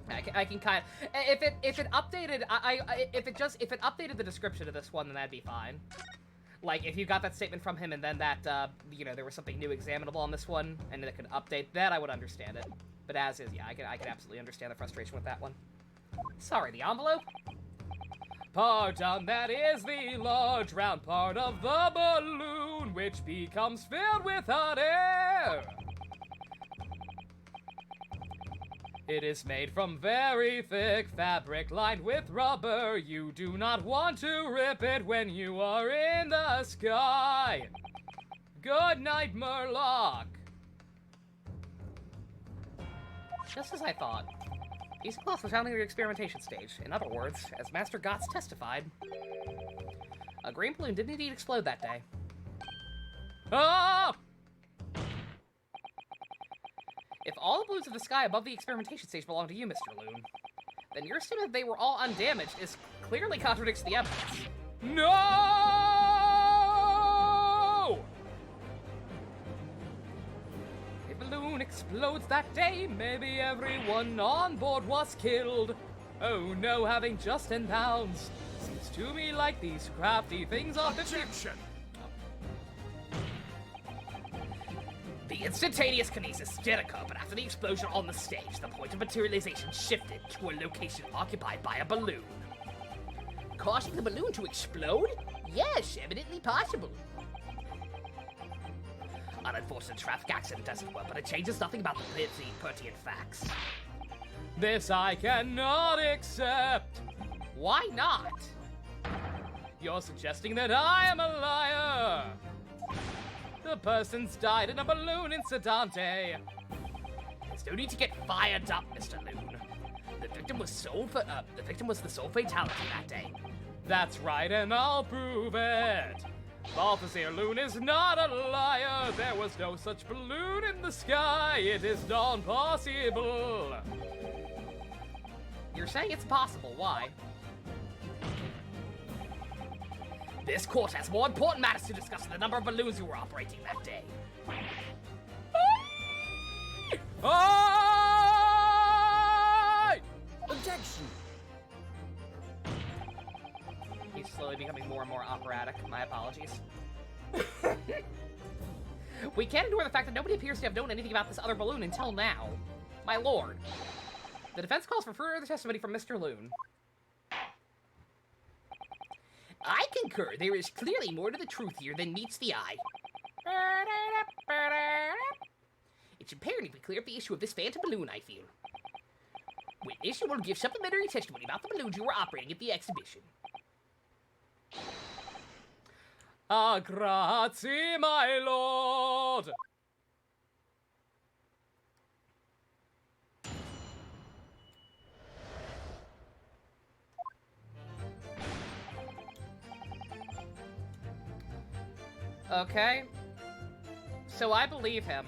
Speaker 4: I can kind of... If it updated... if it updated the description of this one, then that'd be fine. Like, if you got that statement from him and then that, you know, there was something new examinable on this one, and it could update that, I would understand it. But as is, yeah, I can absolutely understand the frustration with that one. Sorry, the envelope? Pardon, that is the large round part of the balloon, which becomes filled with hot air. It is made from very thick fabric lined with rubber. You do not want to rip it when you are in the sky. Good night, Murloc. Just as I thought. Piece of cloth was found near the experimentation stage. In other words, as Master Gotts testified, a green balloon did indeed explode that day. Ah! If all the balloons in the sky above the experimentation stage belong to you, Mr. Loon, then your statement that they were all undamaged clearly contradicts the evidence. No! If a balloon explodes that day, maybe everyone on board was killed. Oh no, having just 10 pounds. Seems to me like these crafty things are
Speaker 6: Objection!
Speaker 2: The instantaneous kinesis did occur, but after the explosion on the stage, the point of materialization shifted to a location occupied by a balloon. Causing the balloon to explode? Yes, eminently possible. An unfortunate traffic accident doesn't work, but it changes nothing about the pertinent facts.
Speaker 4: This I cannot accept.
Speaker 2: Why not?
Speaker 4: You're suggesting that I am a liar. The person's died in a balloon incidente.
Speaker 2: There's no need to get fired up, Mr. Loon. The victim was the sole fatality that day.
Speaker 4: That's right, and I'll prove it. Officer Loon is not a liar. There was no such balloon in the sky. It is non-possible.
Speaker 2: You're saying it's possible. Why? This court has more important matters to discuss than the number of balloons you were operating that day.
Speaker 6: Objection!
Speaker 4: He's slowly becoming more and more operatic. My apologies.
Speaker 2: We can't ignore the fact that nobody appears to have known anything about this other balloon until now. My lord.
Speaker 4: The defense calls for further testimony from Mr. Loon.
Speaker 2: I concur. There is clearly more to the truth here than meets the eye. It's imperatively clear up the issue of this phantom balloon, I feel. Witness, you will give supplementary testimony about the balloons you were operating at the exhibition.
Speaker 4: Ah, grazie, my lord! Okay. So I believe him.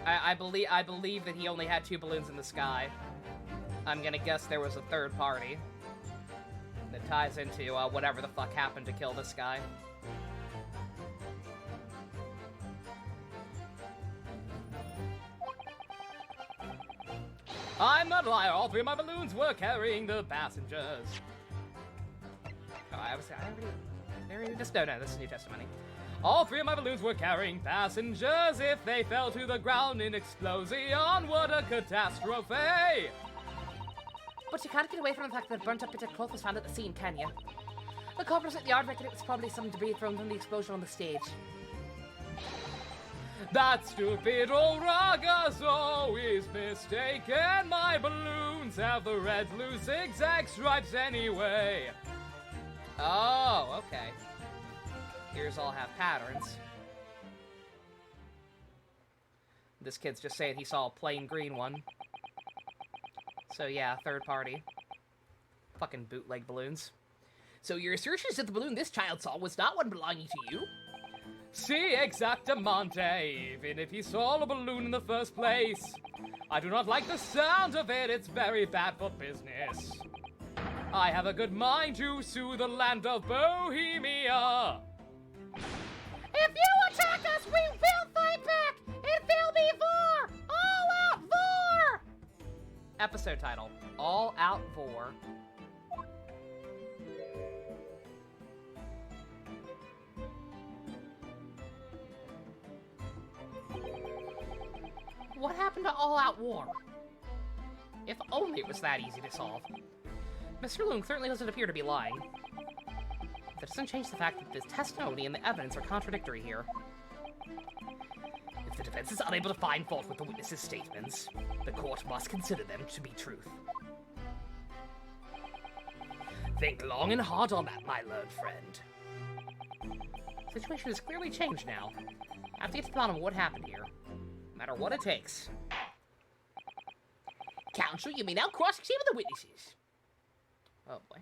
Speaker 4: I believe that he only had 2 balloons in the sky. I'm gonna guess there was a third party that ties into whatever the fuck happened to kill this guy. I'm not a liar. All 3 of my balloons were carrying the passengers. Oh, this is new testimony. All 3 of my balloons were carrying passengers. If they fell to the ground in explosion, what a catastrophe!
Speaker 2: But you can't get away from the fact that a burnt-up bit of cloth was found at the scene, can you? The coppers at the yard reckon it was probably some debris thrown from the explosion on the stage.
Speaker 4: That stupid old ragazzo is mistaken. My balloons have the red blue zigzag stripes anyway. Oh, okay. Yours all have patterns. This kid's just saying he saw a plain green one. So yeah, third party. Fucking bootleg balloons.
Speaker 2: So your assertion is that the balloon this child saw was not one belonging to you?
Speaker 4: Si, exactamente. Even if he saw a balloon in the first place. I do not like the sound of it. It's very bad for business. I have a good mind to sue the land of Bohemia.
Speaker 5: If you attack us, we will fight back! It will be war! All out war!
Speaker 4: Episode title, All Out Vor. What happened to all-out war? If only it was that easy to solve. Mr. Loon certainly doesn't appear to be lying. That doesn't change the fact that the testimony and the evidence are contradictory here.
Speaker 3: If the defense is unable to find fault with the witnesses' statements, the court must consider them to be truth. Think long and hard on that, my learned friend.
Speaker 4: The situation has clearly changed now. I have to get to the bottom of what happened here. No matter what it takes.
Speaker 2: Counsel, you may now cross-examine the witnesses.
Speaker 4: Oh boy.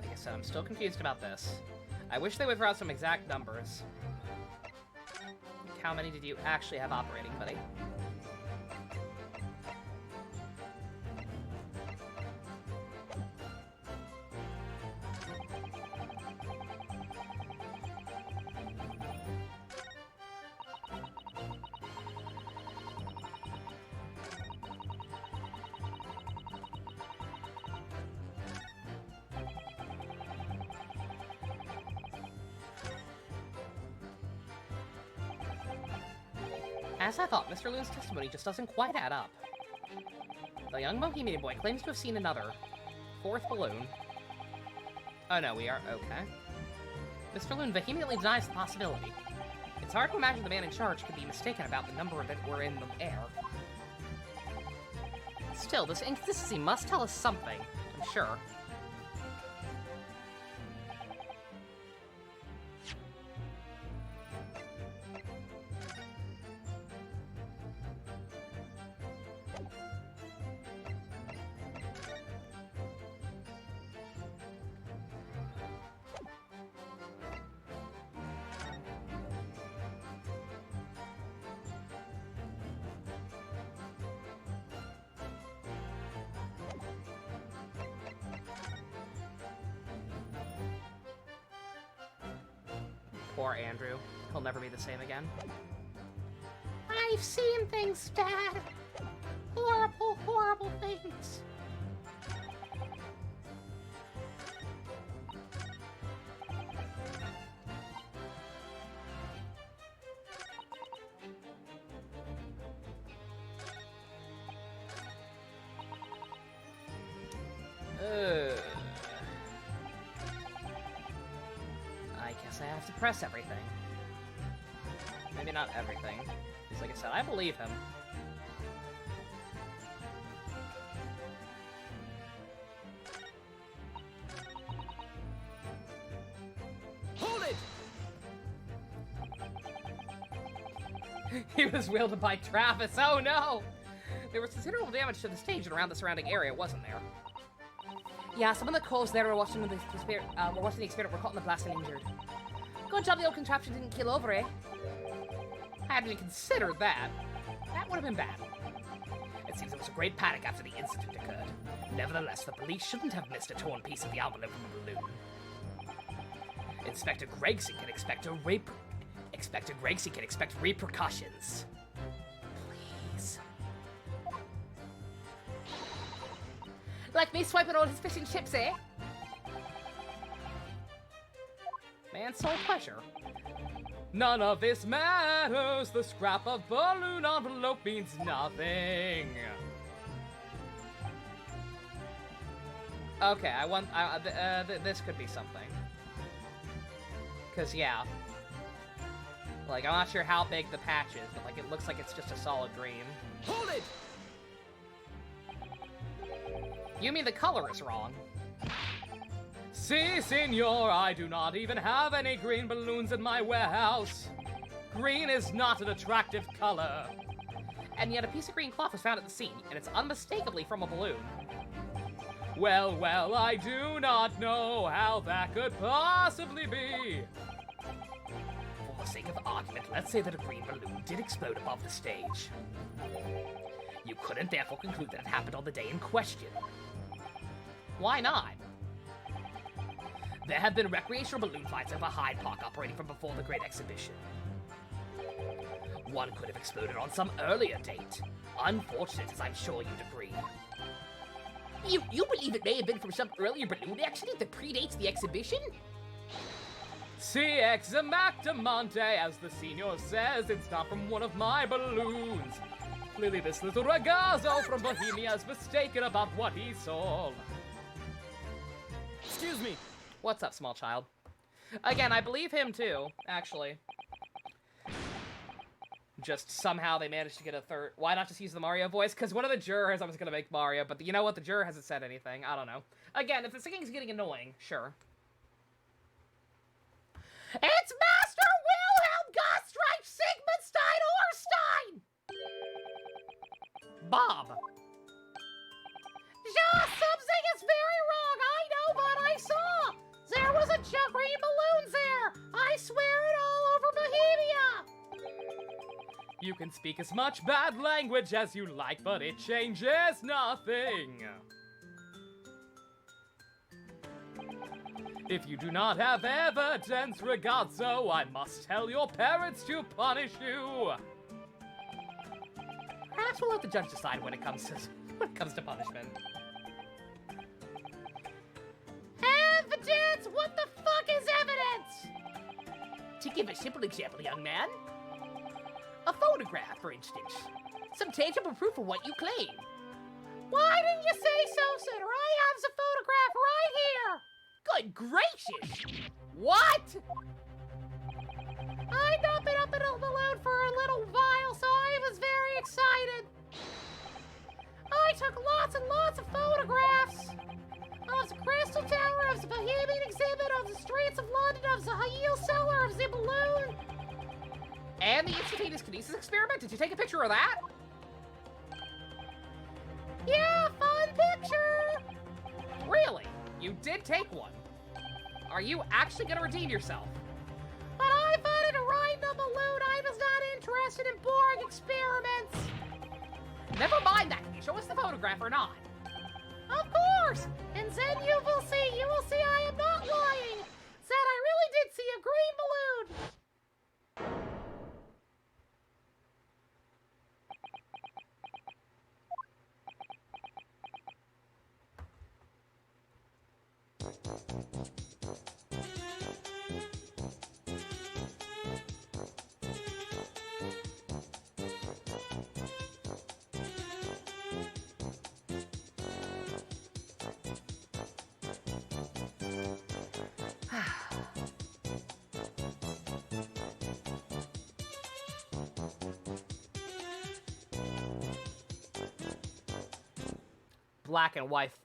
Speaker 4: Like I said, I'm still confused about this. I wish they would throw out some exact numbers. Like, how many did you actually have operating, buddy? As I thought, Mr. Loon's testimony just doesn't quite add up. The young Bohemian boy claims to have seen another, fourth balloon. Oh no, we are okay. Mr. Loon vehemently denies the possibility. It's hard to imagine the man in charge could be mistaken about the number that were in the air. Still, this inconsistency must tell us something, I'm sure. Poor Andrew. He'll never be the same again.
Speaker 5: I've seen things, Dad. Horrible, horrible things.
Speaker 4: I guess I have to press everything. Maybe not everything. Because like I said, I believe him.
Speaker 3: Hold it!
Speaker 4: He was wielded by Travis. Oh no! There was considerable damage to the stage and around the surrounding area, wasn't there? Yeah, some of the coals there were watching the experiment were caught in the blast and injured. Good job the old contraption didn't kill over, eh? I hadn't even considered that. That would have been bad.
Speaker 3: It seems there was a great panic after the incident occurred. Nevertheless, the police shouldn't have missed a torn piece of the envelope from the balloon. Inspector Gregson can expect repercussions. Please.
Speaker 2: Like me swiping all his fishing chips, eh?
Speaker 4: Man's sole pleasure. None of this matters. The scrap of balloon envelope means nothing. Okay, this could be something. Cause yeah, like I'm not sure how big the patch is, but like it looks like it's just a solid green.
Speaker 3: Hold it!
Speaker 4: You mean the color is wrong? Si, senor, I do not even have any green balloons in my warehouse. Green is not an attractive color. And yet a piece of green cloth was found at the scene, and it's unmistakably from a balloon. Well, well, I do not know how that could possibly be.
Speaker 3: For the sake of argument, let's say that a green balloon did explode above the stage. You couldn't therefore conclude that it happened on the day in question.
Speaker 4: Why not?
Speaker 3: There have been recreational balloon fights over Hyde Park operating from before the Great Exhibition. One could have exploded on some earlier date. Unfortunate, as I'm sure you'd agree.
Speaker 2: You believe it may have been from some earlier balloon accident that predates the exhibition?
Speaker 4: Si exactamente, as the senior says, it's not from one of my balloons. Clearly this little ragazzo from Bohemia is mistaken about what he saw. Excuse me. What's up, small child? Again, I believe him too, actually. Just somehow they managed to get a third. Why not just use the Mario voice? Because one of the jurors I was going to make Mario, but you know what? The juror hasn't said anything. I don't know. Again, if the singing's getting annoying, sure.
Speaker 5: It's Master Wilhelm Gastreich Sigmundstein Orstein!
Speaker 4: Bob!
Speaker 5: Yeah, something is very wrong. I know what I saw. There was a green balloon there. I swear it all over Bohemia.
Speaker 4: You can speak as much bad language as you like, but it changes nothing. If you do not have evidence, ragazzo, I must tell your parents to punish you. Perhaps we'll let the judge decide when it comes to punishment.
Speaker 5: Evidence? What the fuck is evidence?
Speaker 2: To give a simple example, young man. A photograph, for instance. Some tangible proof of what you claim.
Speaker 5: Why didn't you say so sooner? I have the photograph right here.
Speaker 2: Good gracious! What?
Speaker 5: I'd not been up in a balloon for a little while, so I was very excited. I took lots and lots of photographs of the Crystal Tower, of the Bohemian exhibit, of the streets of London, of the heel cellar, of the balloon.
Speaker 4: And the instantaneous kinesis experiment? Did you take a picture of that?
Speaker 5: Yeah, fun picture.
Speaker 4: Really? You did take one. Are you actually gonna redeem yourself?
Speaker 5: But I wanted to ride the balloon. I was not interested in boring experiments.
Speaker 4: Never mind that. Can you show us the photograph or not?
Speaker 5: Of course. And then you will see I am not lying. That I really did see a green balloon.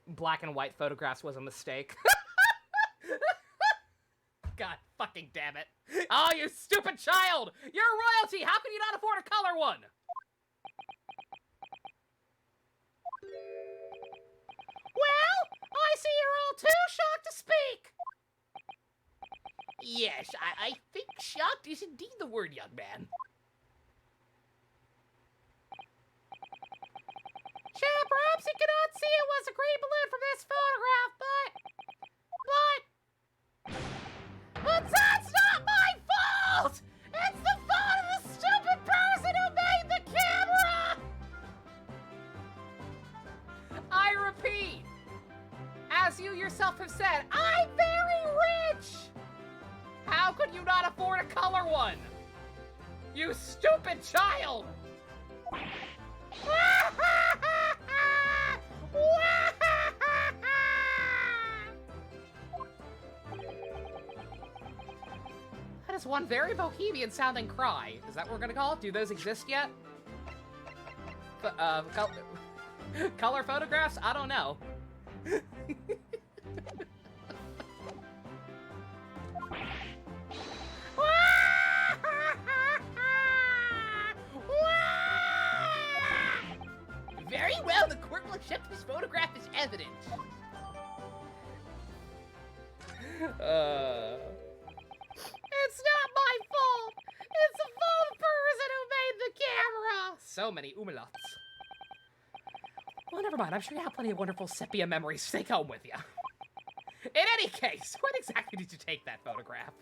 Speaker 4: Black and white photographs was a mistake. God fucking damn it. Oh, you stupid child! You're royalty! How can you not afford a color one?
Speaker 5: Well, I see you're all too shocked to speak.
Speaker 2: Yes, I think shocked is indeed the word, young man.
Speaker 5: Yeah, perhaps you cannot see it was a green balloon from this photograph, but that's not my fault! It's the fault of the stupid person who made the camera!
Speaker 4: I repeat, as you yourself have said,
Speaker 5: I'm very rich!
Speaker 4: how could you not afford a color one? You stupid child! That is one very Bohemian sounding cry. Is that what we're gonna call it? Do those exist yet? Color photographs? I don't know.
Speaker 2: Very well, the court will accept this photograph as evidence.
Speaker 5: It's not my fault! It's the fault of the person who made the camera!
Speaker 4: So many umlauts. Well, never mind. I'm sure you have plenty of wonderful sepia memories to take home with you. In any case, when exactly did you take that photograph?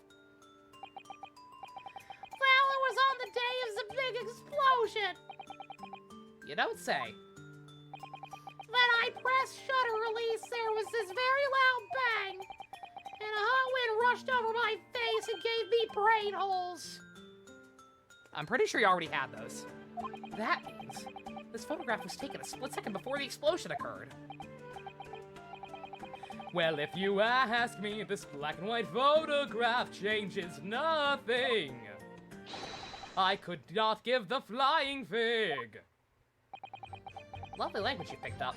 Speaker 5: Well, it was on the day of the big explosion.
Speaker 4: You don't say.
Speaker 5: Then I pressed shutter was this very loud bang, and a hot wind rushed over my face and gave me brain holes.
Speaker 4: I'm pretty sure you already had those. That means this photograph was taken a split second before the explosion occurred. Well, if you ask me, this black and white photograph changes nothing. I could not give the flying fig. Lovely language you picked up.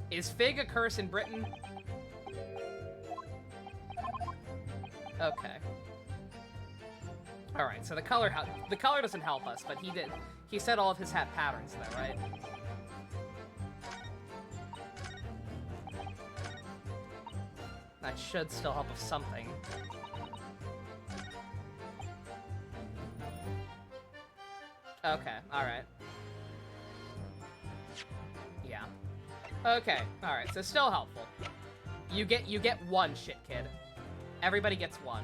Speaker 4: Is fig a curse in Britain? Okay. All right, so the color doesn't help us, but he said all of his hat patterns though, right? That should still help with something. Okay, all right. Yeah. Okay, all right. So still helpful. You get one shit, kid. Everybody gets one.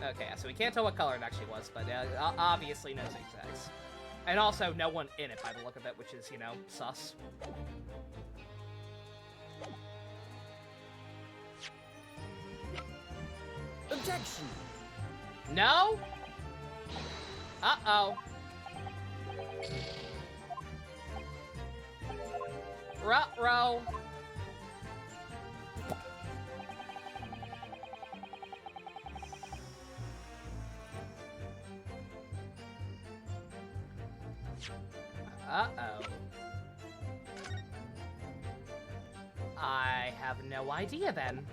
Speaker 4: Okay, so we can't tell what color it actually was, but obviously no zigzags. And also no one in it by the look of it, which is, you know, sus.
Speaker 3: Objection!
Speaker 4: No? Uh-oh. Ruh-roh. Uh-oh. I have no idea then.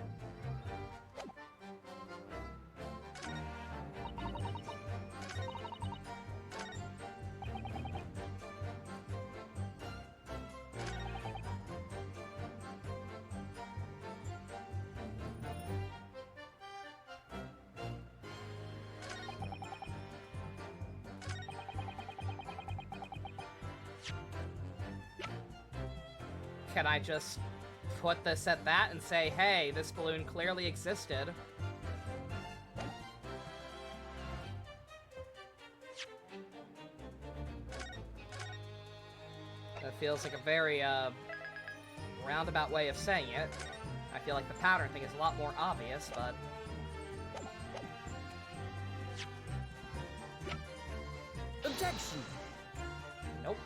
Speaker 4: Can I just put this at that and say, hey, this balloon clearly existed? That feels like a very, roundabout way of saying it. I feel like the pattern thing is a lot more obvious, but...
Speaker 3: Objection!
Speaker 4: Nope.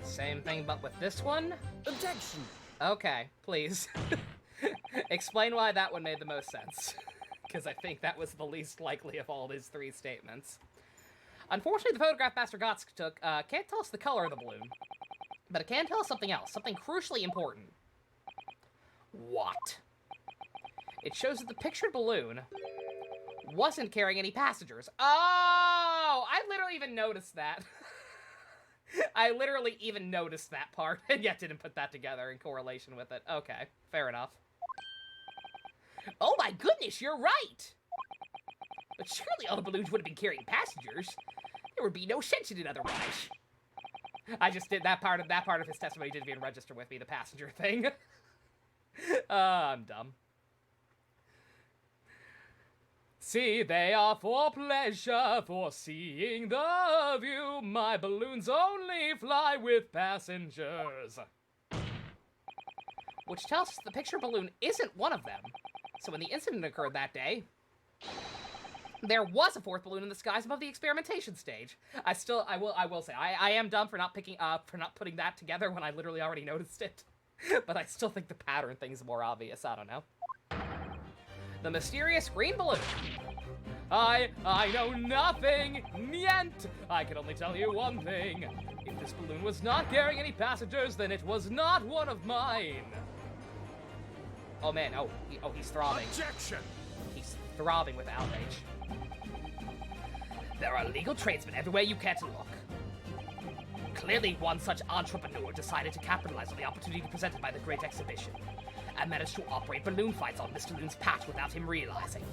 Speaker 4: Same thing, but with this one?
Speaker 3: Objection!
Speaker 4: Okay, please. Explain why that one made the most sense. Because I think that was the least likely of all his three statements. Unfortunately, the photograph Master Gotsk took can't tell us the color of the balloon. But it can tell us something else, something crucially important. What? It shows that the pictured balloon wasn't carrying any passengers. Oh! I literally even noticed that. I literally even noticed that part, and yet didn't put that together in correlation with it. Okay, fair enough.
Speaker 2: Oh my goodness, you're right! But surely all the balloons would have been carrying passengers. There would be no sense in it otherwise.
Speaker 4: I just did that part of his testimony didn't even register with me, the passenger thing. I'm dumb. See, they are for pleasure, for seeing the view. My balloons only fly with passengers. Which tells us the picture balloon isn't one of them. So when the incident occurred that day, there was a fourth balloon in the skies above the experimentation stage. I will say, I am dumb for not putting that together when I literally already noticed it. But I still think the pattern thing is more obvious. I don't know. The mysterious green balloon. I know nothing. Nient. I can only tell you one thing. If this balloon was not carrying any passengers, then it was not one of mine. Oh man, he's throbbing.
Speaker 3: Objection!
Speaker 4: He's throbbing with outrage.
Speaker 2: There are legal tradesmen everywhere you care to look. Clearly, one such entrepreneur decided to capitalize on the opportunity presented by the Great Exhibition, and managed to operate balloon fights on Mr. Loon's patch without him realizing.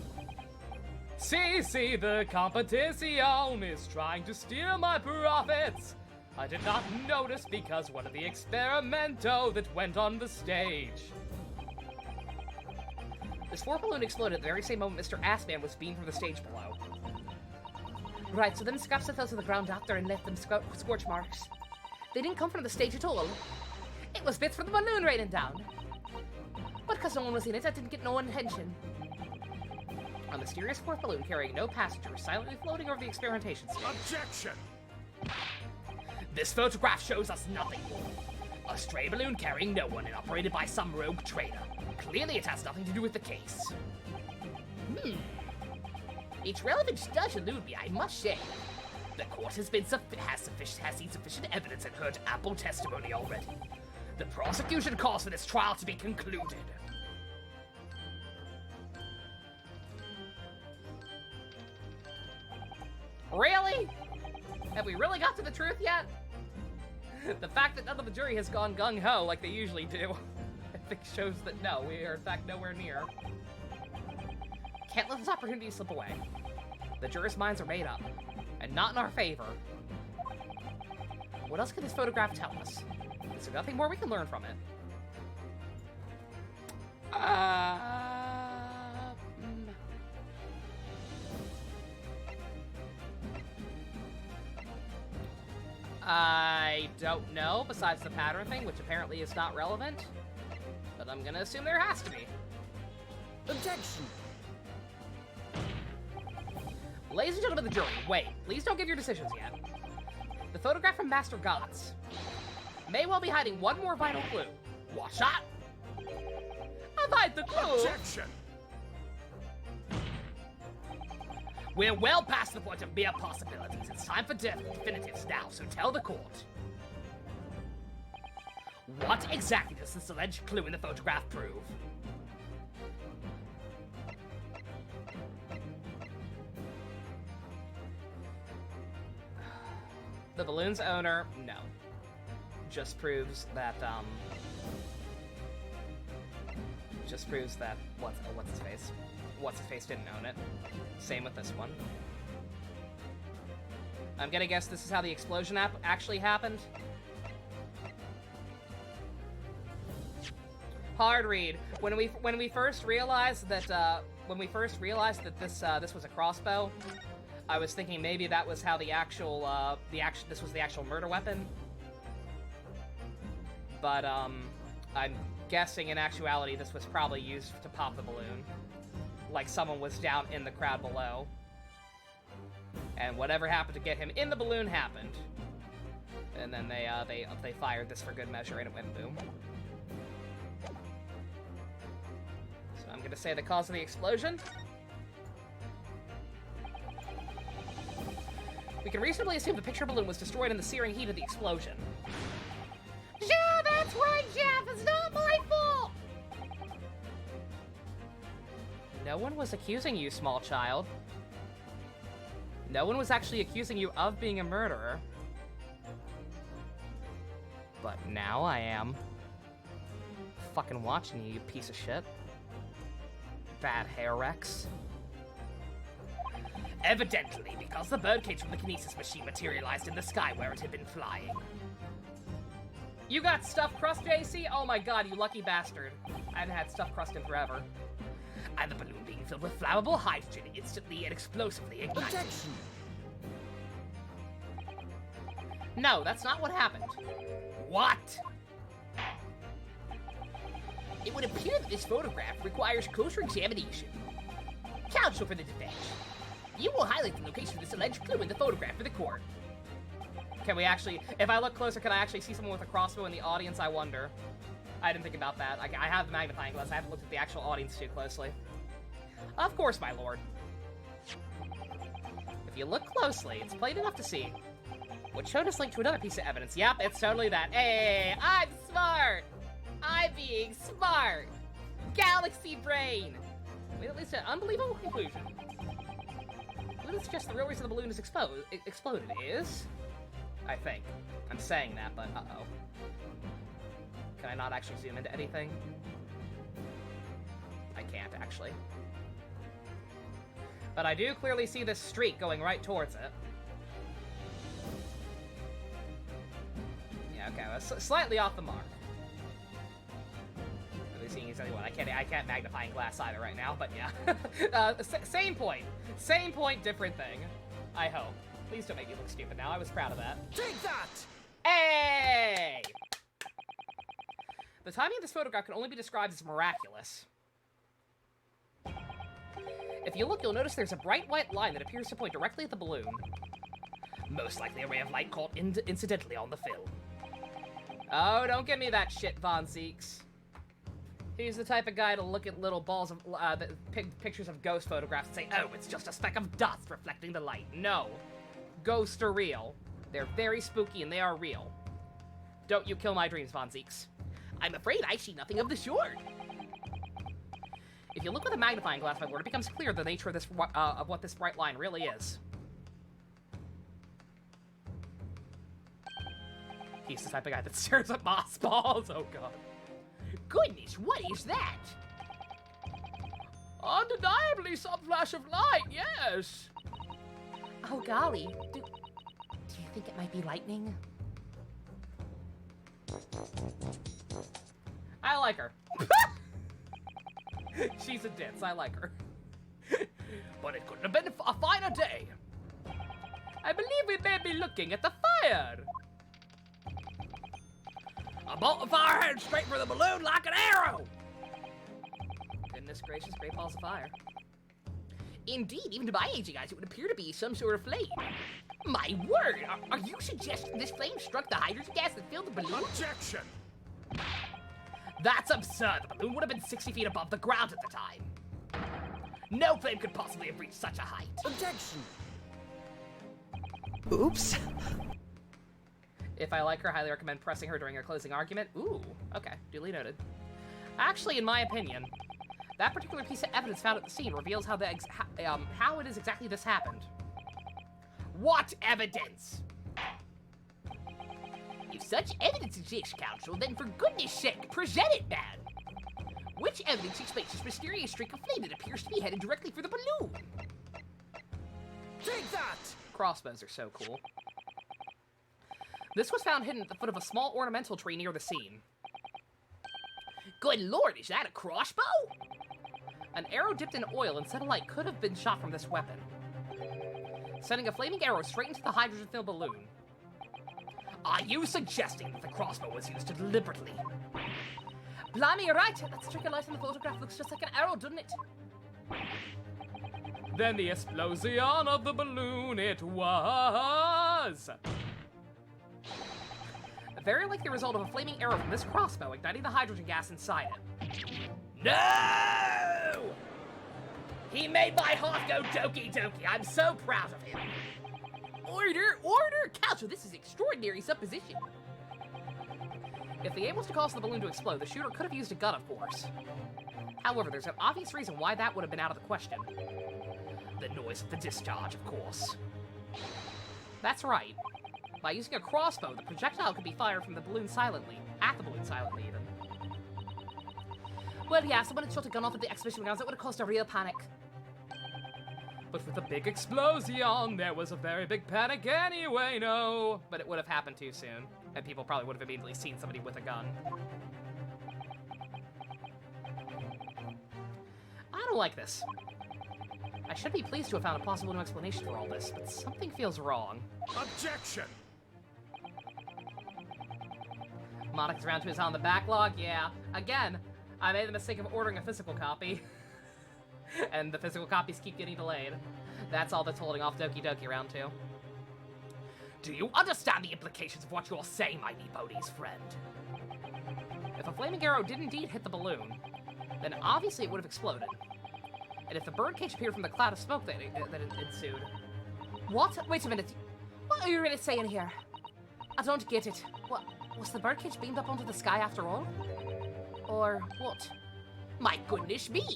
Speaker 4: See, the competition is trying to steal my profits. I did not notice because one of the experimento that went on the stage. This four balloon exploded at the very same moment Mr. Assman was beamed from the stage below. Right, so them scraps that fell to the ground after and left them scorch marks. They didn't come from the stage at all. It was bits from the balloon raining down. But because no one was in it, that didn't get no attention. A mysterious fourth balloon carrying no passengers silently floating over the experimentation stage.
Speaker 6: Objection!
Speaker 3: This photograph shows us nothing more. A stray balloon carrying no one and operated by some rogue trader. Clearly it has nothing to do with the case. Its relevance does elude me, I must say. The court has seen sufficient evidence and heard ample testimony already. The prosecution calls for this trial to be concluded.
Speaker 4: Really? Have we really got to the truth yet? The fact that none of the jury has gone gung-ho like they usually do, I think shows that no, we are in fact nowhere near. Can't let this opportunity slip away. The jurors' minds are made up, and not in our favor. What else could this photograph tell us? Is there nothing more we can learn from it? I don't know, besides the pattern thing, which apparently is not relevant. But I'm gonna assume there has to be.
Speaker 6: Objection!
Speaker 4: Ladies and gentlemen of the jury, wait. Please don't give your decisions yet. The photograph from Master Gods may well be hiding one more vital clue.
Speaker 3: What's that?
Speaker 4: A vital clue?
Speaker 6: Objection!
Speaker 3: We're well past the point of mere possibilities. It's time for definitives now, so tell the court. What exactly does this alleged clue in the photograph prove?
Speaker 4: The balloon's owner, no. Just proves that, what's his face? What's his face didn't own it. Same with this one. I'm gonna guess this is how the explosion actually happened. Hard read. When we first realized that this was a crossbow, I was thinking maybe that was how this was the actual murder weapon. But I'm guessing in actuality this was probably used to pop the balloon. Like someone was down in the crowd below. And whatever happened to get him in the balloon happened. And then they fired this for good measure and it went boom. So I'm gonna say the cause of the explosion. We can reasonably assume the picture balloon was destroyed in the searing heat of the explosion.
Speaker 5: Yeah, that's right, Jeff. It's not my fault.
Speaker 4: No one was accusing you, small child. No one was actually accusing you of being a murderer. But now I am. Fucking watching you, you piece of shit. Bad hair, Rex.
Speaker 3: Evidently, because the birdcage from the kinesis machine materialized in the sky where it had been flying.
Speaker 4: You got stuffed crust, JC? Oh my god, you lucky bastard. I haven't had stuffed crust in forever.
Speaker 3: And the balloon being filled with flammable hydrogen instantly and explosively ignited.
Speaker 6: Objection!
Speaker 4: No, that's not what happened.
Speaker 3: What? It would appear that this photograph requires closer examination. Counsel for the defense. You will highlight the location of this alleged clue in the photograph for the court.
Speaker 4: Can we actually, if I look closer, can I actually see someone with a crossbow in the audience, I wonder? I didn't think about that. I have the magnifying glass, I haven't looked at the actual audience too closely. Of course, my lord. If you look closely, it's plain enough to see. Which showed us link to another piece of evidence. Yep, it's totally that. Hey, I'm smart! I'm being smart! Galaxy brain! Wait, at least an unbelievable conclusion. It suggests the real reason the balloon is exploded is... I think. I'm saying that, but uh-oh. Can I not actually zoom into anything? I can't, actually. But I do clearly see this streak going right towards it. Slightly off the mark. Really seeing exactly what I can't magnifying glass either right now, but yeah. Same point, different thing. I hope. Please don't make me look stupid now. I was proud of that.
Speaker 6: Take that!
Speaker 4: Hey! The timing of this photograph can only be described as miraculous. If you look, you'll notice there's a bright white line that appears to point directly at the balloon.
Speaker 3: Most likely a ray of light caught incidentally on the film.
Speaker 4: Oh, don't give me that shit, Von Zeeks. He's the type of guy to look at little balls of pictures of ghost photographs and say, oh, it's just a speck of dust reflecting the light. No. Ghosts are real. They're very spooky and they are real. Don't you kill my dreams, Von Zeeks.
Speaker 3: I'm afraid I see nothing of the sort.
Speaker 4: If you look with a magnifying glass, my lord, it becomes clear the nature of this of what this bright line really is. He's the type of guy that stares at moss balls. Oh god.
Speaker 3: Goodness, what is that?
Speaker 4: Undeniably some flash of light, yes.
Speaker 2: Oh golly, do you think it might be lightning?
Speaker 4: I like her. She's a ditz, I like her.
Speaker 3: But it couldn't have been a finer day.
Speaker 4: I believe we may be looking at the fire.
Speaker 3: A bolt of fire headed straight for the balloon like an arrow.
Speaker 4: Goodness gracious, great balls of fire.
Speaker 3: Indeed, even to my aging eyes, it would appear to be some sort of flame. My word, are you suggesting this flame struck the hydrogen gas that filled the balloon?
Speaker 6: Objection!
Speaker 3: That's absurd. The balloon would have been 60 feet above the ground at the time. No flame could possibly have reached such a height.
Speaker 6: Objection!
Speaker 1: Oops.
Speaker 4: If I like her, highly recommend pressing her during her closing argument. Ooh, okay, duly noted. Actually, in my opinion, that particular piece of evidence found at the scene reveals how how it is exactly this happened.
Speaker 3: What evidence? If such evidence exists, counsel, then for goodness sake, present it, man. Which evidence explains this mysterious streak of flame that appears to be headed directly for the balloon?
Speaker 6: Take that!
Speaker 4: Crossbows are so cool. This was found hidden at the foot of a small ornamental tree near the scene.
Speaker 3: Good lord, is that a crossbow?
Speaker 4: An arrow dipped in oil and set alight could have been shot from this weapon, sending a flaming arrow straight into the hydrogen-filled balloon.
Speaker 3: Are you suggesting that the crossbow was used deliberately?
Speaker 2: Blimey, you're right. That streak of light in the photograph looks just like an arrow, doesn't it?
Speaker 4: Then the explosion of the balloon it was! Very likely the result of a flaming arrow from this crossbow igniting the hydrogen gas inside it.
Speaker 3: No! He made my heart go doki doki. I'm so proud of him. Order! Counsel, this is extraordinary supposition.
Speaker 4: If the aim was to cause the balloon to explode, the shooter could have used a gun, of course. However, there's an obvious reason why that would have been out of the question.
Speaker 3: The noise of the discharge, of course.
Speaker 4: That's right. By using a crossbow, the projectile could be fired from the balloon silently. At the balloon silently, even.
Speaker 2: Well, yeah, someone had shot a gun off at the exhibition grounds. That would have caused a real panic.
Speaker 4: But with the big explosion, there was a very big panic anyway, no. But it would have happened too soon, and people probably would have immediately seen somebody with a gun. I don't like this. I should be pleased to have found a possible new explanation for all this, but something feels wrong.
Speaker 6: Objection!
Speaker 4: Monica's round 2 is on the backlog, yeah. Again, I made the mistake of ordering a physical copy. And the physical copies keep getting delayed. That's all that's holding off Doki Doki round 2.
Speaker 3: Do you understand the implications of what you're saying, my Bodhi's friend?
Speaker 4: If a flaming arrow did indeed hit the balloon, then obviously it would have exploded. And if the birdcage appeared from the cloud of smoke that ensued...
Speaker 2: What? Wait a minute. What are you really saying here? I don't get it. What? Was the birdcage beamed up onto the sky after all? Or what?
Speaker 3: My goodness me!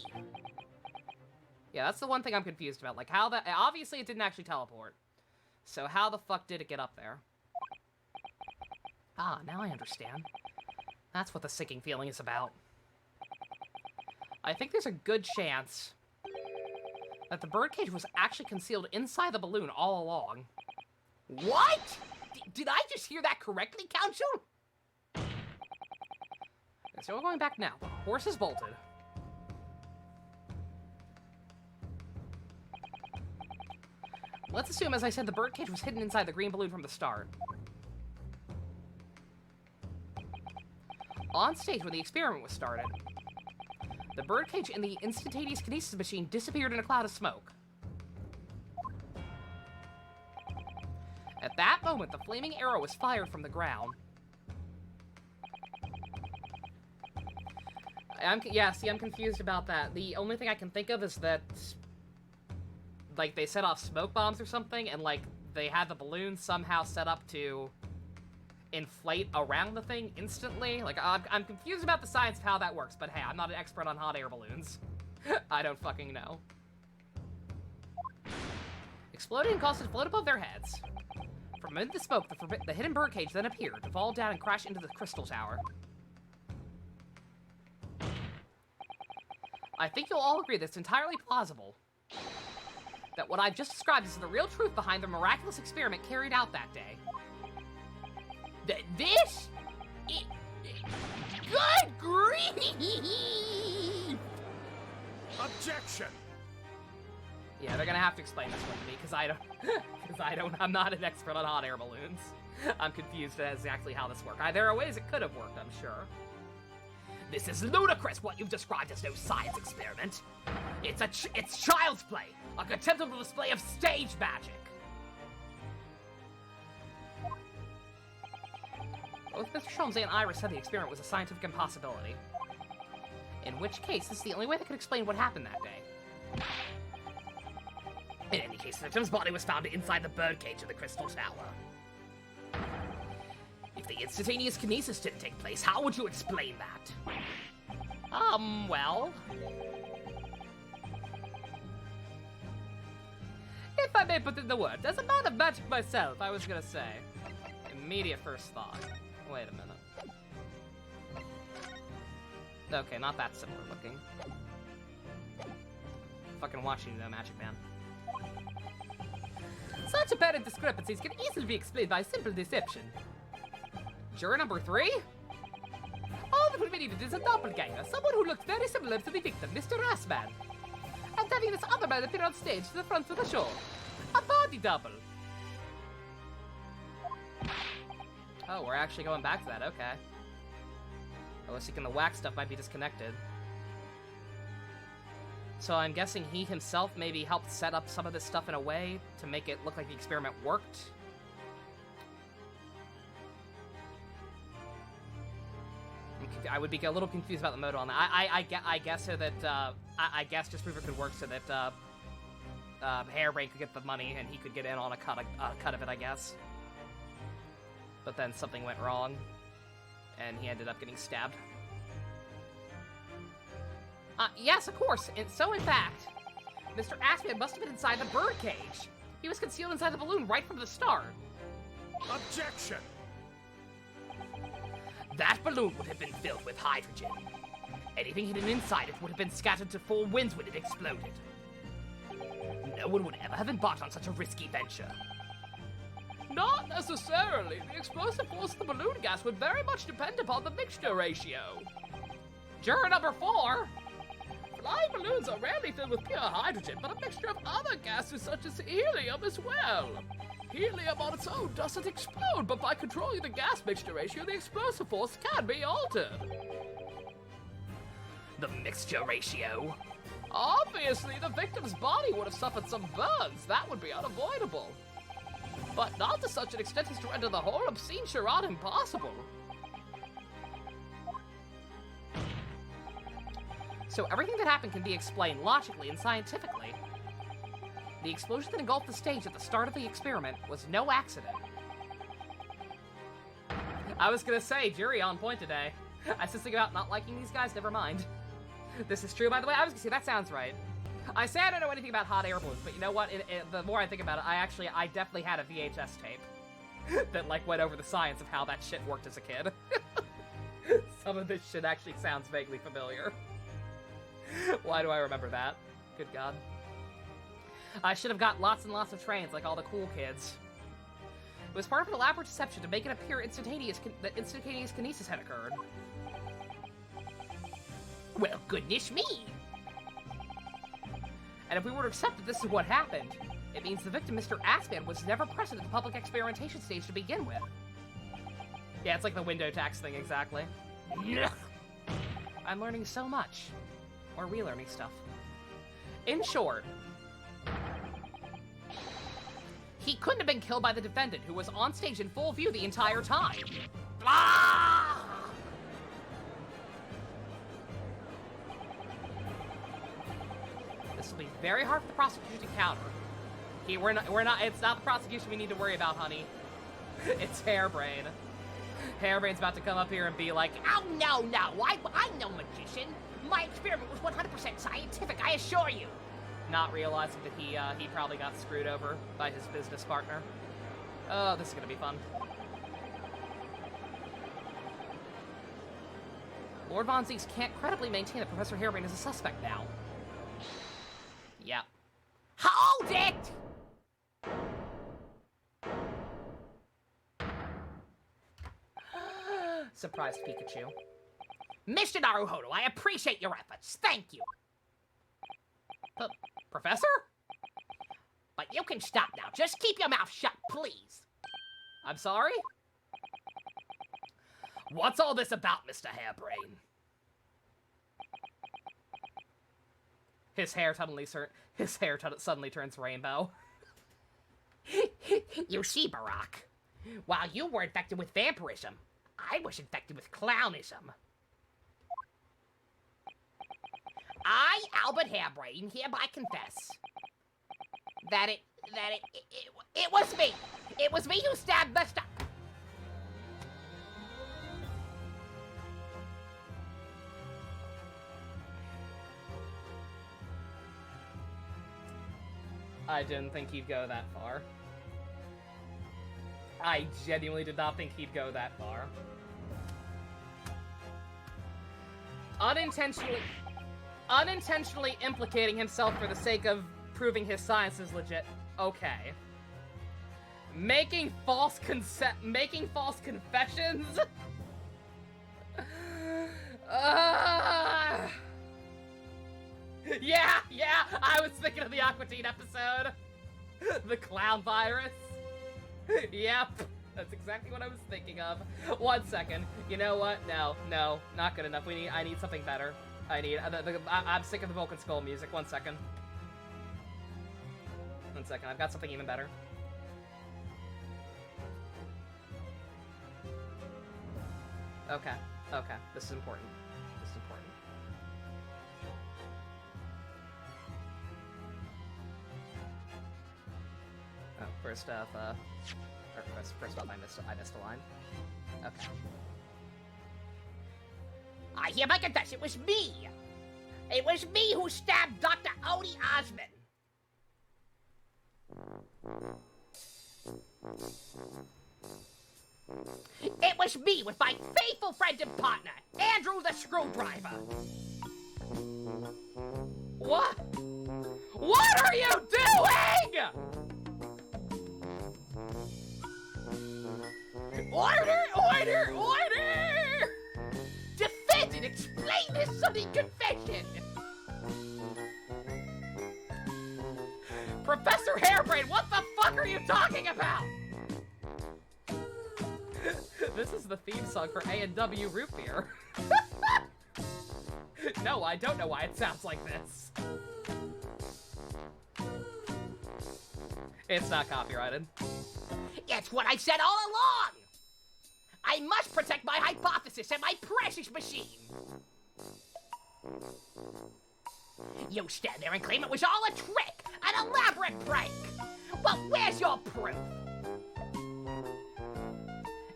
Speaker 4: Yeah, that's the one thing I'm confused about. Like, how that... Obviously, it didn't actually teleport. So how the fuck did it get up there? Ah, now I understand. That's what the sinking feeling is about. I think there's a good chance that the birdcage was actually concealed inside the balloon all along.
Speaker 3: What? Did I just hear that correctly, Counsel?
Speaker 4: So we're going back now. The horse is bolted. Let's assume, as I said, the birdcage was hidden inside the green balloon from the start. On stage, when the experiment was started, the birdcage and the instantaneous kinesis machine disappeared in a cloud of smoke. At that moment, the flaming arrow was fired from the ground. I'm confused about that. The only thing I can think of is that, like, they set off smoke bombs or something, and, like, they had the balloon somehow set up to inflate around the thing instantly. Like, I'm confused about the science of how that works, but hey, I'm not an expert on hot air balloons. I don't fucking know. Exploding and caused it to float above their heads. From amid the smoke, the hidden birdcage then appeared to fall down and crash into the crystal tower. I think you'll all agree that it's entirely plausible that what I've just described is the real truth behind the miraculous experiment carried out that day.
Speaker 2: This? Good grief!
Speaker 6: Objection!
Speaker 4: Yeah, they're gonna have to explain this one to me, I'm not an expert on hot air balloons. I'm confused as exactly how this works. There are ways it could have worked, I'm sure.
Speaker 2: This is ludicrous, what you've described as no science experiment. It's child's play, a contemptible display of stage magic.
Speaker 4: Both Mr. Sholmes and Iris said the experiment was a scientific impossibility. In which case, this is the only way that could explain what happened that day.
Speaker 2: In any case, the victim's body was found inside the birdcage of the Crystal Tower. If the instantaneous kinesis didn't take place, how would you explain that?
Speaker 4: Well... if I may put in the word, as a man of magic myself, I was gonna say. Immediate first thought. Wait a minute. Okay, not that similar looking. Fucking watching you know, Magic Man. Such apparent discrepancies can easily be explained by simple deception. Juror number 3? All that we needed is a doppelganger, someone who looked very similar to the victim, Mr. Rassman. And having this other man appear on stage to the front of the show. A body double. Oh, we're actually going back to that, okay. I was thinking the wax stuff might be disconnected. So I'm guessing he himself maybe helped set up some of this stuff in a way to make it look like the experiment worked. I would be a little confused about the motive on that. I guess so that, I guess just proof it could work so that, Hairbrain could get the money and he could get in on a cut of it, I guess. But then something went wrong, and he ended up getting stabbed. Yes, of course. And so, in fact, Mr. Aspin must have been inside the birdcage. He was concealed inside the balloon right from the start.
Speaker 6: Objection!
Speaker 2: That balloon would have been filled with hydrogen. Anything hidden inside it would have been scattered to four winds when it exploded. No one would ever have embarked on such a risky venture.
Speaker 3: Not necessarily. The explosive force of the balloon gas would very much depend upon the mixture ratio.
Speaker 4: Juror number 4?
Speaker 3: Flying balloons are rarely filled with pure hydrogen, but a mixture of other gases such as helium as well. Helium on its own doesn't explode, but by controlling the gas mixture ratio, the explosive force can be altered.
Speaker 2: The mixture ratio?
Speaker 3: Obviously, the victim's body would have suffered some burns. That would be unavoidable. But not to such an extent as to render the whole obscene charade impossible.
Speaker 4: So everything that happened can be explained logically and scientifically. The explosion that engulfed the stage at the start of the experiment was no accident. I was gonna say, jury on point today. I was just thinking about not liking these guys, never mind. This is true, by the way. I was gonna say, that sounds right. I say I don't know anything about hot air balloons, but you know what? The more I think about it, I definitely had a VHS tape that, like, went over the science of how that shit worked as a kid. Some of this shit actually sounds vaguely familiar. Why do I remember that? Good God. I should have got lots and lots of trains like all the cool kids. It was part of an elaborate deception to make it appear that instantaneous kinesis had occurred.
Speaker 2: Well, goodness me.
Speaker 4: And if we were to accept that this is what happened, it means the victim, Mr. Assman, was never present at the public experimentation stage to begin with. Yeah, it's like the window tax thing, exactly. I'm learning so much. Or relearning stuff. In short, he couldn't have been killed by the defendant, who was on stage in full view the entire time.
Speaker 2: Blah!
Speaker 4: This will be very hard for the prosecution to counter. We're not, it's not the prosecution we need to worry about, honey. It's Hairbrain. Hairbrain's about to come up here and be like,
Speaker 2: Oh, no, I'm no magician. My experiment was 100% scientific, I assure you.
Speaker 4: not realizing that he probably got screwed over by his business partner. Oh, this is gonna be fun. Lord Von Zieks can't credibly maintain that Professor Harebrain is a suspect now. Yeah.
Speaker 2: Hold it!
Speaker 4: Surprised Pikachu.
Speaker 2: Mr. Naruhodo, I appreciate your efforts. Thank you.
Speaker 4: Professor?
Speaker 2: But you can stop now. Just keep your mouth shut, please.
Speaker 4: I'm sorry?
Speaker 2: What's all this about, Mr. Harebrain?
Speaker 4: His hair suddenly turns rainbow.
Speaker 2: You see, Barack, while you were infected with vampirism, I was infected with clownism. I, Albert Harebrain, hereby confess that it was me. It was me who stabbed Mr.
Speaker 4: I didn't think he'd go that far. I genuinely did not think he'd go that far. Unintentionally implicating himself for the sake of proving his science is legit. Okay. Making false confessions? Yeah, I was thinking of the Aquatine episode. The clown virus. Yep, that's exactly what I was thinking of. 1 second. You know what? No, not good enough. I need something better. I'm sick of the Vulcan Skull music. 1 second. 1 second, I've got something even better. Okay, this is important. Oh, first off, I missed a line. Okay.
Speaker 2: I hereby confess it was me. It was me who stabbed Dr. Odie Osmond. It was me with my faithful friend and partner, Andrew the Screwdriver.
Speaker 4: What? What are you doing?
Speaker 2: Order! Defendant, explain this sudden confession.
Speaker 4: Professor Harebrain, what the fuck are you talking about? This is the theme song for A&W Root Beer. No, I don't know why it sounds like this. It's not copyrighted.
Speaker 2: It's what I said all along. I must protect my hypothesis and my precious machine. You stand there and claim it was all a trick, an elaborate prank. Well, where's your proof?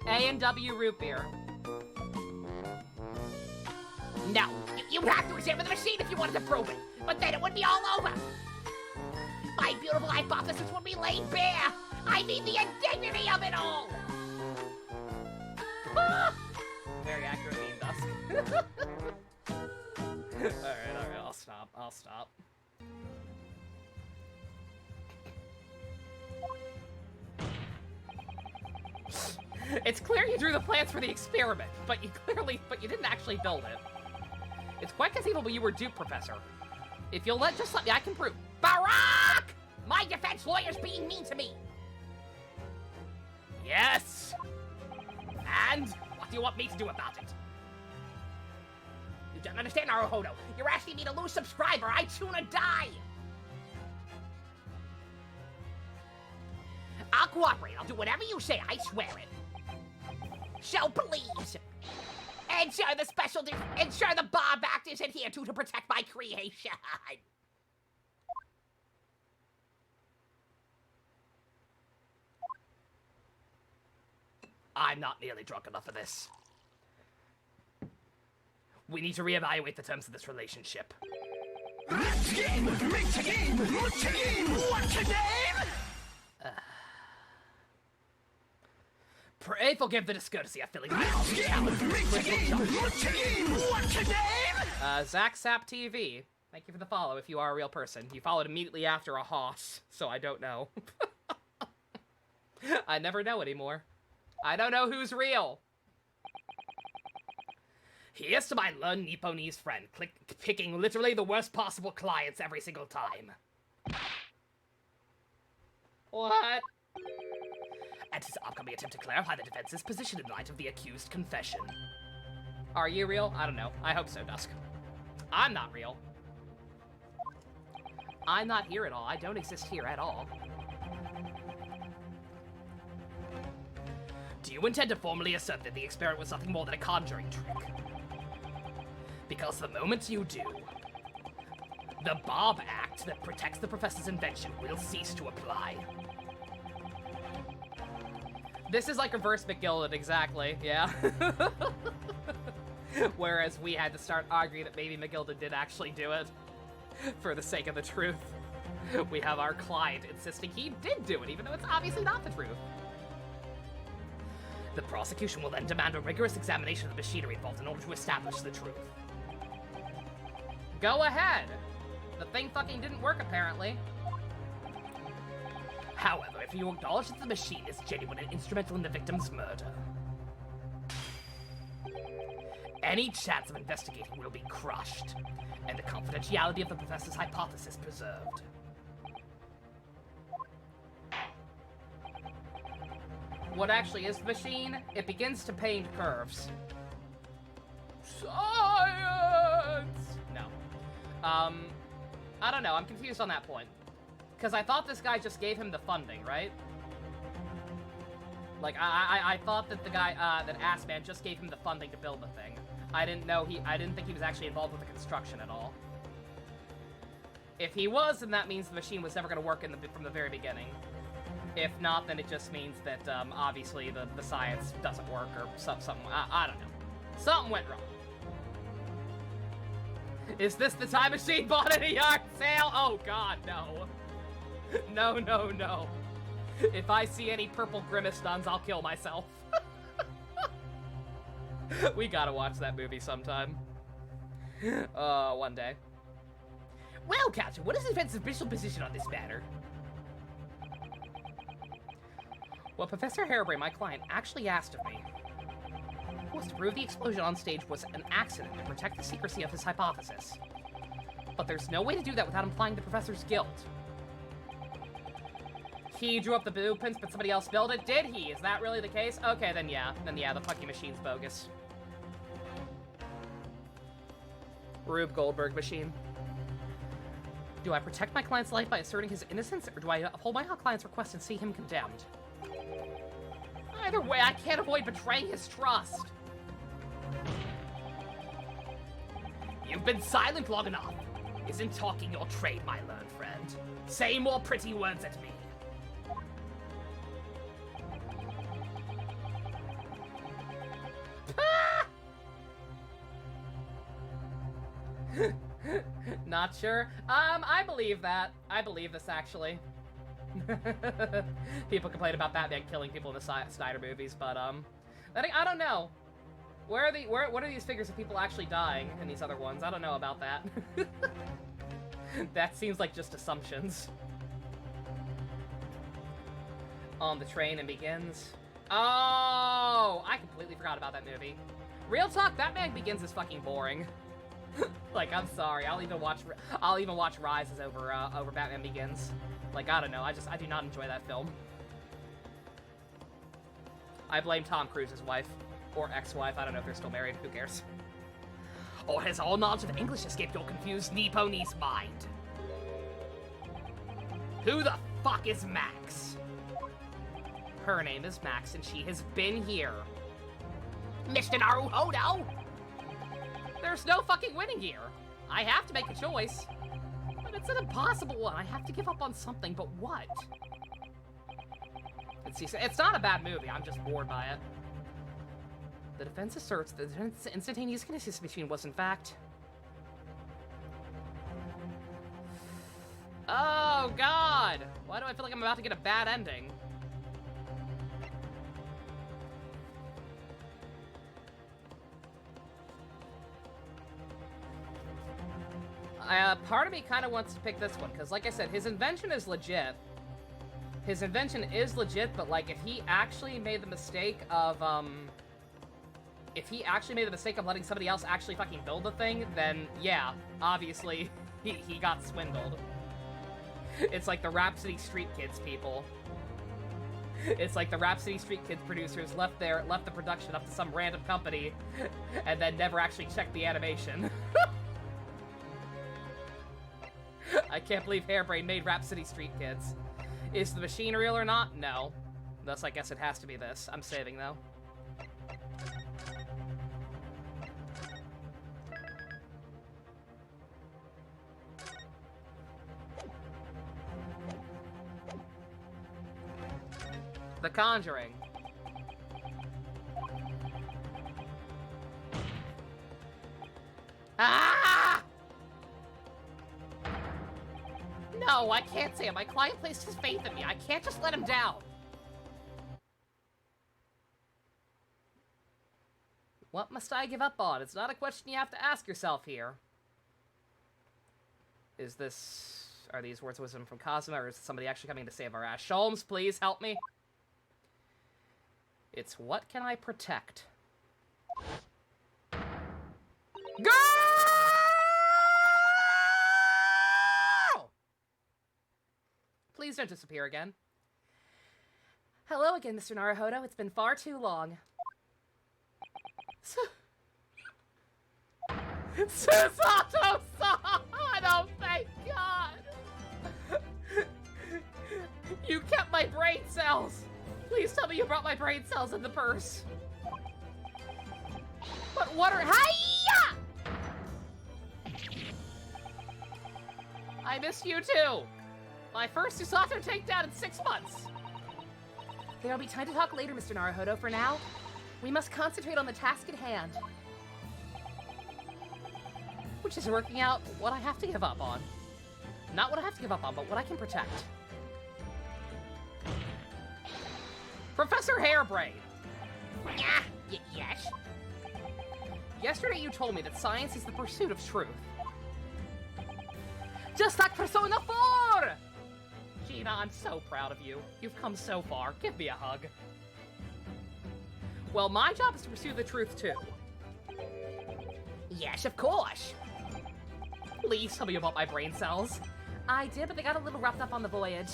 Speaker 4: A&W Root Beer.
Speaker 2: No, you'd have to examine the machine if you wanted to prove it, but then it would be all over. My beautiful hypothesis would be laid bare. I mean the indignity of it all.
Speaker 4: Very accurate meme, Dusk. Alright, I'll stop. It's clear you drew the plans for the experiment, but you didn't actually build it. It's quite conceivable you were duped, Professor. If you'll just let me, I can prove.
Speaker 2: Barack! My defense lawyer's being mean to me.
Speaker 3: Yes!
Speaker 2: And what do you want me to do about it? You don't understand, Naruhodo. You're asking me to lose subscriber. I'd sooner die. I'll cooperate. I'll do whatever you say. I swear it. So please, ensure the Bob Act is adhered to protect my creation.
Speaker 3: I'm not nearly drunk enough for this. We need to reevaluate the terms of this relationship. Pray forgive the discourtesy of filling my house with talent.
Speaker 4: Zach Sap TV. Thank you for the follow if you are a real person. You followed immediately after a hoss, so I don't know. I never know anymore. I don't know who's real.
Speaker 3: Here's to my learned Nipponese friend, picking literally the worst possible clients every single time.
Speaker 4: What?
Speaker 3: And his upcoming attempt to clarify the defense's position in light of the accused confession.
Speaker 4: Are you real? I don't know. I hope so, Dusk. I'm not real. I'm not here at all. I don't exist here at all.
Speaker 3: Do you intend to formally assert that the experiment was nothing more than a conjuring trick? Because the moment you do, the Bob Act that protects the professor's invention will cease to apply.
Speaker 4: This is like reverse McGilden, exactly, yeah. Whereas we had to start arguing that maybe McGilden did actually do it. For the sake of the truth. We have our client insisting he did do it, even though it's obviously not the truth.
Speaker 3: The prosecution will then demand a rigorous examination of the machinery involved in order to establish the truth.
Speaker 4: Go ahead! The thing fucking didn't work, apparently.
Speaker 3: However, if you acknowledge that the machine is genuine and instrumental in the victim's murder, any chance of investigating will be crushed, and the confidentiality of the professor's hypothesis preserved.
Speaker 4: What actually is the machine? It begins to paint curves. Science! No. I don't know, I'm confused on that point. Because I thought this guy just gave him the funding, right? Like, I thought that the guy, that Assman just gave him the funding to build the thing. I didn't think he was actually involved with the construction at all. If he was, then that means the machine was never going to work from the very beginning. If not, then it just means that, obviously, the science doesn't work, or something, I don't know. Something went wrong. Is this the time machine bought at a yard sale? Oh god, no. No, no, no. If I see any purple grimace stuns, I'll kill myself. We gotta watch that movie sometime. One day.
Speaker 3: Well, Captain, what is the defense's official position on this matter?
Speaker 4: What Professor Harebrain, my client, actually asked of me was to prove the explosion on stage was an accident and protect the secrecy of his hypothesis. But there's no way to do that without implying the professor's guilt. He drew up the blueprints, but somebody else built it? Did he? Is that really the case? Okay, then yeah. Then yeah, the fucking machine's bogus. Rube Goldberg machine. Do I protect my client's life by asserting his innocence, or do I uphold my client's request and see him condemned? Either way, I can't avoid betraying his trust.
Speaker 3: You've been silent long enough. Isn't talking your trade, my learned friend? Say more pretty words at me.
Speaker 4: Not sure. I believe that. I believe this, actually. People complain about Batman killing people in the Snyder movies, but, I don't know. What are these figures of people actually dying in these other ones? I don't know about that. That seems like just assumptions. On the train and begins. Oh, I completely forgot about that movie. Real talk, Batman Begins is fucking boring. Like, I'm sorry. I'll even watch Rises over Batman Begins. Like, I don't know. I do not enjoy that film. I blame Tom Cruise's wife. Or ex-wife. I don't know if they're still married. Who cares?
Speaker 2: Or has all knowledge of English escaped your confused knee-pony's mind? Who the fuck is Max?
Speaker 4: Her name is Max, and she has been here.
Speaker 2: Mr. Naruhodo?
Speaker 4: There's no fucking winning here. I have to make a choice. But it's an impossible one. I have to give up on something, but what? It's not a bad movie. I'm just bored by it. The defense asserts that the instantaneous kinesis machine was, in fact... Oh, God! Why do I feel like I'm about to get a bad ending? Part of me kind of wants to pick this one, because like I said, his invention is legit. His invention is legit, but like, if he actually made the mistake of, letting somebody else actually fucking build the thing, then yeah, obviously, he got swindled. It's like the Rhapsody Street Kids people. It's like the Rhapsody Street Kids producers left the production up to some random company, and then never actually checked the animation. I can't believe Hairbrain made Rhapsody Street Kids. Is the machine real or not? No. Thus, I guess it has to be this. I'm saving, though. The Conjuring. Ah! No, I can't say it. My client placed his faith in me. I can't just let him down. What must I give up on? It's not a question you have to ask yourself here. Are these words of wisdom from Cosmo, or is somebody actually coming to save our ass? Sholmes, please help me. It's what can I protect? Girl! Please don't disappear again. Hello again, Mr. Naruhodo. It's been far too long. Susato-san! Oh, thank God! You kept my brain cells! Please tell me you brought my brain cells in the purse. But what are— Hiya! I miss you too! My first Susato takedown in 6 months! There'll be time to talk later, Mr. Naruhodo. For now, we must concentrate on the task at hand. Which is working out what I have to give up on. Not what I have to give up on, but what I can protect. Professor Hairbrain!
Speaker 2: Yes?
Speaker 4: Yesterday you told me that science is the pursuit of truth. Just like Persona 4! Gina, I'm so proud of you. You've come so far. Give me a hug. Well, my job is to pursue the truth, too.
Speaker 2: Yes, of course.
Speaker 4: Please tell me about my brain cells. I did, but they got a little roughed up on the voyage.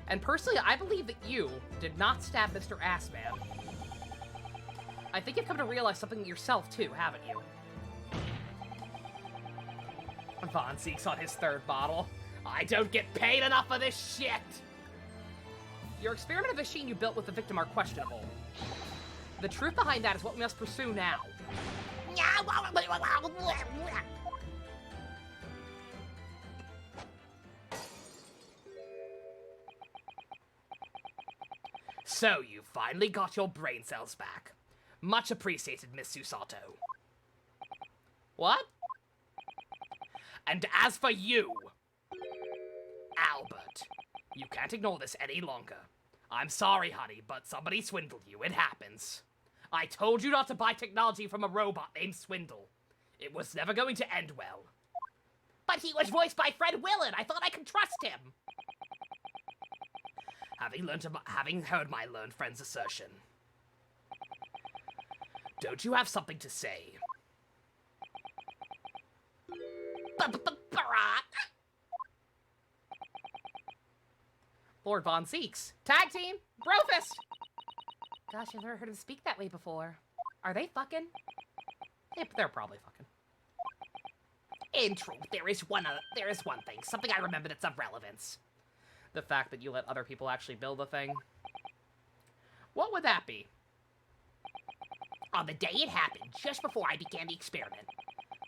Speaker 4: And personally, I believe that you did not stab Mr. Assman. I think you've come to realize something yourself, too, haven't you? Von Zeke's on his 3rd bottle.
Speaker 2: I don't get paid enough for this shit!
Speaker 4: Your experimental machine you built with the victim are questionable. The truth behind that is what we must pursue now.
Speaker 2: So, you finally got your brain cells back. Much appreciated, Miss Susato.
Speaker 4: What?
Speaker 2: And as for you, Albert, you can't ignore this any longer. I'm sorry, honey, but somebody swindled you. It happens. I told you not to buy technology from a robot named Swindle. It was never going to end well.
Speaker 3: But he was voiced by Fred Willard. I thought I could trust him.
Speaker 2: Having heard my learned friend's assertion,
Speaker 3: Don't you have something to say?
Speaker 2: Barat!
Speaker 4: Lord Von Zeeks. Tag team! Brofist! Gosh, I've never heard him speak that way before. Are they fucking? They're probably fucking.
Speaker 2: In truth, there is one thing, something I remember that's of relevance.
Speaker 4: The fact that you let other people actually build the thing. What would that be?
Speaker 2: On the day it happened, just before I began the experiment,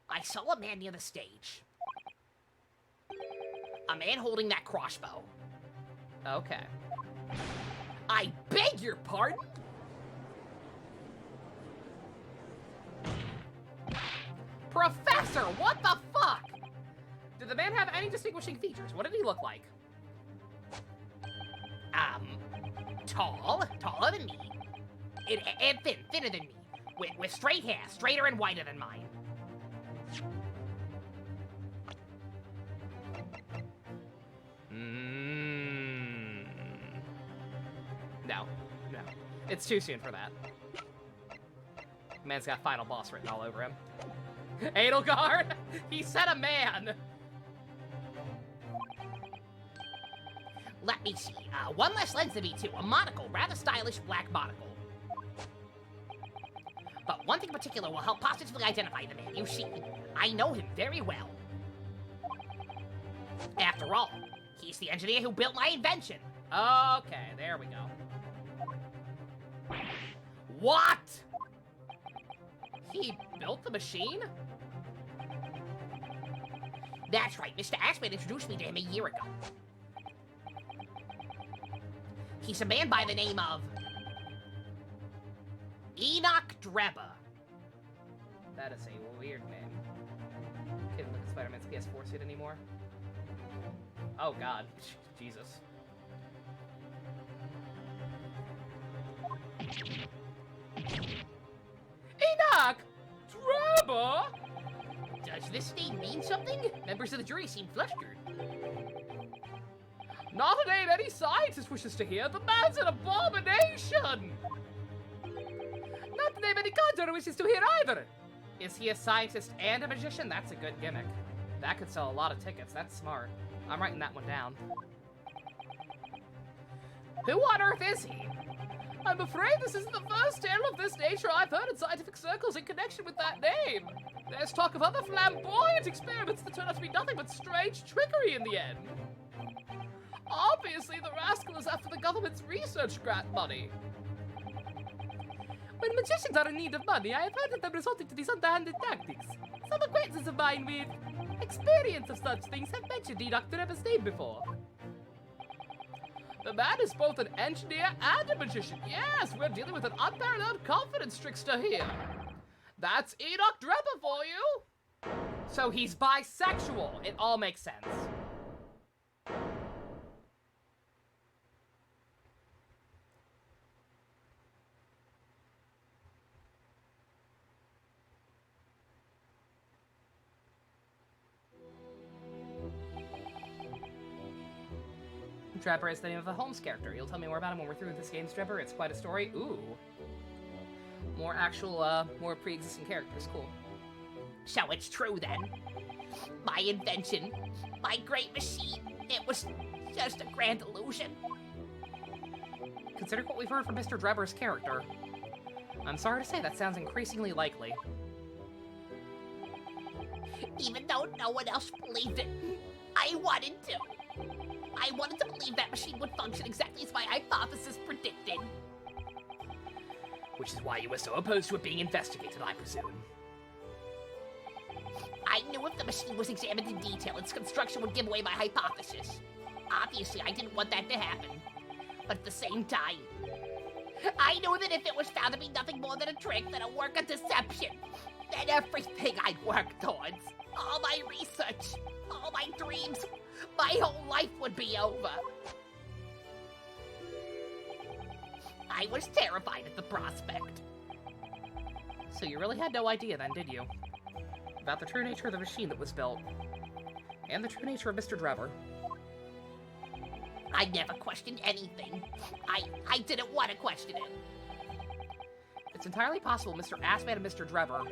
Speaker 2: I saw a man near the stage. A man holding that crossbow.
Speaker 4: Okay.
Speaker 2: I beg your pardon?
Speaker 4: Professor, what the fuck? Did the man have any distinguishing features? What did he look like?
Speaker 2: Taller than me. And thinner than me. With straight hair, straighter and whiter than mine.
Speaker 4: No. It's too soon for that. Man's got final boss written all over him. Edelgard! He said a man!
Speaker 2: Let me see. One less lens than me, too. A monocle. Rather stylish black monocle. But one thing in particular will help positively identify the man. You see, I know him very well. After all, he's the engineer who built my invention.
Speaker 4: Okay, there we go.
Speaker 2: What?
Speaker 4: He built the machine?
Speaker 2: That's right. Mr. Axman introduced me to him a year ago. He's a man by the name of Enoch Drebber.
Speaker 4: That is a weird name. Can't look at Spider-Man's PS4 suit anymore. Oh god. Jesus. Enoch! Drebber!
Speaker 2: Does this name mean something? Members of the jury seem flustered.
Speaker 4: Not a name any scientist wishes to hear. The man's an abomination! Not the name any conjurer wishes to hear either. Is he a scientist and a magician? That's a good gimmick. That could sell a lot of tickets. That's smart. I'm writing that one down. Who on earth is he? I'm afraid this isn't the first tale of this nature I've heard in scientific circles in connection with that name. There's talk of other flamboyant experiments that turn out to be nothing but strange trickery in the end. Obviously, the rascal is after the government's research grant money. When magicians are in need of money, I have heard of them resorting to these underhanded tactics. Some acquaintances of mine with experience of such things have mentioned Enoch Drebber's name before. The man is both an engineer and a magician. Yes, we're dealing with an unparalleled confidence trickster here. That's Enoch Drebber for you! So he's bisexual. It all makes sense. Drebber is the name of a Holmes character. You'll tell me more about him when we're through with this game's Drebber. It's quite a story. Ooh. More actual, more pre-existing characters. Cool.
Speaker 2: So it's true then. My invention, my great machine, it was just a grand illusion.
Speaker 4: Considering what we've heard from Mr. Drebber's character, I'm sorry to say that sounds increasingly likely.
Speaker 2: Even though no one else believed it, I wanted to. I wanted to believe that machine would function exactly as my hypothesis predicted.
Speaker 3: Which is why you were so opposed to it being investigated, I presume.
Speaker 2: I knew if the machine was examined in detail, its construction would give away my hypothesis. Obviously, I didn't want that to happen. But at the same time, I knew that if it was found to be nothing more than a trick, than a work of deception, then everything I'd worked towards, all my research, all my dreams, my whole life would be over. I was terrified at the prospect.
Speaker 4: So you really had no idea then, did you? About the true nature of the machine that was built. And the true nature of Mr. Drebber.
Speaker 2: I never questioned anything. I didn't want to question it.
Speaker 4: It's entirely possible Mr. Assman and Mr. Drebber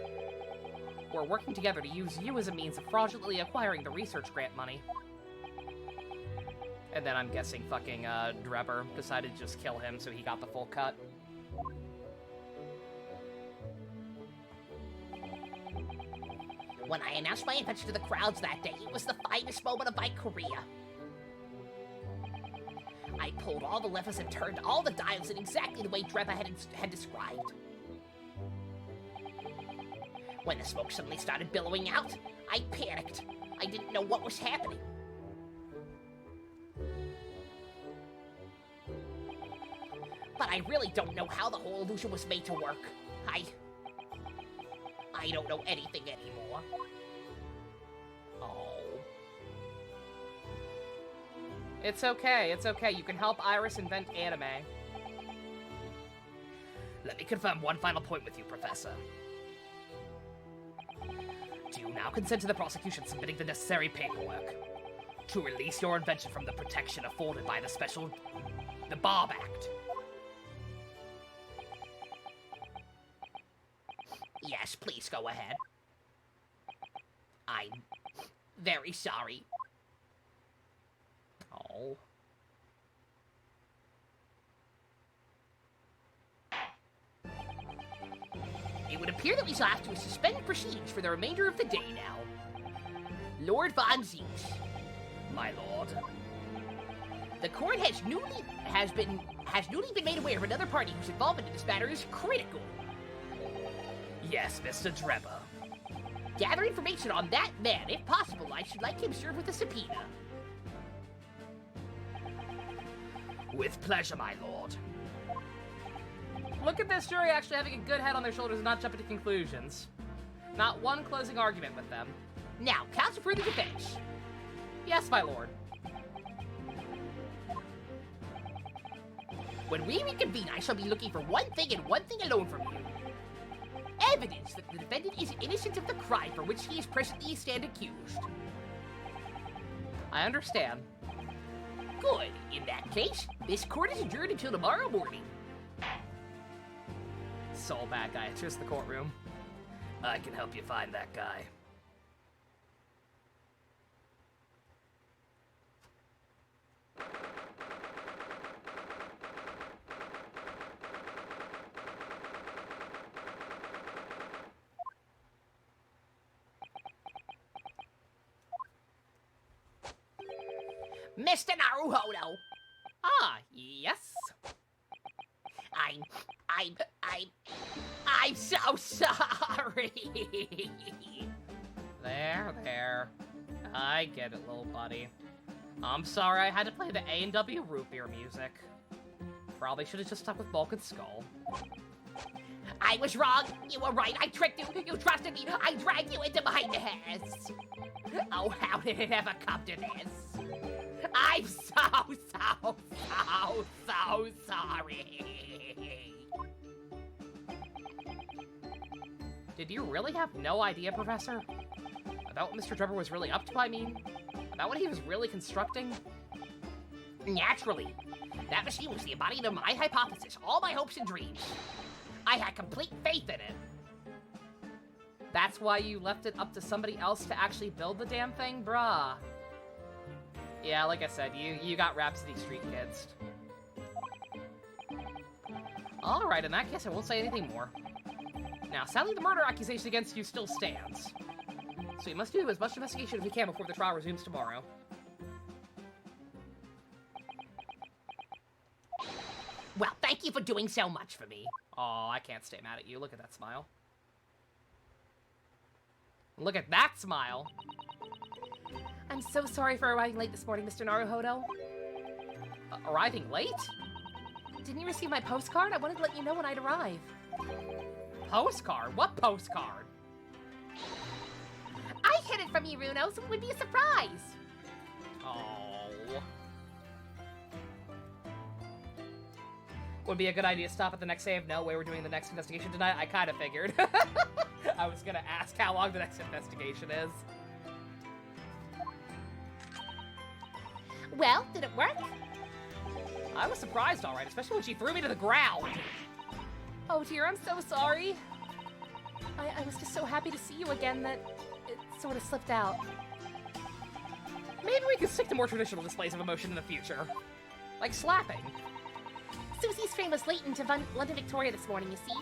Speaker 4: were working together to use you as a means of fraudulently acquiring the research grant money. And then I'm guessing fucking Drebber decided to just kill him so he got the full cut.
Speaker 2: When I announced my invention to the crowds that day, it was the finest moment of my career. I pulled all the levers and turned all the dials in exactly the way Drebber had described. When the smoke suddenly started billowing out, I panicked. I didn't know what was happening. But I really don't know how the whole illusion was made to work. I don't know anything anymore.
Speaker 4: Oh. It's okay, it's okay. You can help Iris invent anime.
Speaker 3: Let me confirm one final point with you, Professor. Do you now consent to the prosecution submitting the necessary paperwork to release your invention from the protection afforded by the Barb Act?
Speaker 2: Yes, please go ahead. I'm very sorry.
Speaker 4: Oh.
Speaker 2: It would appear that we shall have to suspend proceedings for the remainder of the day now. Lord Von Zeus.
Speaker 3: My lord.
Speaker 2: The court has newly been made aware of another party whose involvement in this matter is critical.
Speaker 3: Yes, Mr. Drebber.
Speaker 2: Gather information on that man. If possible, I should like him served with a subpoena.
Speaker 3: With pleasure, my lord.
Speaker 4: Look at this jury actually having a good head on their shoulders and not jumping to conclusions. Not one closing argument with them.
Speaker 2: Now, counsel for the defense.
Speaker 4: Yes, my lord.
Speaker 2: When we reconvene, I shall be looking for one thing and one thing alone from you. Evidence that the defendant is innocent of the crime for which he is presently stand accused.
Speaker 4: I understand.
Speaker 2: Good. In that case, this court is adjourned until tomorrow morning.
Speaker 4: Soul bad guy enters the courtroom.
Speaker 3: I can help you find that guy.
Speaker 2: Mr. Naruhodo!
Speaker 4: Ah, yes.
Speaker 2: I'm so sorry!
Speaker 4: There. I get it, little buddy. I'm sorry I had to play the A&W root beer music. Probably should have just stuck with Bulk and Skull.
Speaker 2: I was wrong. You were right. I tricked you. You trusted me. I dragged you into my mess. Oh, how did it ever come to this? I'm so sorry.
Speaker 4: Did you really have no idea, Professor? About what Mr. Drebber was really up to, I mean? About what he was really constructing?
Speaker 2: Naturally. That machine was the embodiment of my hypothesis, all my hopes and dreams. I had complete faith in it.
Speaker 4: That's why you left it up to somebody else to actually build the damn thing? Bruh. Yeah, like I said, you got Rhapsody Street Kids. Alright, in that case, I won't say anything more. Now, sadly, the murder accusation against you still stands. So you must do as much investigation as we can before the trial resumes tomorrow.
Speaker 2: Well, thank you for doing so much for me.
Speaker 4: Aw, I can't stay mad at you. Look at that smile. Look at that smile! I'm so sorry for arriving late this morning, Mr. Naruhodo. Arriving late? Didn't you receive my postcard? I wanted to let you know when I'd arrive. Postcard? What postcard?
Speaker 5: I hid it from you, Runo, so it would be a surprise.
Speaker 4: Oh. Would be a good idea to stop at the next save. No way we're doing the next investigation tonight. I kind of figured. I was gonna ask how long the next investigation is.
Speaker 5: Well, did it work?
Speaker 4: I was surprised, alright, especially when she threw me to the ground. Oh dear, I'm so sorry. I was just so happy to see you again that it sort of slipped out.
Speaker 3: Maybe we can stick to more traditional displays of emotion in the future. Like slapping.
Speaker 2: Susie's train was late into London Victoria this morning, you see.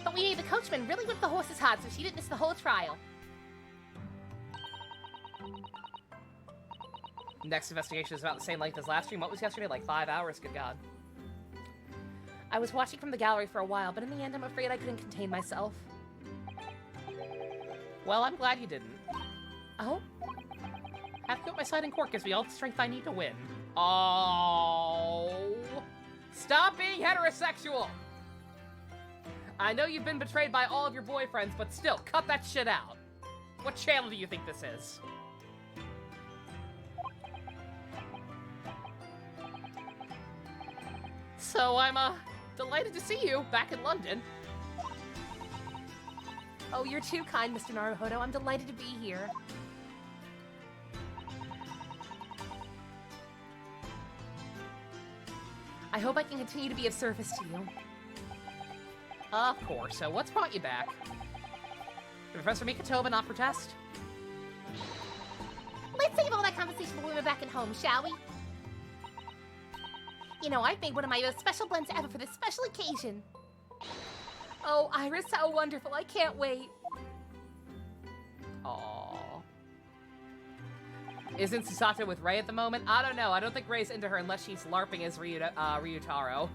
Speaker 2: But we made the coachman really whip the horses hard so she didn't miss the whole trial.
Speaker 3: Next investigation is about the same length as last stream. What was yesterday? Like 5 hours? Good God.
Speaker 4: I was watching from the gallery for a while, but in the end, I'm afraid I couldn't contain myself.
Speaker 3: Well, I'm glad you didn't.
Speaker 4: Oh?
Speaker 3: Having you at my side in court gives me all the strength I need to win. Oh. Stop being heterosexual! I know you've been betrayed by all of your boyfriends, but still, cut that shit out. What channel do you think this is? So I'm, delighted to see you back in London.
Speaker 4: Oh, you're too kind, Mr. Naruhodo. I'm delighted to be here. I hope I can continue to be of service to you.
Speaker 3: Of course. So what's brought you back? Did Professor Mikatoba not protest?
Speaker 2: Let's save all that conversation when we're back at home, shall we? You know, I've made one of my most special blends ever for this special occasion.
Speaker 4: Oh, Iris, how wonderful. I can't wait.
Speaker 3: Aww. Isn't Susato with Rei at the moment? I don't know. I don't think Rei's into her unless she's LARPing as Ryutaro.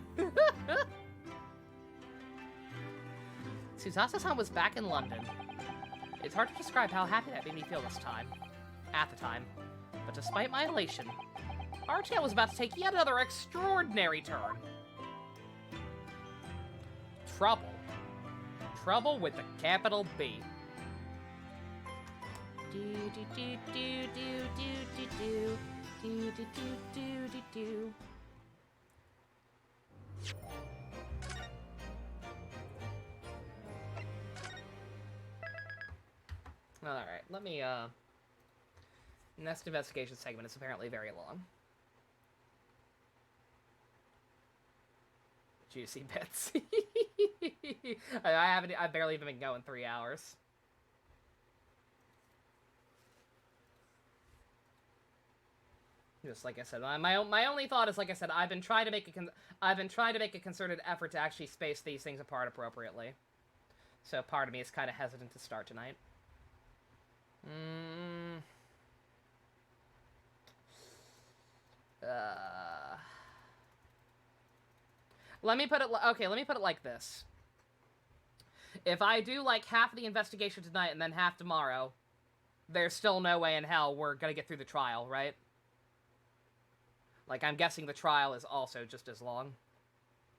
Speaker 3: Susato-san was back in London. It's hard to describe how happy that made me feel this time. At the time. But despite my elation, our tale was about to take yet another extraordinary turn. Trouble. Trouble with a capital B.
Speaker 4: Do do do do do do do do do do do do do.
Speaker 3: Alright, let me, next investigation segment is apparently very long. Juicy bits. I've barely even been going 3 hours. Just like I said, my only thought is, like I said, I've been trying to make a concerted effort to actually space these things apart appropriately. So part of me is kind of hesitant to start tonight. Let me put it like this. If I do like half of the investigation tonight and then half tomorrow, there's still no way in hell we're gonna get through the trial, right? Like, I'm guessing the trial is also just as long.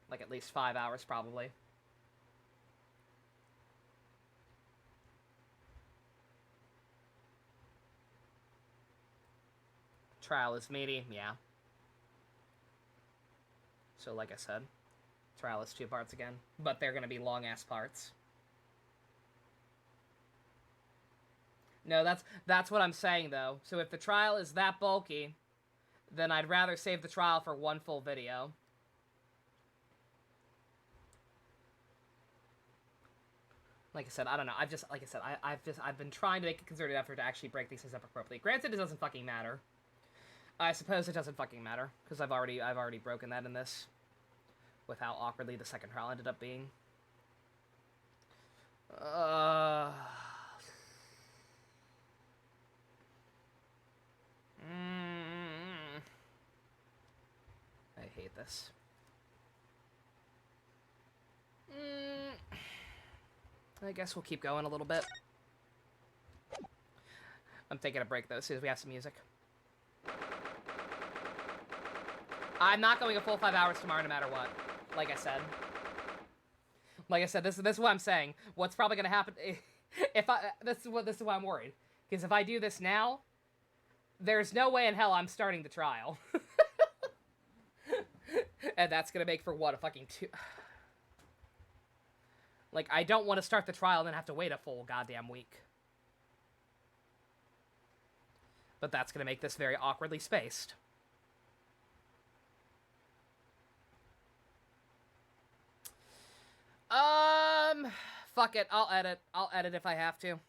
Speaker 3: Like, at least 5 hours, probably. Trial is meaty, yeah. So, like I said, trial is 2 parts again. But they're gonna be long-ass parts. No, that's what I'm saying, though. So if the trial is that bulky, then I'd rather save the trial for one full video. Like I said, I don't know. I've been trying to make a concerted effort to actually break these things up appropriately. Granted, it doesn't fucking matter. I suppose it doesn't fucking matter, because I've already broken that in this, with how awkwardly the second trial ended up being. I hate this. I guess we'll keep going a little bit. I'm taking a break, though, as soon as we have some music. I'm not going a full 5 hours tomorrow, no matter what. Like I said. This is what I'm saying. What's probably gonna happen this is why I'm worried. Because if I do this now, there's no way in hell I'm starting the trial. And that's gonna make for what, a fucking 2... Like, I don't want to start the trial and then have to wait a full goddamn week. But that's gonna make this very awkwardly spaced.
Speaker 4: Fuck it, I'll edit. I'll edit if I have to.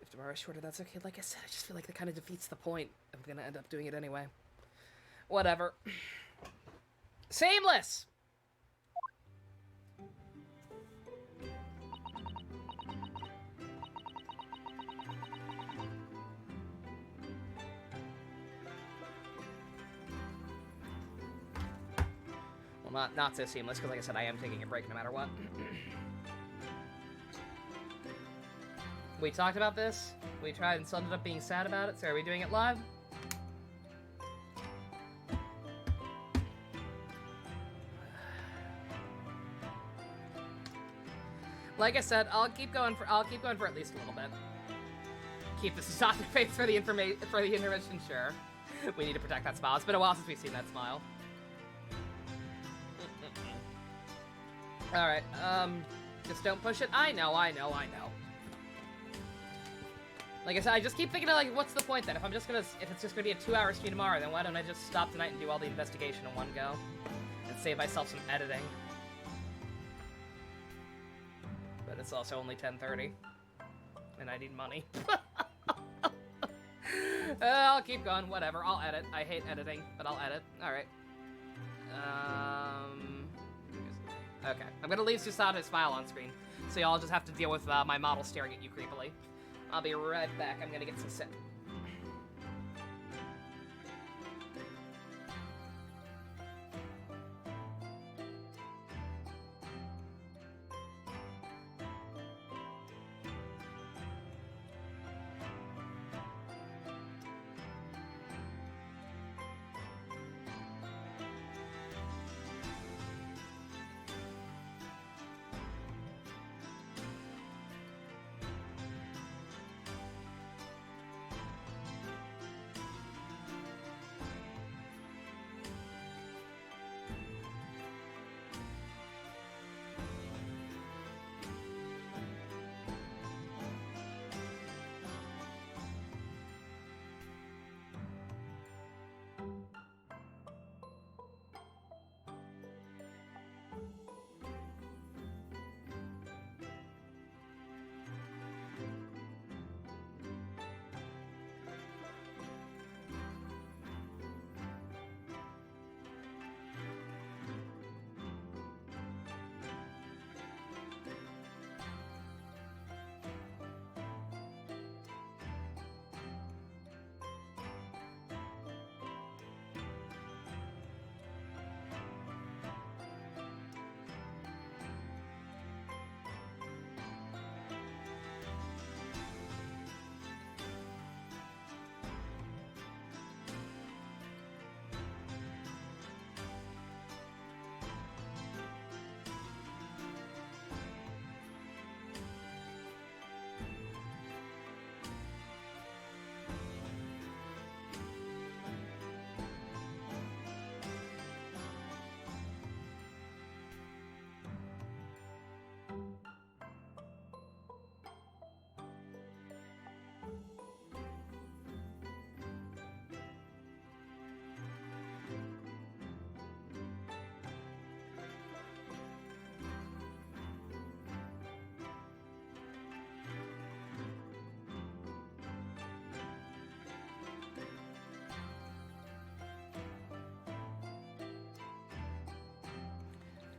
Speaker 4: If tomorrow's shorter, that's okay. Like I said, I just feel like that kind of defeats the point. I'm gonna end up doing it anyway. Whatever. Seamless! Well, not so seamless, because like I said, I am taking a break no matter what. We talked about this. We tried and still ended up being sad about it, so are we doing it live? Like I said, I'll keep going for at least a little bit. Keep the softer face for the intervention, sure. We need to protect that smile. It's been a while since we've seen that smile. Alright, just don't push it. I know. Like I said, I just keep thinking, like, what's the point then? If it's just gonna be a 2-hour stream tomorrow, then why don't I just stop tonight and do all the investigation in one go? And save myself some editing. But it's also only 10:30. And I need money. I'll keep going, whatever, I'll edit. I hate editing, but I'll edit. Alright. Okay, I'm gonna leave Susada's file on screen, so y'all just have to deal with my model staring at you creepily. I'll be right back. I'm gonna get some sip.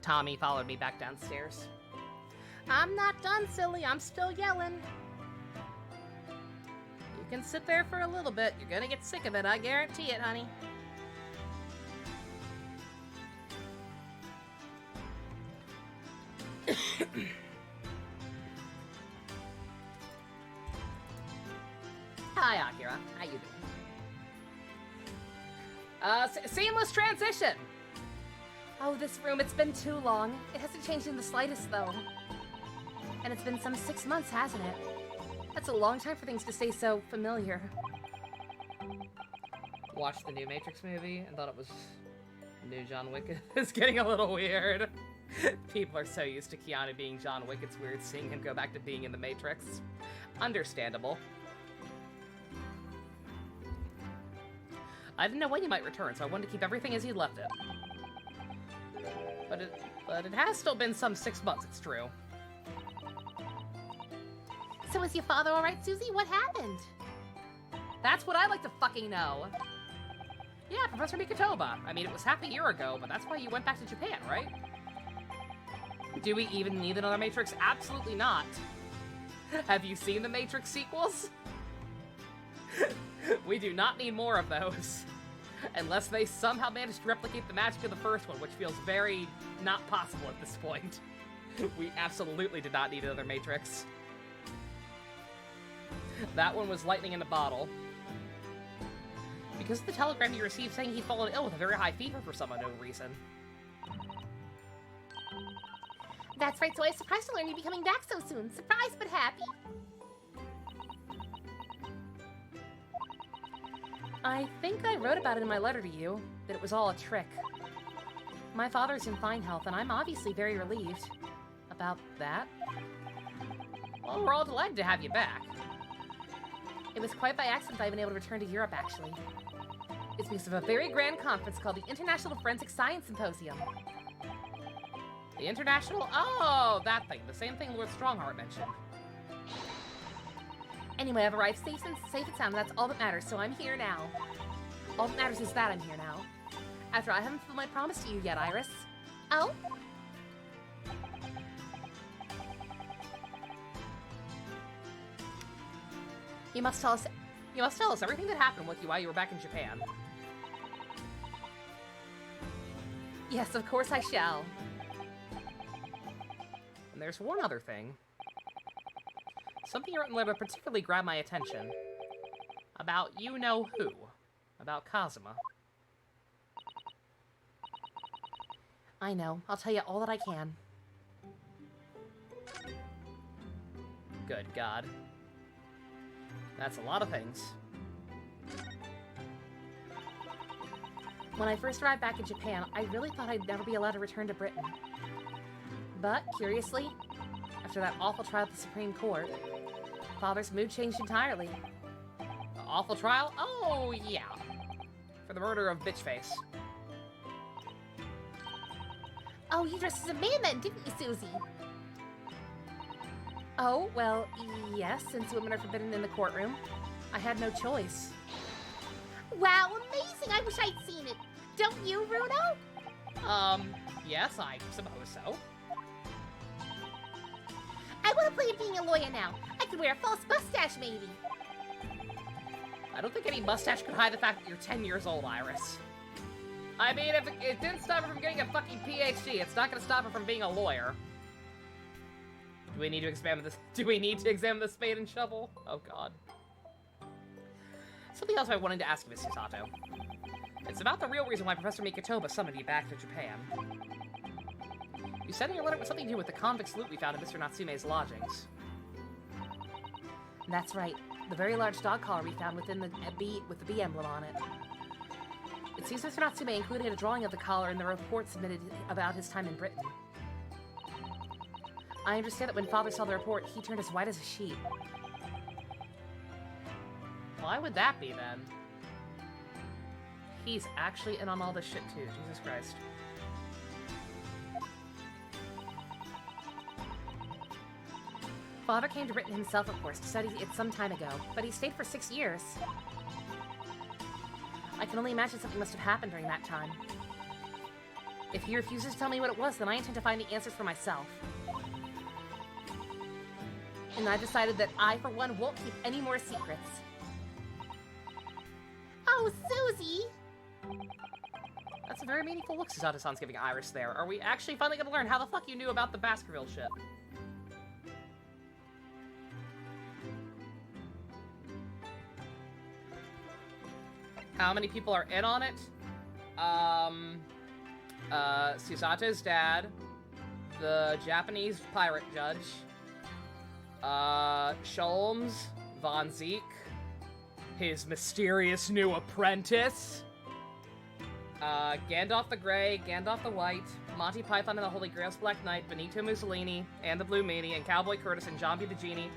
Speaker 4: Tommy followed me back downstairs. I'm not done, silly. I'm still yelling. You can sit there for a little bit. You're gonna get sick of it. I guarantee it, honey. Hi, Akira. How you doing? Seamless transition. Oh, this room, it's been too long. It hasn't changed in the slightest, though. And it's been some 6 months, hasn't it? That's a long time for things to stay so familiar. Watched the new Matrix movie and thought it was new John Wick. It's getting a little weird. People are so used to Keanu being John Wick, it's weird seeing him go back to being in the Matrix. Understandable. I didn't know when you might return, so I wanted to keep everything as you left it. But it has still been some 6 months, it's true.
Speaker 5: So is your father alright, Susie? What happened?
Speaker 4: That's what I'd like to fucking know. Yeah, Professor Mikotoba. I mean, it was half a year ago, but that's why you went back to Japan, right? Do we even need another Matrix? Absolutely not. Have you seen the Matrix sequels? We do not need more of those. Unless they somehow manage to replicate the magic of the first one, which feels very not possible at this point. We absolutely did not need another Matrix. That one was lightning in a bottle. Because of the telegram he received saying he'd fallen ill with a very high fever for some unknown reason.
Speaker 5: That's right, so I was surprised to learn you'd be coming back so soon. Surprised but happy.
Speaker 4: I think I wrote about it in my letter to you, that it was all a trick. My father's in fine health, and I'm obviously very relieved about that. Well, we're all delighted to have you back.
Speaker 5: It was quite by accident I've been able to return to Europe, actually.
Speaker 4: It's because of a very grand conference called the International Forensic Science Symposium. The International? Oh, that thing. The same thing Lord Strongheart mentioned.
Speaker 5: Anyway, I've arrived safe and sound, and that's all that matters, so I'm here now. All that matters is that I'm here now. After I haven't fulfilled my promise to you yet, Iris. Oh?
Speaker 4: You must tell us everything that happened with you while you were back in Japan.
Speaker 5: Yes, of course I shall.
Speaker 4: And there's one other thing. Something you wrote in the letter particularly grabbed my attention. About you-know-who. About Kazuma.
Speaker 5: I know. I'll tell you all that I can.
Speaker 4: Good God. That's a lot of things.
Speaker 5: When I first arrived back in Japan, I really thought I'd never be allowed to return to Britain. But, curiously, after that awful trial at the Supreme Court, Father's mood changed entirely.
Speaker 4: The awful trial? Oh, yeah. For the murder of Bitchface.
Speaker 5: Oh, you dressed as a man then, didn't you, Susie? Oh, well, yes, since women are forbidden in the courtroom. I had no choice. Wow, amazing! I wish I'd seen it. Don't you, Runo?
Speaker 4: Yes, I suppose so.
Speaker 5: I want to play being a lawyer now. I could wear a false mustache, maybe.
Speaker 4: I don't think any mustache could hide the fact that you're 10 years old, Iris. I mean, if it didn't stop her from getting a fucking PhD, it's not gonna stop her from being a lawyer. Do we need to examine this? Do we need to examine the spade and shovel? Oh, God. Something else I wanted to ask you, Miss Sato. It's about the real reason why Professor Mikotoba summoned you back to Japan. You said in your letter it was something to do with the convict's loot we found in Mr. Natsume's lodgings.
Speaker 5: That's right. The very large dog collar we found within the bee with the bee emblem on it. It seems Mr. Natsume included a drawing of the collar in the report submitted about his time in Britain. I understand that when Father saw the report, he turned as white as a sheet.
Speaker 4: Why would that be, then? He's actually in on all this shit, too. Jesus Christ.
Speaker 5: Father came to Britain himself, of course, to study it some time ago, but he stayed for 6 years. I can only imagine something must have happened during that time. If he refuses to tell me what it was, then I intend to find the answers for myself. And I decided that I, for one, won't keep any more secrets. Oh, Susie!
Speaker 4: That's a very meaningful look Susato-san's giving Iris there. Are we actually finally gonna learn how the fuck you knew about the Baskerville shit? How many people are in on it? Susato's dad, the Japanese pirate judge, Sholmes, Von Zeke, his mysterious new apprentice, Gandalf the Grey, Gandalf the White, Monty Python and the Holy Grail's Black Knight, Benito Mussolini, and the Blue Meanie, and Cowboy Curtis, and John B. the Genie,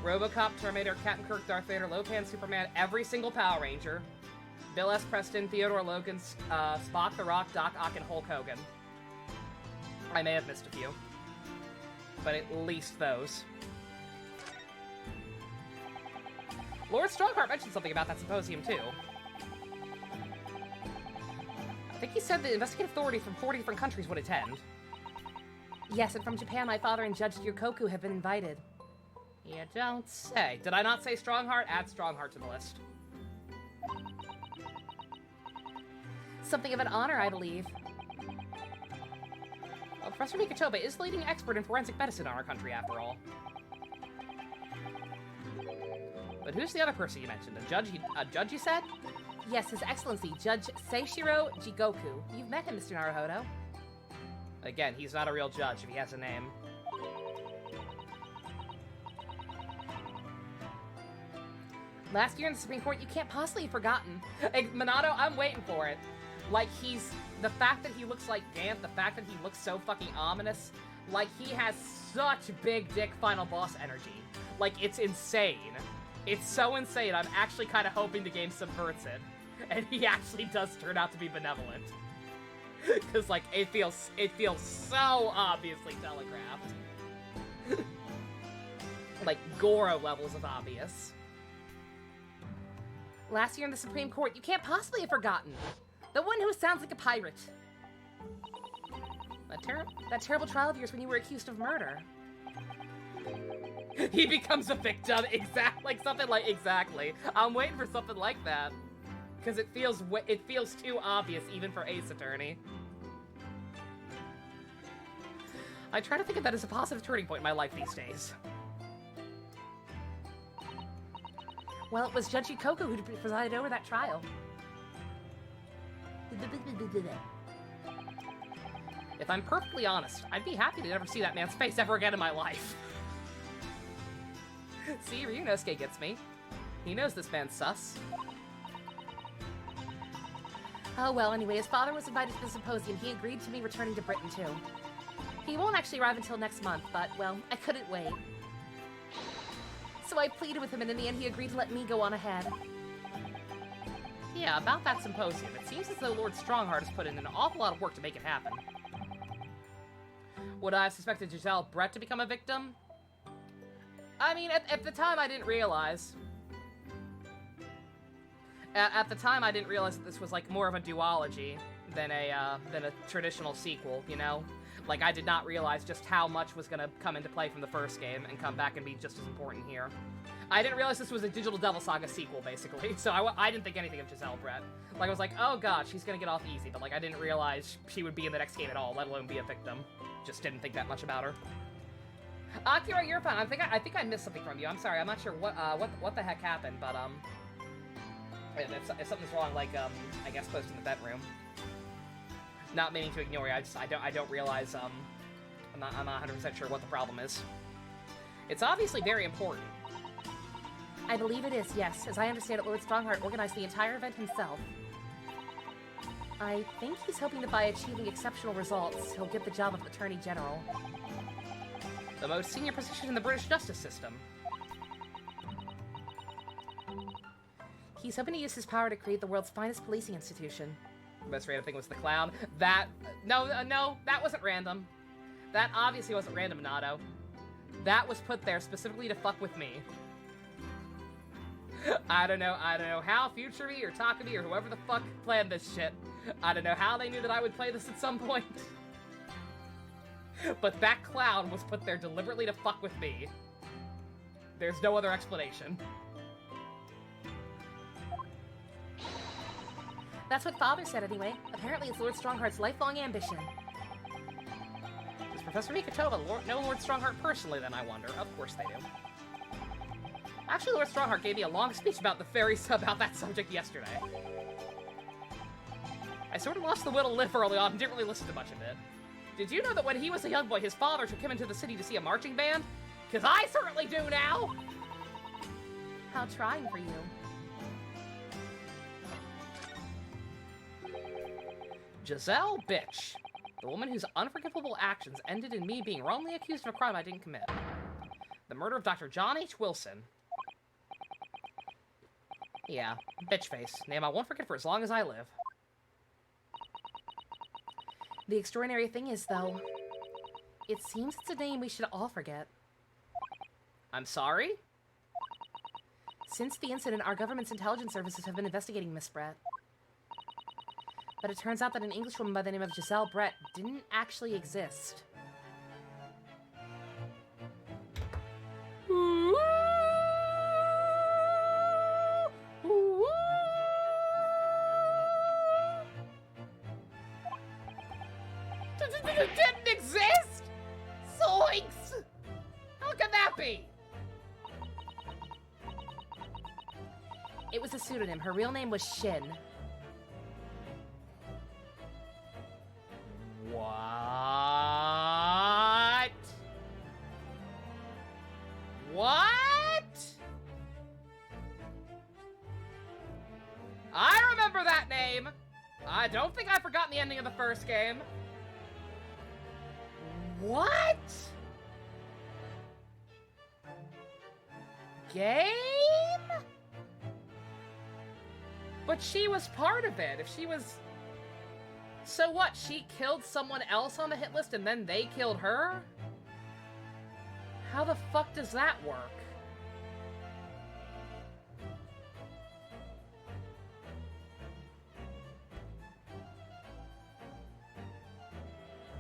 Speaker 4: Robocop, Terminator, Captain Kirk, Darth Vader, Lopan, Superman, every single Power Ranger, Bill S. Preston, Theodore Logan, Spock, The Rock, Doc Ock, and Hulk Hogan. I may have missed a few. But at least those. Lord Strongheart mentioned something about that symposium, too. I think he said the investigative authorities from 40 different countries would attend.
Speaker 5: Yes, and from Japan, my father and Judge Yukoku have been invited.
Speaker 4: You don't say. Did I not say Strongheart? Add Strongheart to the list.
Speaker 5: Something of an honor, I believe.
Speaker 4: Well, Professor Mikatoba is the leading expert in forensic medicine in our country, after all. But who's the other person you mentioned? A judge, you said?
Speaker 5: Yes, His Excellency, Judge Seishiro Jigoku. You've met him, Mr. Naruhodo.
Speaker 4: Again, he's not a real judge if he has a name.
Speaker 5: Last year in the Supreme Court, you can't possibly have forgotten.
Speaker 4: Hey, Minato, I'm waiting for it. Like, the fact that he looks like Gant, the fact that he looks so fucking ominous, like, he has such big dick final boss energy. Like, it's insane. It's so insane, I'm actually kind of hoping the game subverts it. And he actually does turn out to be benevolent. Because, like, it feels so obviously telegraphed. Like, Goro levels of obvious.
Speaker 5: Last year in the Supreme Court, you can't possibly have forgotten. The one who sounds like a pirate. That terrible trial of yours when you were accused of murder.
Speaker 4: He becomes a victim, exactly. I'm waiting for something like that. Because it feels too obvious, even for Ace Attorney. I try to think of that as a positive turning point in my life these days.
Speaker 5: Well, it was Judge Yukoku who presided over that trial.
Speaker 4: If I'm perfectly honest, I'd be happy to never see that man's face ever again in my life. See, Ryunosuke gets me. He knows this man's sus.
Speaker 5: Oh, well, anyway, his father was invited to the symposium. He agreed to me returning to Britain, too. He won't actually arrive until next month, but, well, I couldn't wait. So I pleaded with him, and in the end, he agreed to let me go on ahead.
Speaker 4: Yeah, about that symposium, it seems as though Lord Strongheart has put in an awful lot of work to make it happen. Would I have suspected Giselle Brett to become a victim? I mean, at the time, I didn't realize. At the time, I didn't realize that this was, like, more of a duology than a traditional sequel, you know? Like, I did not realize just how much was gonna come into play from the first game and come back and be just as important here. I didn't realize this was a Digital Devil Saga sequel, basically, so I didn't think anything of Giselle Brett. Like, I was like, oh god, she's gonna get off easy, but, like, I didn't realize she would be in the next game at all, let alone be a victim. Just didn't think that much about her. Akira, you're fine. I think I missed something from you. I'm sorry, I'm not sure what the heck happened, but, if something's wrong, like, I guess post in the bedroom. Not meaning to ignore you, I don't realize, I'm not 100% sure what the problem is. It's obviously very important.
Speaker 5: I believe it is, yes. As I understand it, Lord Strongheart organized the entire event himself. I think he's hoping that by achieving exceptional results, he'll get the job of Attorney General.
Speaker 4: The most senior position in the British justice system.
Speaker 5: He's hoping to use his power to create the world's finest policing institution.
Speaker 4: The best random thing was the clown. No, that wasn't random. That obviously wasn't random, Minato. That was put there specifically to fuck with me. I don't know how Future Me or Takumi or whoever the fuck planned this shit. I don't know how they knew that I would play this at some point. But that clown was put there deliberately to fuck with me. There's no other explanation.
Speaker 5: That's what Father said anyway. Apparently it's Lord Strongheart's lifelong ambition.
Speaker 4: Does Professor Mikatoba know Lord Strongheart personally, then, I wonder? Of course they do. Actually, Lord Strongheart gave me a long speech about about that subject yesterday. I sort of lost the will to live early on and didn't really listen to much of it. Did you know that when he was a young boy, his father took him into the city to see a marching band? 'Cause I certainly do now!
Speaker 5: How trying for you.
Speaker 4: Giselle Bitch. The woman whose unforgivable actions ended in me being wrongly accused of a crime I didn't commit. The murder of Dr. John H. Wilson. Yeah, bitch face. Name I won't forget for as long as I live.
Speaker 5: The extraordinary thing is, though,
Speaker 4: It seems it's a name we should all forget. I'm sorry? Since the incident, our government's intelligence services have been investigating Miss Brett. But it turns out that an Englishwoman by the name of Giselle Brett didn't actually exist.
Speaker 3: Didn't exist? Zoinks! How can that be?
Speaker 4: It was a pseudonym. Her real name was Shin.
Speaker 3: What? What? I remember that name. I don't think I've forgotten the ending of the first game. What? Game?
Speaker 4: But she was part of it. If she was... So what? She killed someone else on the hit list and then they killed her? How the fuck does that work?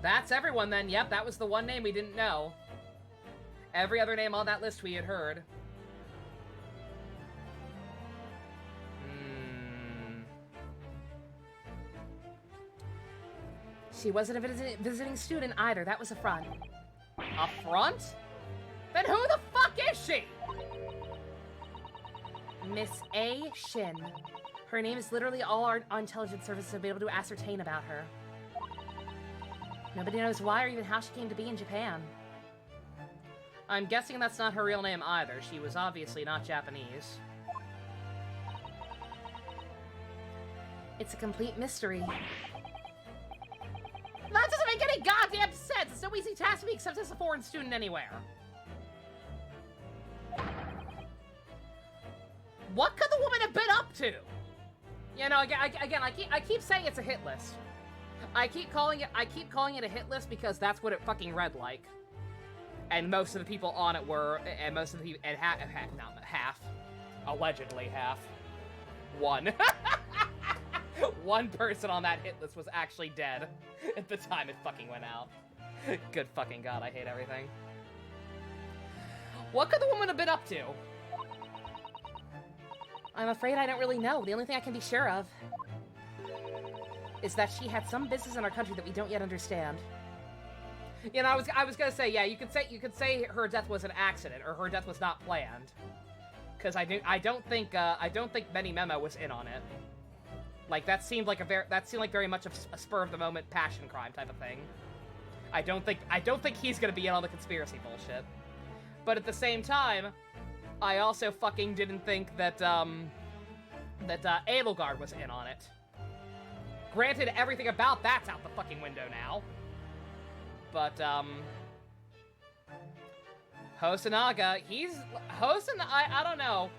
Speaker 4: That's everyone then. Yep, that was the one name we didn't know. Every other name on that list we had heard. She wasn't a visiting student either. That was a front.
Speaker 3: A front? Then who the fuck is she?
Speaker 4: Miss A. Shin. Her name is literally all our intelligence services have been able to ascertain about her. Nobody knows why or even how she came to be in Japan. I'm guessing that's not her real name either. She was obviously not Japanese. It's a complete mystery.
Speaker 3: That doesn't make any goddamn sense! It's no easy task to be except as a foreign student anywhere. What could the woman have been up to?
Speaker 4: You know, I keep saying it's a hit list. I keep calling it a hit list because that's what it fucking read like. And most of the people on it were, and most of the people, and half, allegedly half, one. One person on that hit list was actually dead at the time it fucking went out. Good fucking god, I hate everything. What could the woman have been up to? I'm afraid I don't really know. The only thing I can be sure of is that she had some business in our country that we don't yet understand. You know, I was gonna say, yeah, you could say her death was an accident or her death was not planned, because I don't think Benny Memo was in on it. Like that seemed like very much a spur of the moment passion crime type of thing. I don't think he's gonna be in on the conspiracy bullshit. But at the same time, I also fucking didn't think that Edelgard was in on it. Granted, everything about that's out the fucking window now. But, Hosonaga, I don't know.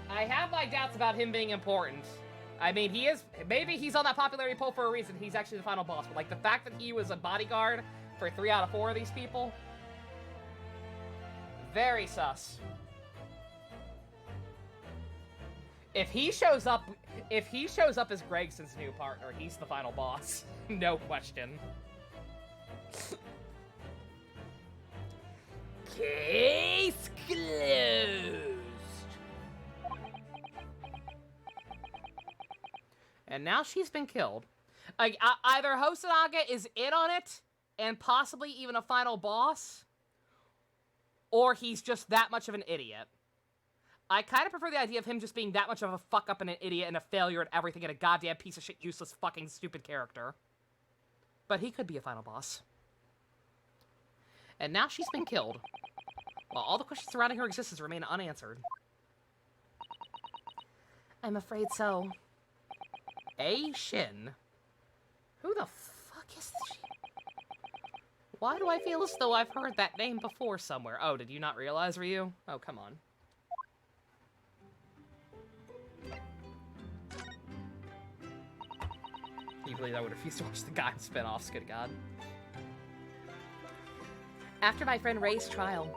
Speaker 4: I have my doubts about him being important. I mean, maybe he's on that popularity poll for a reason. He's actually the final boss. But, like, the fact that he was a bodyguard for 3 out of 4 of these people, very sus. If he shows up as Gregson's new partner, he's the final boss. No question.
Speaker 3: Case closed.
Speaker 4: And now she's been killed. Like, either Hosonaga is in on it, and possibly even a final boss, or he's just that much of an idiot. I kind of prefer the idea of him just being that much of a fuck-up and an idiot and a failure at everything and a goddamn piece of shit, useless, fucking stupid character. But he could be a final boss. And now she's been killed, while all the questions surrounding her existence remain unanswered. I'm afraid so. A. Shin? Who the fuck is she? Why do I feel as though I've heard that name before somewhere? Oh, did you not realize, Ryu? Oh, come on. You believe I would refuse to watch the Gaim spin-offs, good god. After my friend Ray's trial,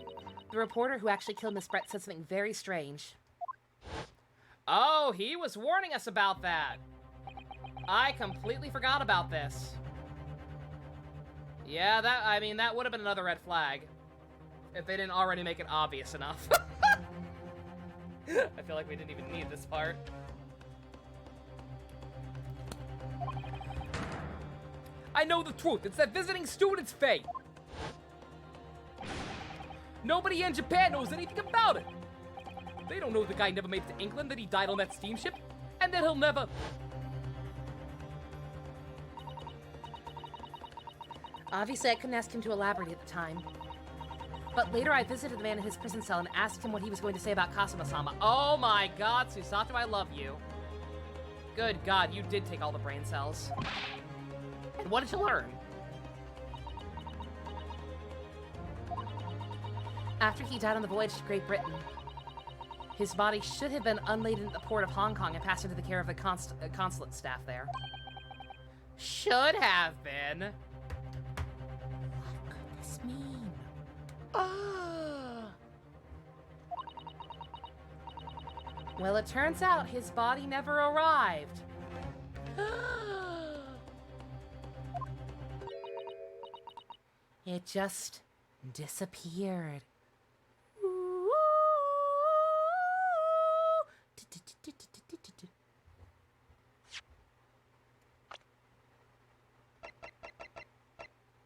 Speaker 4: the reporter who actually killed Miss Brett said something very strange. Oh, he was warning us about that. I completely forgot about this. Yeah, that would have been another red flag. If they didn't already make it obvious enough. I feel like we didn't even need this part. I know the truth. It's that visiting student's fate. Nobody in Japan knows anything about it. They don't know the guy never made it to England, that he died on that steamship, and that he'll never... Obviously, I couldn't ask him to elaborate at the time. But later, I visited the man in his prison cell and asked him what he was going to say about Kazuma-sama. Oh my god, Susato, I love you. Good god, you did take all the brain cells. And what did you learn? After he died on the voyage to Great Britain, his body should have been unladen at the port of Hong Kong and passed into the care of the consulate staff there. Should have been. What could this mean? Well, it turns out his body never arrived. It just disappeared.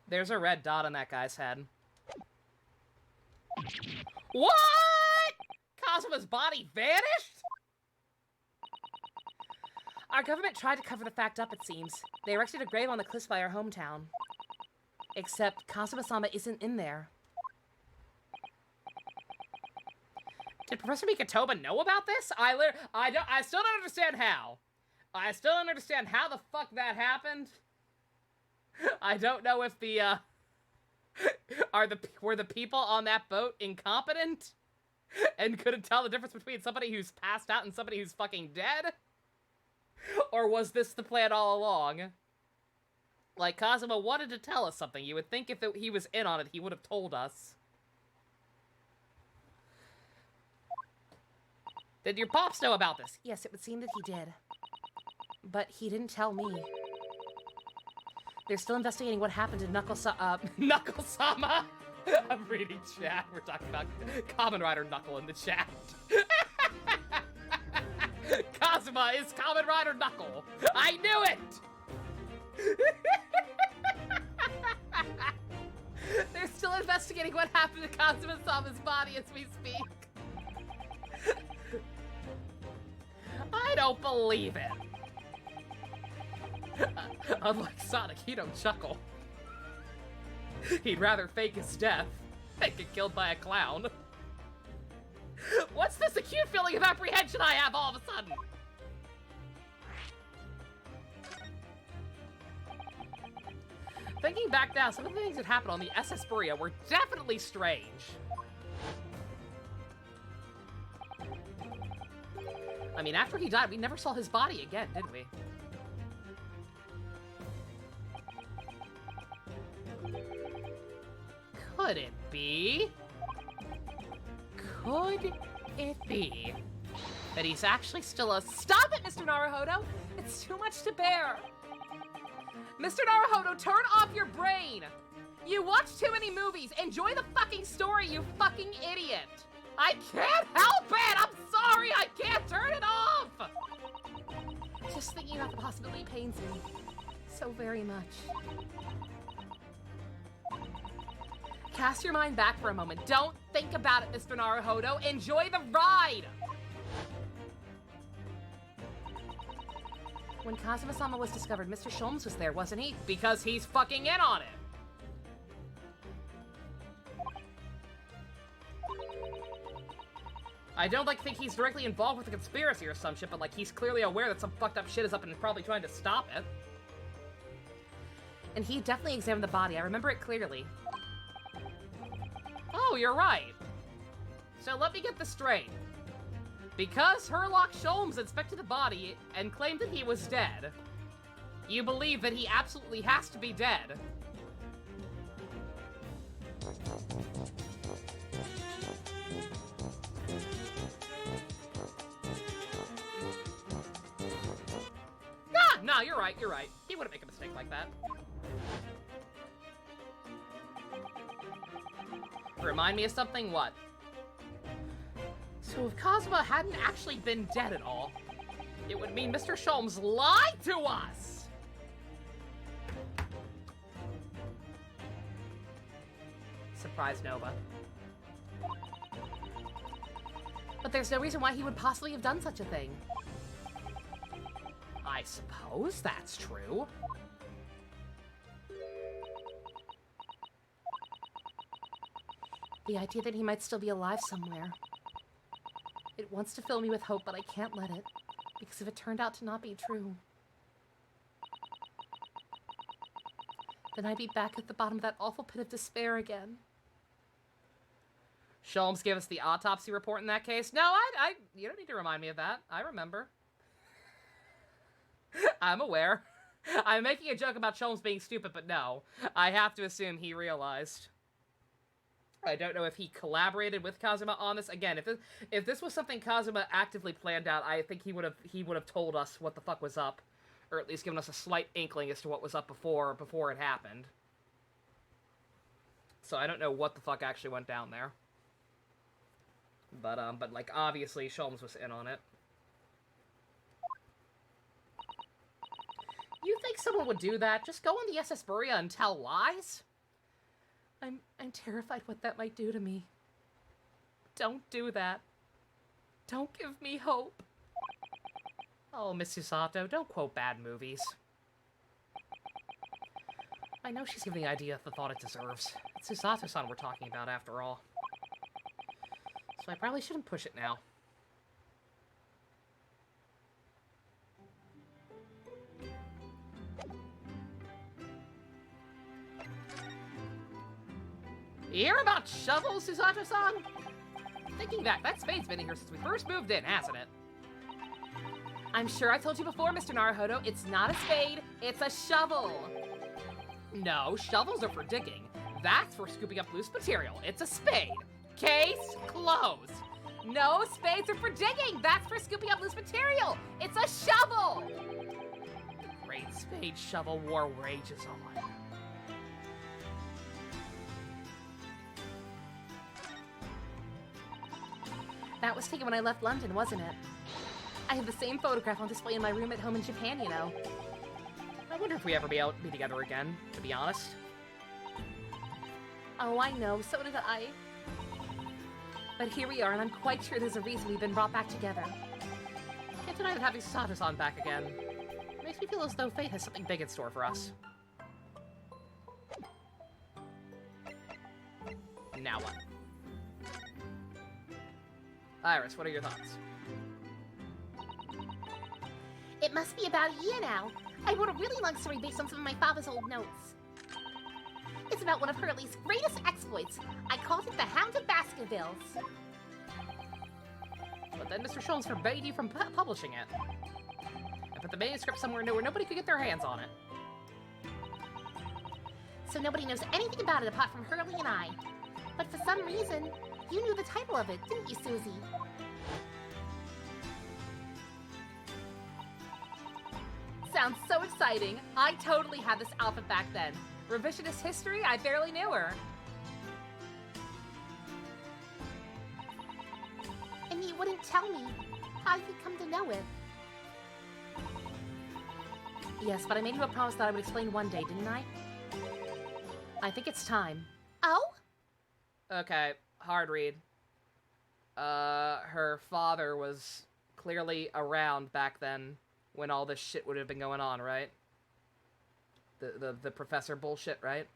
Speaker 4: There's a red dot on that guy's head. What? Kazuma's body vanished? Our government tried to cover the fact up, it seems. They erected a grave on the cliffs by our hometown. Except Kazuma-sama isn't in there. Did Professor Mikatoba know about this? I still don't understand how. I still don't understand how the fuck that happened. I don't know if the, were the people on that boat incompetent? And couldn't tell the difference between somebody who's passed out and somebody who's fucking dead? Or was this the plan all along? Like, Kazuma wanted to tell us something. You would think if he was in on it, he would have told us. Did your pops know about this? Yes, it would seem that he did. But he didn't tell me. They're still investigating what happened to Knuckle-sama. I'm reading chat. We're talking about Kamen Rider Knuckle in the chat. Kazuma is Kamen Rider Knuckle. I knew it! They're still investigating what happened to Kazuma-sama's body as we speak. I don't believe it. Unlike Sonic, he don't chuckle. He'd rather fake his death than get killed by a clown. What's this acute feeling of apprehension I have all of a sudden? Thinking back now, some of the things that happened on the SS Berea were definitely strange. I mean, after he died, we never saw his body again, did we? Could it be? Could it be that he's actually still a— Stop it, Mr. Naruhodo! It's too much to bear! Mr. Naruhodo, turn off your brain! You watch too many movies! Enjoy the fucking story, you fucking idiot! I can't help it! I'm sorry, I can't turn it off! Just thinking about the possibility pains me so very much. Cast your mind back for a moment. Don't think about it, Mr. Naruhodo. Enjoy the ride! When Kazuma-sama was discovered, Mr. Sholmes was there, wasn't he? Because he's fucking in on it! I don't think he's directly involved with the conspiracy or some shit, but he's clearly aware that some fucked up shit is up and is probably trying to stop it. And he definitely examined the body. I remember it clearly. Oh, you're right. So let me get this straight. Because Sherlock Sholmes inspected the body and claimed that he was dead, you believe that he absolutely has to be dead. Ah, no, you're right, you're right. He wouldn't make a mistake like that. Remind me of something? What? So if Kazuma hadn't actually been dead at all, it would mean Mr. Sholmes lied to us! Surprise, Nova. But there's no reason why he would possibly have done such a thing. I suppose that's true. The idea that he might still be alive somewhere. It wants to fill me with hope, but I can't let it. Because if it turned out to not be true, then I'd be back at the bottom of that awful pit of despair again. Sholmes gave us the autopsy report in that case. No, you don't need to remind me of that. I remember. I'm aware. I'm making a joke about Sholmes being stupid, but no. I have to assume he realized. I don't know if he collaborated with Kazuma on this. Again, if this was something Kazuma actively planned out, I think he would have told us what the fuck was up, or at least given us a slight inkling as to what was up before it happened. So I don't know what the fuck actually went down there. But like obviously Sholmes was in on it. You think someone would do that? Just go on the SS Buria and tell lies? I'm terrified what that might do to me. Don't do that. Don't give me hope. Oh, Miss Susato, don't quote bad movies. I know she's giving the idea the thought it deserves. It's Susato-san we're talking about, after all. So I probably shouldn't push it now. You hear about shovels, Susato-san? Thinking back, that spade's been in here since we first moved in, hasn't it? I'm sure I told you before, Mr. Naruhodo, it's not a spade, it's a shovel. No, shovels are for digging. That's for scooping up loose material. It's a spade. Case closed. No, spades are for digging. That's for scooping up loose material. It's a shovel. The great spade shovel war rages on. That was taken when I left London, wasn't it? I have the same photograph on display in my room at home in Japan, you know. I wonder if we ever be together again, to be honest. Oh, I know, so did I. But here we are, and I'm quite sure there's a reason we've been brought back together. Can't deny that having Susato-san back again makes me feel as though fate has something big in store for us. Now what? Iris, what are your thoughts?
Speaker 5: It must be about a year now. I wrote a really long story based on some of my father's old notes. It's about one of Hurley's greatest exploits. I called it the Hound of Baskervilles.
Speaker 4: But then Mr. Sholmes forbade you from publishing it. I put the manuscript somewhere new where nobody could get their hands on it.
Speaker 5: So nobody knows anything about it apart from Hurley and I. But for some reason, you knew the title of it, didn't you, Susie?
Speaker 4: Sounds so exciting. I totally had this outfit back then. Revisionist history? I barely knew her.
Speaker 5: And you wouldn't tell me how you come to know it.
Speaker 4: Yes, but I made you a promise that I would explain one day, didn't I? I think it's time.
Speaker 5: Oh?
Speaker 4: Okay, hard read. Her father was clearly around back then when all this shit would have been going on, right? The professor bullshit, right?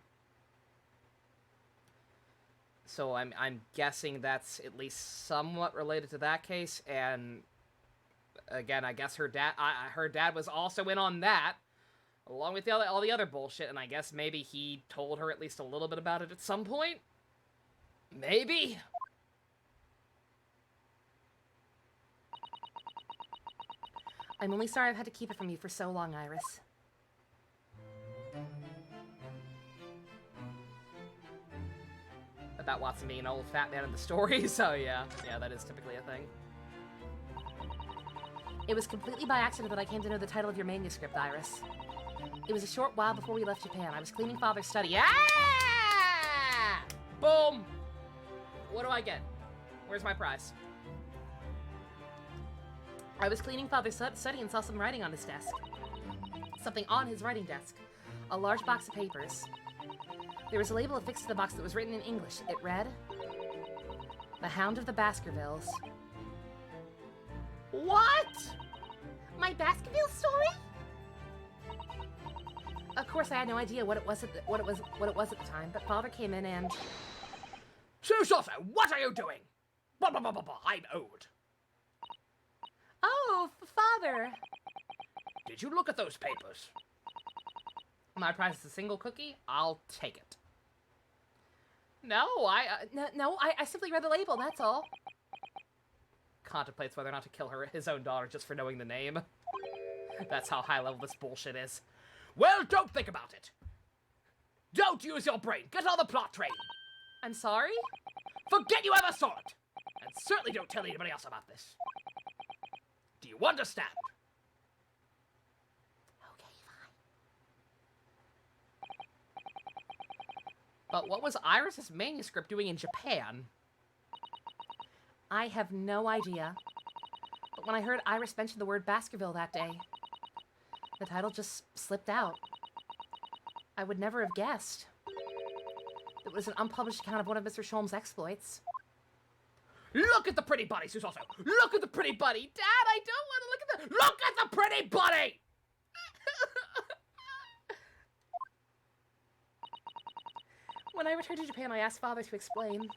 Speaker 4: So I'm guessing that's at least somewhat related to that case, and again, I guess her dad was also in on that, along with all the other bullshit, and I guess maybe he told her at least a little bit about it at some point? Maybe?
Speaker 5: I'm only sorry I've had to keep it from you for so long, Iris.
Speaker 4: that Watson being an old fat man in the story, so yeah, that is typically a thing.
Speaker 5: It was completely by accident that I came to know the title of your manuscript, Iris. It was a short while before we left Japan. I was cleaning Father's study.
Speaker 4: Ah! Boom! What do I get? Where's my prize?
Speaker 5: I was cleaning Father's study and saw some writing on his desk. Something on his writing desk. A large box of papers. There was a label affixed to the box that was written in English. It read, "The Hound of the Baskervilles."
Speaker 2: What? My Baskerville story?
Speaker 5: Of course, I had no idea what it was at the time, but Father came in and...
Speaker 3: Susato, what are you doing? Blah, blah, blah, blah, blah. I'm owed.
Speaker 5: Oh, Father!
Speaker 3: Did you look at those papers?
Speaker 4: My prize is a single cookie. I'll take it. No,
Speaker 5: I simply read the label, that's all.
Speaker 4: Contemplates whether or not to kill his own daughter just for knowing the name. That's how high level this bullshit is.
Speaker 3: Well, don't think about it. Don't use your brain. Get on the plot train.
Speaker 5: I'm sorry?
Speaker 3: Forget you ever saw it. And certainly don't tell anybody else about this. Do you understand?
Speaker 5: Okay, fine.
Speaker 4: But what was Iris's manuscript doing in Japan?
Speaker 5: I have no idea. But when I heard Iris mention the word Baskerville that day, the title just slipped out. I would never have guessed. It was an unpublished account of one of Mr. Sholm's exploits.
Speaker 3: Look at the pretty body, Susato. Look at the pretty body. Dad, I don't want to look at the... Look at the pretty body!
Speaker 5: When I returned to Japan, I asked Father to explain,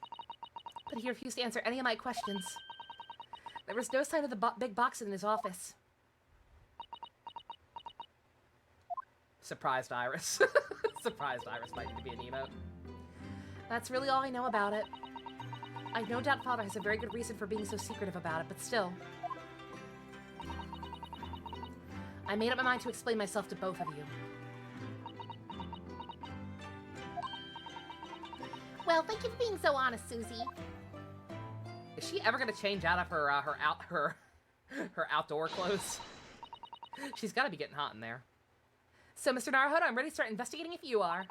Speaker 5: but he refused to answer any of my questions. There was no sign of the big box in his office.
Speaker 4: Surprised Iris. Surprised Iris might need to be an emote.
Speaker 5: That's really all I know about it. I no doubt Father has a very good reason for being so secretive about it, but still. I made up my mind to explain myself to both of you.
Speaker 2: Well, thank you for being so honest, Susie.
Speaker 4: Is she ever gonna change out of her outdoor clothes? She's gotta be getting hot in there.
Speaker 5: So, Mr. Naruhodo, I'm ready to start investigating if you are.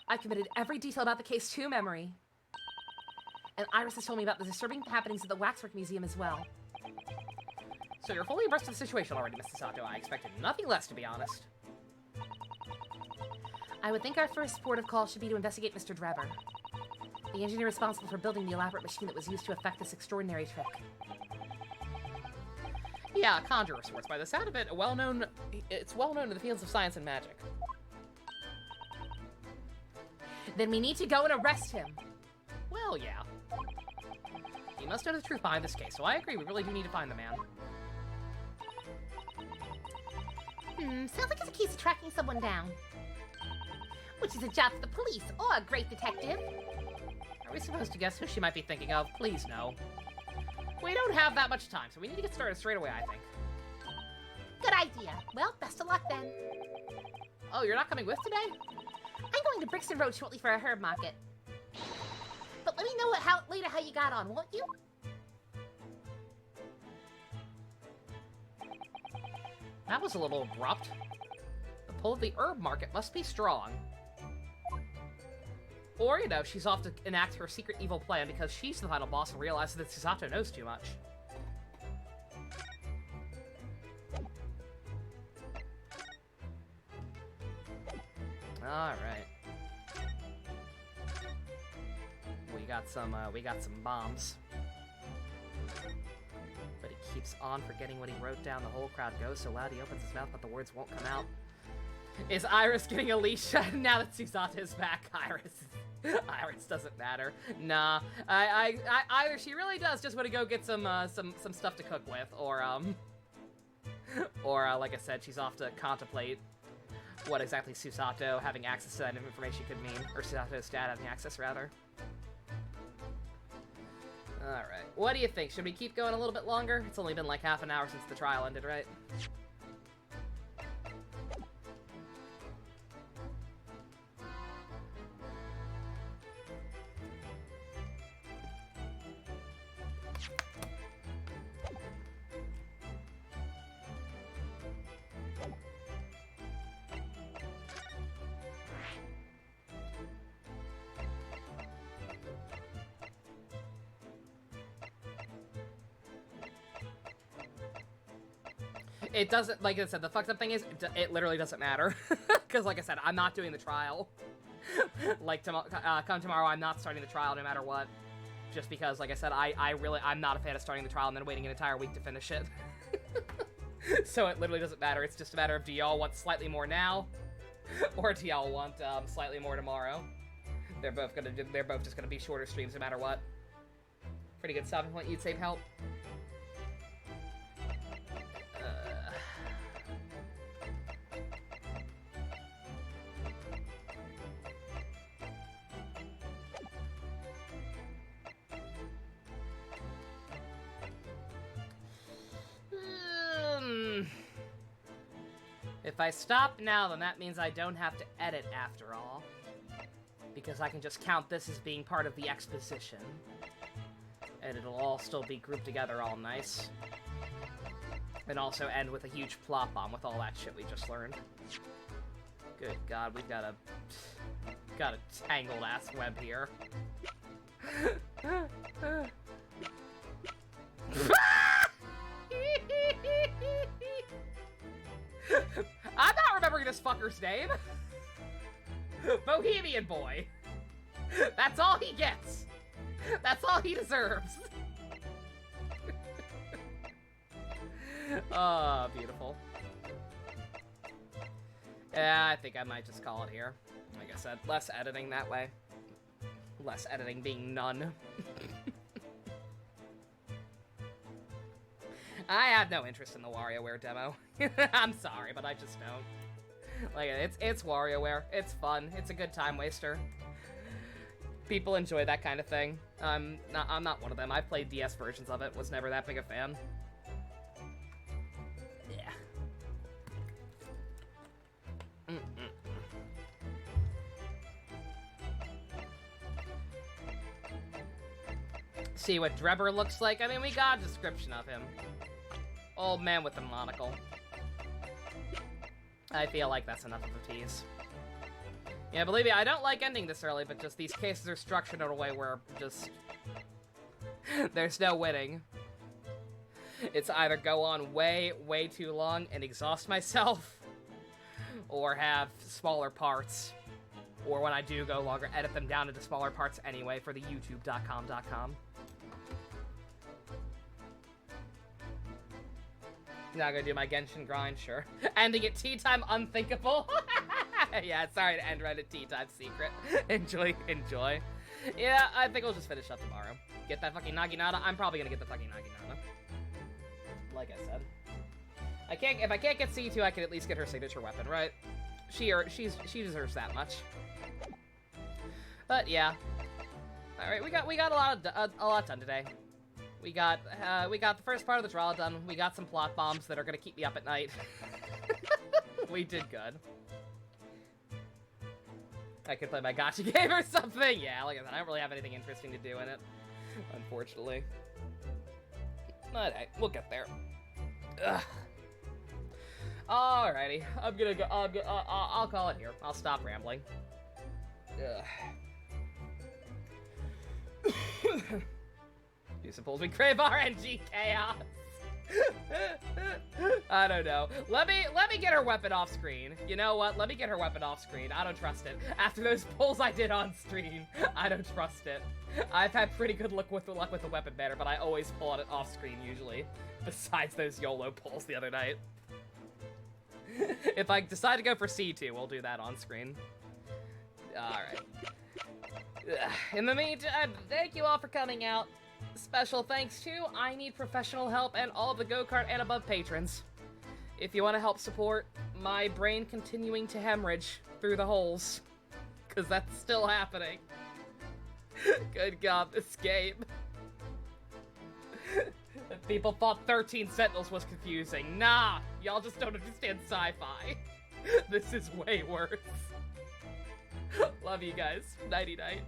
Speaker 5: I've committed every detail about the case to memory. And Iris has told me about the disturbing happenings at the Waxwork Museum as well.
Speaker 4: So you're fully abreast of the situation already, Mrs. Sato. I expected nothing less, to be honest.
Speaker 5: I would think our first port of call should be to investigate Mr. Drebber, the engineer responsible for building the elaborate machine that was used to effect this extraordinary trick.
Speaker 4: Yeah, conjurer sorts. By the sound of it, it's well known in the fields of science and magic.
Speaker 5: Then we need to go and arrest him.
Speaker 4: Well, yeah. He must know the truth behind this case, so I agree, we really do need to find the man.
Speaker 2: Sounds like it's a case of tracking someone down. Which is a job for the police or a great detective.
Speaker 4: Are we supposed to guess who she might be thinking of? Please, no. We don't have that much time, so we need to get started straight away, I think.
Speaker 2: Good idea. Well, best of luck then.
Speaker 4: Oh, you're not coming with today?
Speaker 2: I'm going to Brixton Road shortly for a herb market. But let me know later how you got on, won't you?
Speaker 4: That was a little abrupt. The pull of the herb market must be strong. Or, you know, she's off to enact her secret evil plan because she's the final boss and realizes that Susato knows too much. Alright. We got some bombs. But he keeps on forgetting what he wrote down. The whole crowd goes so loud he opens his mouth, but the words won't come out. Is Iris getting Alicia now that Susato is back? Iris doesn't matter. Nah. Either she really does just want to go get some stuff to cook with, or like I said, she's off to contemplate what exactly Susato having access to that information could mean, or Susato's dad having access, rather. Alright, what do you think? Should we keep going a little bit longer? It's only been like half an hour since the trial ended, right? It doesn't, like I said, the fucked up thing is, it literally doesn't matter. Because, like I said, I'm not doing the trial. Like, come tomorrow, I'm not starting the trial no matter what. Just because, like I said, I'm not a fan of starting the trial and then waiting an entire week to finish it. So it literally doesn't matter. It's just a matter of, do y'all want slightly more now? Or do y'all want, slightly more tomorrow? They're both just gonna be shorter streams no matter what. Pretty good stopping point, you'd say, help. If I stop now, then that means I don't have to edit after all. Because I can just count this as being part of the exposition. And it'll all still be grouped together all nice. And also end with a huge plot bomb with all that shit we just learned. Good God, we've got a tangled ass web here. I'm not remembering this fucker's name. Bohemian boy. That's all he gets. That's all he deserves. Oh, beautiful. Yeah, I think I might just call it here. Like I said, less editing that way. Less editing being none. I have no interest in the WarioWare demo. I'm sorry, but I just don't. Like, it's WarioWare. It's fun. It's a good time waster. People enjoy that kind of thing. I'm not one of them. I've played DS versions of it. Was never that big a fan. Yeah. See what Drebber looks like? I mean, we got a description of him. Old man with a monocle. I feel like that's enough of a tease. Yeah, believe me, I don't like ending this early, but just these cases are structured in a way where just... there's no winning. It's either go on way, way too long and exhaust myself, or have smaller parts. Or when I do go longer, edit them down into smaller parts anyway for the youtube.com. Not gonna do my Genshin grind, sure. Ending at tea time, unthinkable. Yeah, sorry to end right at tea time, secret. Enjoy. Yeah, I think we'll just finish up tomorrow. Get that fucking Naginata. I'm probably gonna get the fucking Naginata. Like I said. If I can't get C2, I can at least get her signature weapon, right? She deserves that much. But yeah. Alright, we got a lot done today. We got the first part of the trial done. We got some plot bombs that are gonna keep me up at night. We did good. I could play my gacha game or something. Yeah, like I said, I don't really have anything interesting to do in it, unfortunately. But hey, we'll get there. Ugh. Alrighty, I'm gonna go. I'll call it here. I'll stop rambling. Ugh. Do you suppose we crave RNG chaos? I don't know. Let me get her weapon off screen. You know what? Let me get her weapon off screen. I don't trust it. After those pulls I did on stream, I don't trust it. I've had pretty good luck with the weapon banner, but I always pull it off screen usually. Besides those YOLO pulls the other night. If I decide to go for C2, we'll do that on screen. Alright. In the meantime, thank you all for coming out. Special thanks to I Need Professional Help and all of the Go-Kart and above patrons. If you want to help support my brain continuing to hemorrhage through the holes, because that's still happening. Good God, this game. People thought 13 Sentinels was confusing. Nah, y'all just don't understand sci-fi. This is way worse. Love you guys. Nighty-night.